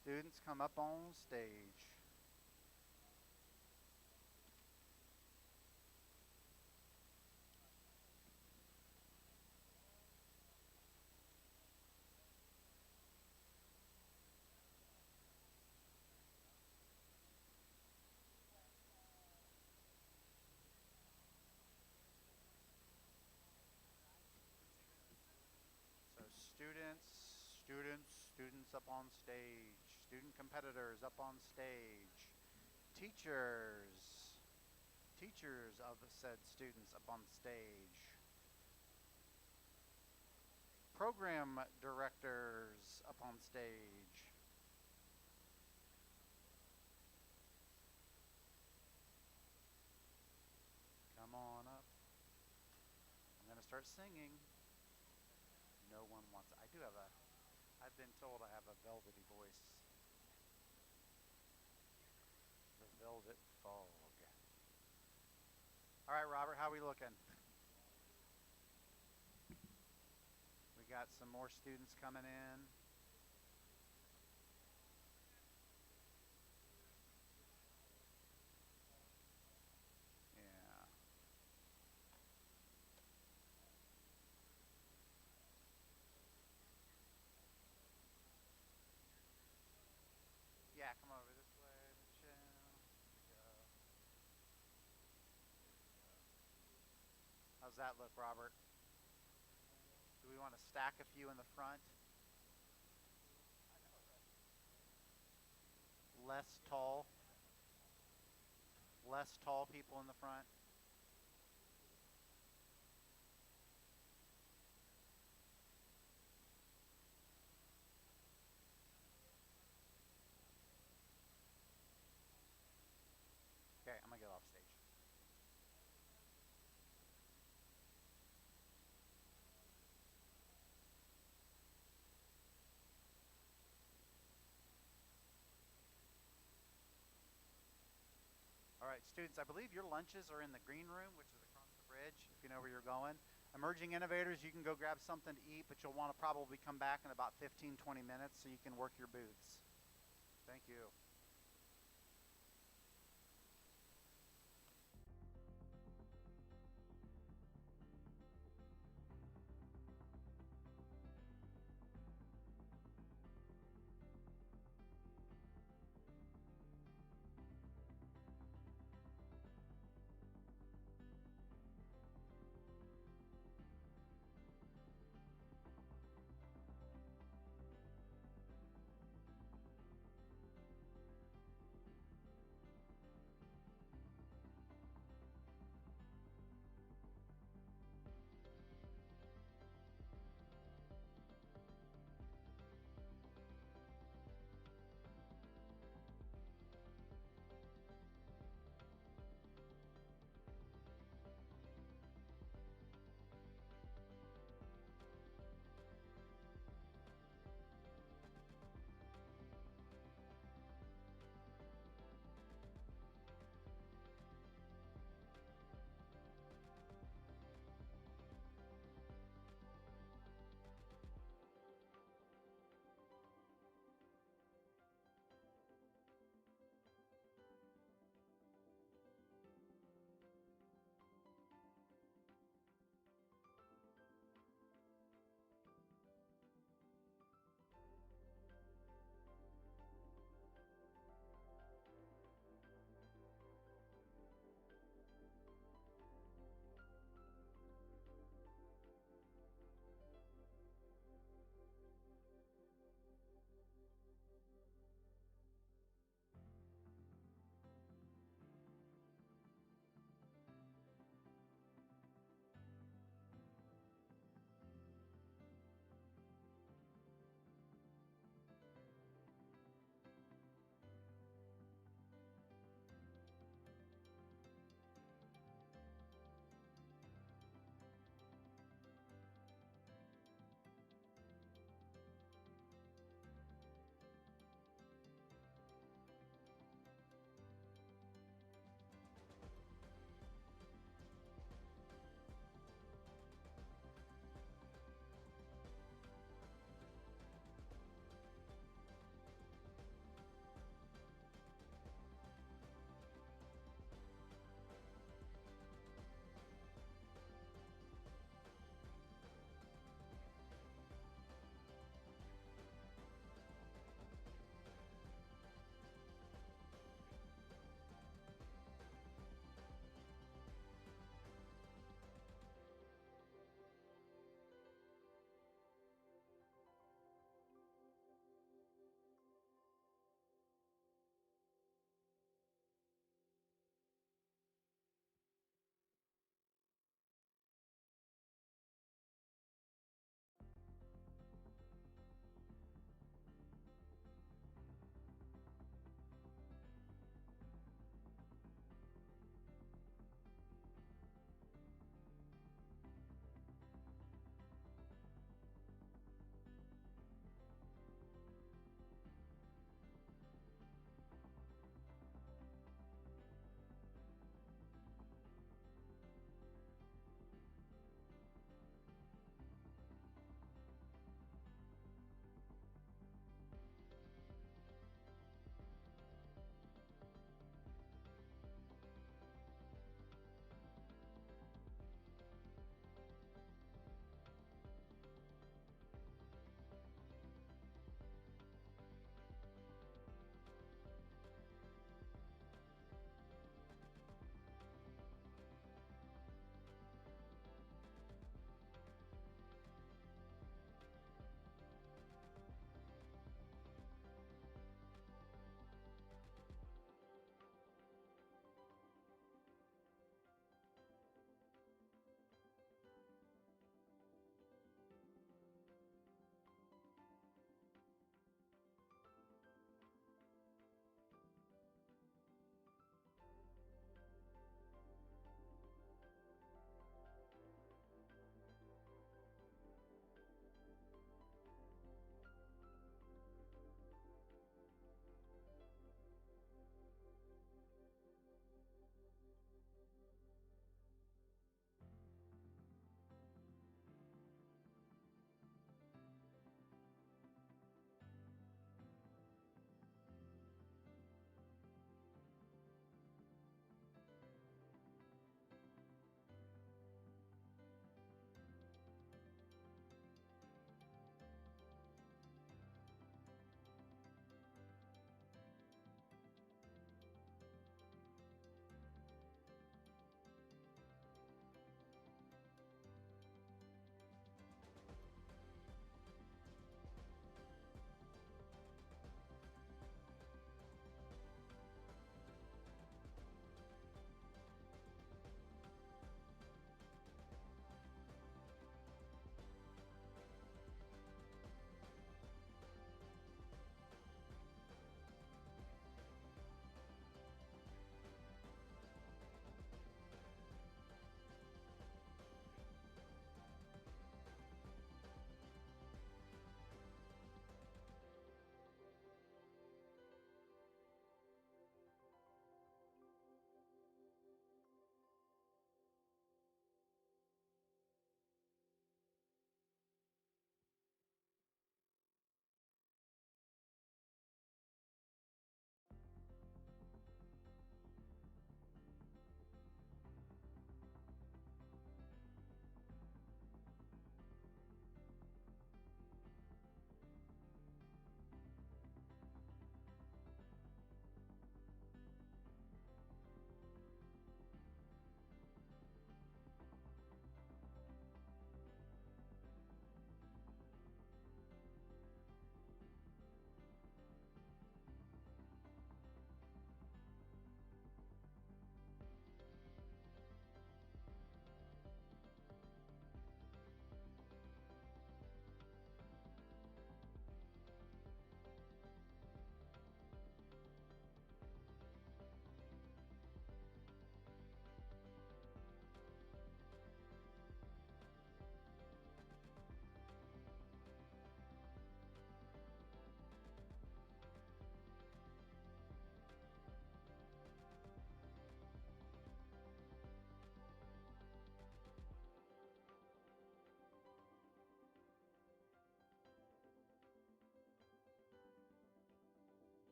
Students come up on stage. So students up on stage. Student competitors up on stage. Teachers of said students up on stage. Program directors up on stage. Come on up. I'm going to start singing. No one wants it. I've been told I have a velvety voice. The velvet fog. All right, Robert, how are we looking? We got some more students coming in. Yeah. Yeah, come over this way, Michelle. There we go. How's that look, Robert? Do we want to stack a few in the front? Less tall people in the front. Okay, I'm gonna get off stage. All right, students, I believe your lunches are in the green room, which is across the bridge, if you know where you're going. Emerging innovators, you can go grab something to eat, but you'll want to probably come back in about 15, 20 minutes so you can work your booths. Thank you.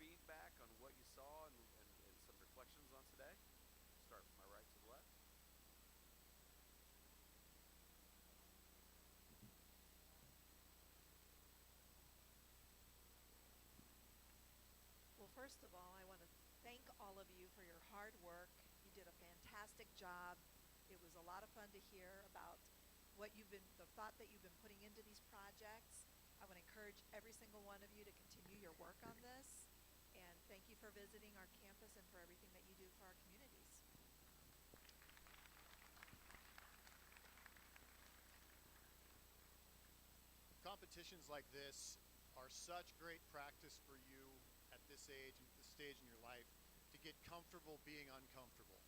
feedback on what you saw and some reflections on today? Start from my right to the left. Well, first of all, I want to thank all of you for your hard work. You did a fantastic job. It was a lot of fun to hear about the thought that you've been putting into these projects. I want to encourage every single one of you to continue your work on this. And thank you for visiting our campus and for everything that you do for our communities. Competitions like this are such great practice for you at this age and this stage in your life to get comfortable being uncomfortable.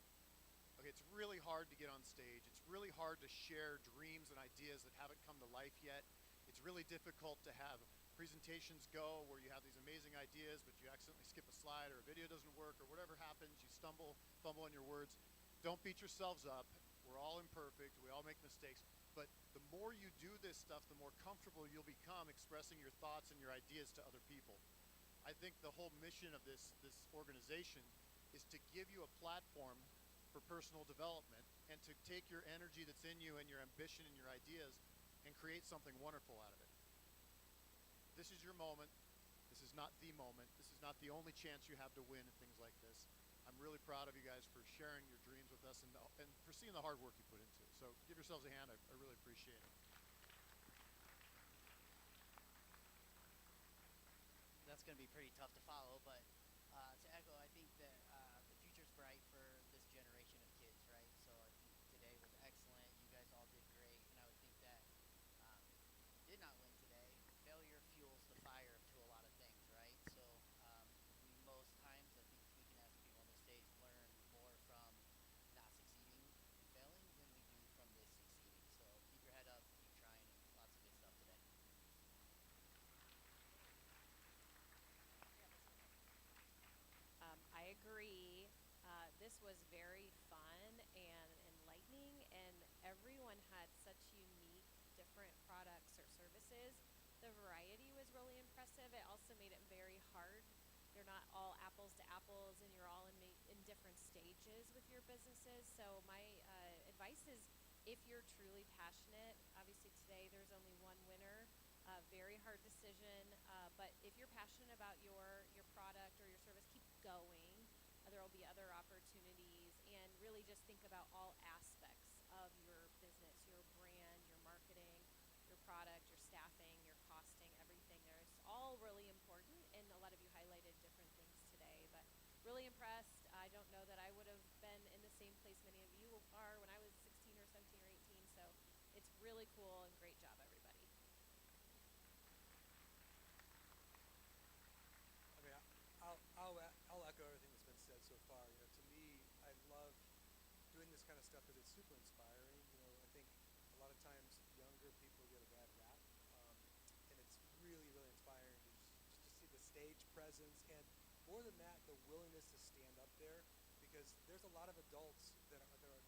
Okay, it's really hard to get on stage. It's really hard to share dreams and ideas that haven't come to life yet. It's really difficult to have presentations go where you have these amazing ideas, but you accidentally skip a slide or a video doesn't work or whatever happens, you fumble on your words. Don't beat yourselves up. We're all imperfect. We all make mistakes. But the more you do this stuff, the more comfortable you'll become expressing your thoughts and your ideas to other people. I think the whole mission of this organization is to give you a platform for personal development and to take your energy that's in you and your ambition and your ideas and create something wonderful out of it. This is your moment. This is not the moment. This is not the only chance you have to win and things like this. I'm really proud of you guys for sharing your dreams with us and for seeing the hard work you put into it. So give yourselves a hand. I really appreciate it. That's going to be pretty tough to follow, but to echo, I think that the future's bright for this generation of kids, right? So I think today was excellent. You guys all did great, and I would think that if you did not win today, failure fuels the fire to a lot of things, right? So we most times, I think speaking as people on the stage, learn more from not succeeding and failing than we do from this succeeding. So keep your head up, keep trying, and lots of good stuff today. I agree. This was very fun and enlightening, and everyone had such unique, different products or services. The variety was really impressive. It also made it very hard. They're not all apples to apples, and you're all in different stages with your businesses. So my advice is, if you're truly passionate, obviously today there's only one winner. Very hard decision, but if you're passionate about your product or your service, keep going. There will be other opportunities, and really just think about all aspects of your business, your brand, your marketing, your product, your staffing, your costing, everything. There's all really important, and a lot of you highlighted different things today, but really impressed. I don't know that I would have been in the same place many of you are when I was 16 or 17 or 18, so it's really cool and great job, everybody. I mean, I'll echo everything that's been said so far. You know, to me, I love doing this kind of stuff because it's super inspiring. You know, I think a lot of times younger people get a bad rap, and it's really, really inspiring to just to see the stage presence, and more than that, the willingness to stand up there, because there's a lot of adults that will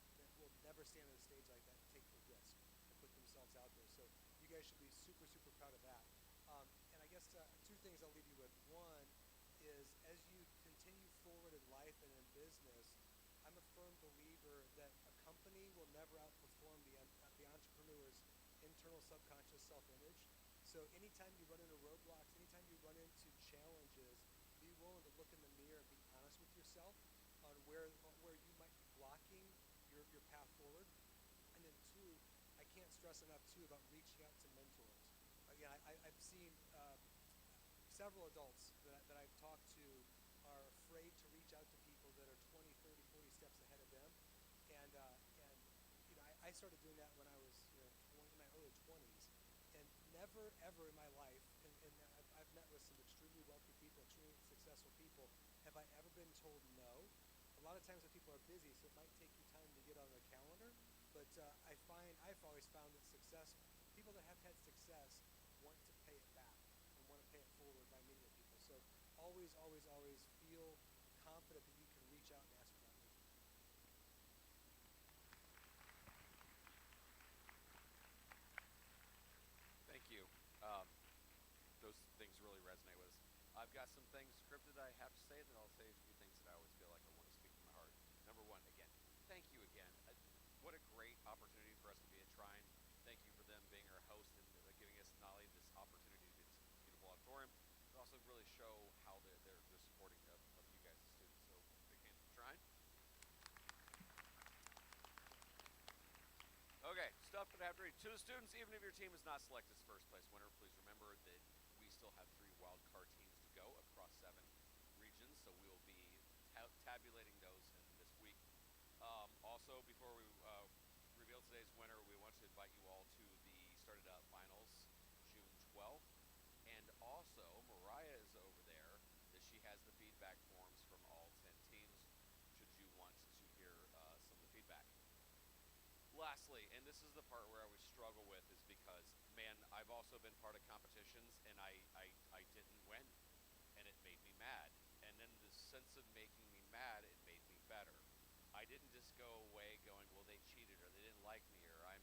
never stand on a stage like that and take the risk and put themselves out there. So you guys should be super, super proud of that. And I guess two things I'll leave you with. One is, as you continue forward in life and in business, I'm a firm believer that a company will never outperform the entrepreneur's internal subconscious self-image. So anytime you run into roadblocks, anytime you run into challenges, be willing to look in the mirror and be honest with yourself on where you might be blocking your path forward. And then two, I can't stress enough too about reaching out to mentors. Again, I've seen several adults that I've talked to are afraid to reach out to people that are 20, 30, 40 steps ahead of them. And you know, I started doing that when I was in my early 20s. And never, ever in my life, and I've met with some extremely wealthy people, extremely successful people, have I ever been told no. A lot of times when people are busy, so it might take you time to get on their calendar, but I've always found that people that have had success want to pay it back and want to pay it forward by meeting with people. So always, always, always feel confident that you can reach out and ask for that mentor. Thank you. Those things really resonate with us. I've got some things scripted I have to say, and then I'll say a few things that I always feel like I want to speak from my heart. Number one, again, thank you again. What a great opportunity for us to be at Trine. Thank you for them being our host and giving us not only this opportunity to be in this beautiful auditorium, but also really show how they're supporting of you guys as students. So big hand for Trine. Okay, stuff that I have to read. To the students, even if your team is not selected as first place winner, please remember that we still have 3 wild card teams to go across 7 regions, so we will be tabulating those in this week. Also, before we reveal today's winner, we want to invite you all to the Started Up Finals June 12th. And also, Mariah is over there, that she has the feedback forms from all 10 teams, should you want to hear some of the feedback. Lastly, and this is the part where I always struggle with, is because, man, I've also been part of competitions, and I didn't win, and it made me mad. And then the sense of making me mad, it made me better. I didn't just go away going, well, they cheated, or they didn't like me, or I'm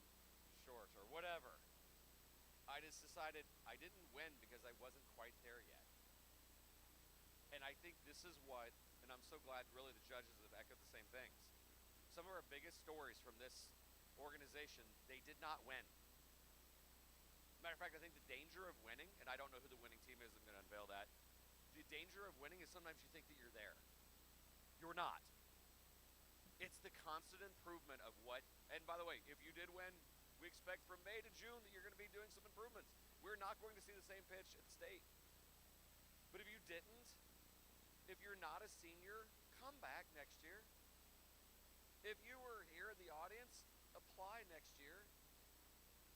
short, or whatever. I just decided I didn't win because I wasn't quite there yet. And I think this is what, and I'm so glad really the judges have echoed the same things. Some of our biggest stories from this organization, they did not win. Matter of fact, I think the danger of winning, and I don't know who the winning team is, I'm going to unveil that. The danger of winning is sometimes you think that you're there. You're not. It's the constant improvement of what, and by the way, if you did win, we expect from May to June that you're going to be doing some improvements. We're not going to see the same pitch at state. But if you didn't, if you're not a senior, come back next year. If you were here in the audience, apply next year.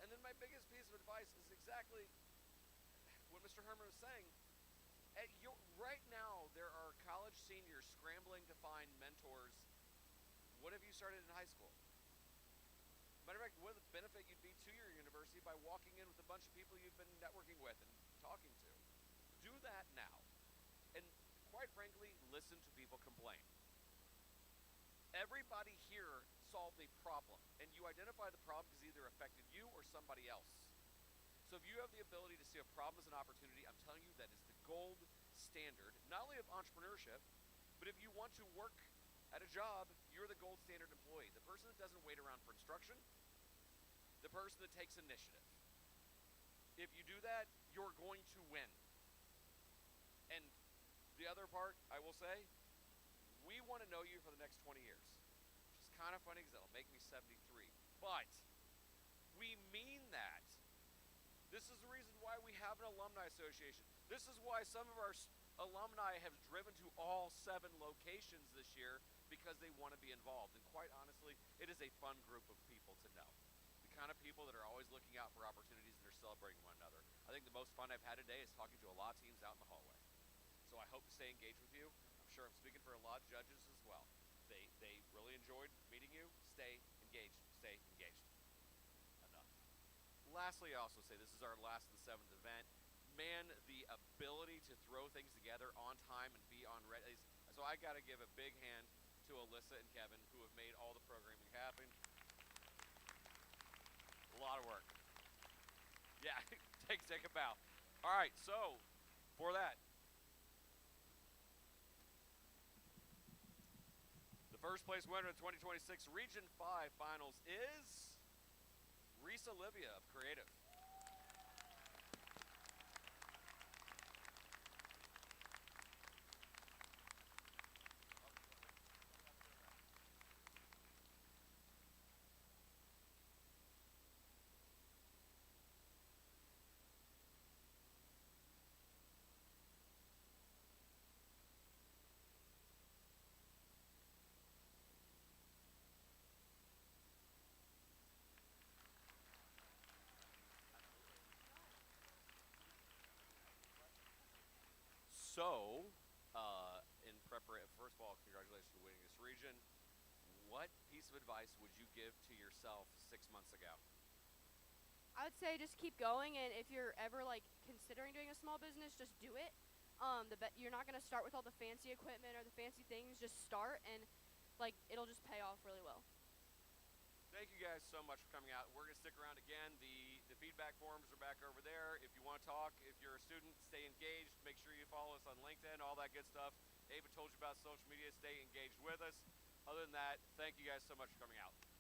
And then my biggest piece of advice is exactly what Mr. Herman was saying. Right now, there are college seniors scrambling to find mentors. What have you started in high school? Matter of fact, what the benefit you'd be to your university by walking in with a bunch of people you've been networking with and talking to. Do that now. And quite frankly, listen to people complain. Everybody here solved a problem, and you identify the problem because it either affected you or somebody else. So if you have the ability to see a problem as an opportunity, I'm telling you that is the gold standard, not only of entrepreneurship, but if you want to work at a job, you're the gold standard employee. The person that doesn't wait around for instruction, the person that takes initiative. If you do that, you're going to win. And the other part, I will say, we want to know you for the next 20 years. Which is kind of funny because it'll make me 73. But we mean that. This is the reason why we have an alumni association. This is why some of our alumni have driven to all 7 locations this year, because they want to be involved. And quite honestly, it is a fun group of people to know. The kind of people that are always looking out for opportunities and they're celebrating one another. I think the most fun I've had today is talking to a lot of teams out in the hallway. So I hope to stay engaged with you. I'm sure I'm speaking for a lot of judges as well. They really enjoyed meeting you. Stay engaged. Stay engaged. Enough. Lastly, I also say this is our last and 7th event. Man, the ability to throw things together on time and be on ready. So I got to give a big hand to Alyssa and Kevin, who have made all the programming happen. A lot of work. Yeah, take a bow. All right, so for that, the first place winner in 2026 Region 5 Finals is Risa Livia of Creative. So, first of all, congratulations for winning this region. What piece of advice would you give to yourself 6 months ago? I would say just keep going, and if you're ever considering doing a small business, just do it. You're not gonna start with all the fancy equipment or the fancy things. Just start, and it'll just pay off really well. Thank you guys so much for coming out. We're gonna stick around again. The feedback forms are back over there. If you you want to talk, if you're a student, stay engaged. Make sure you follow us on LinkedIn, all that good stuff. Ava told you about social media. Stay engaged with us. Other than that, thank you guys so much for coming out.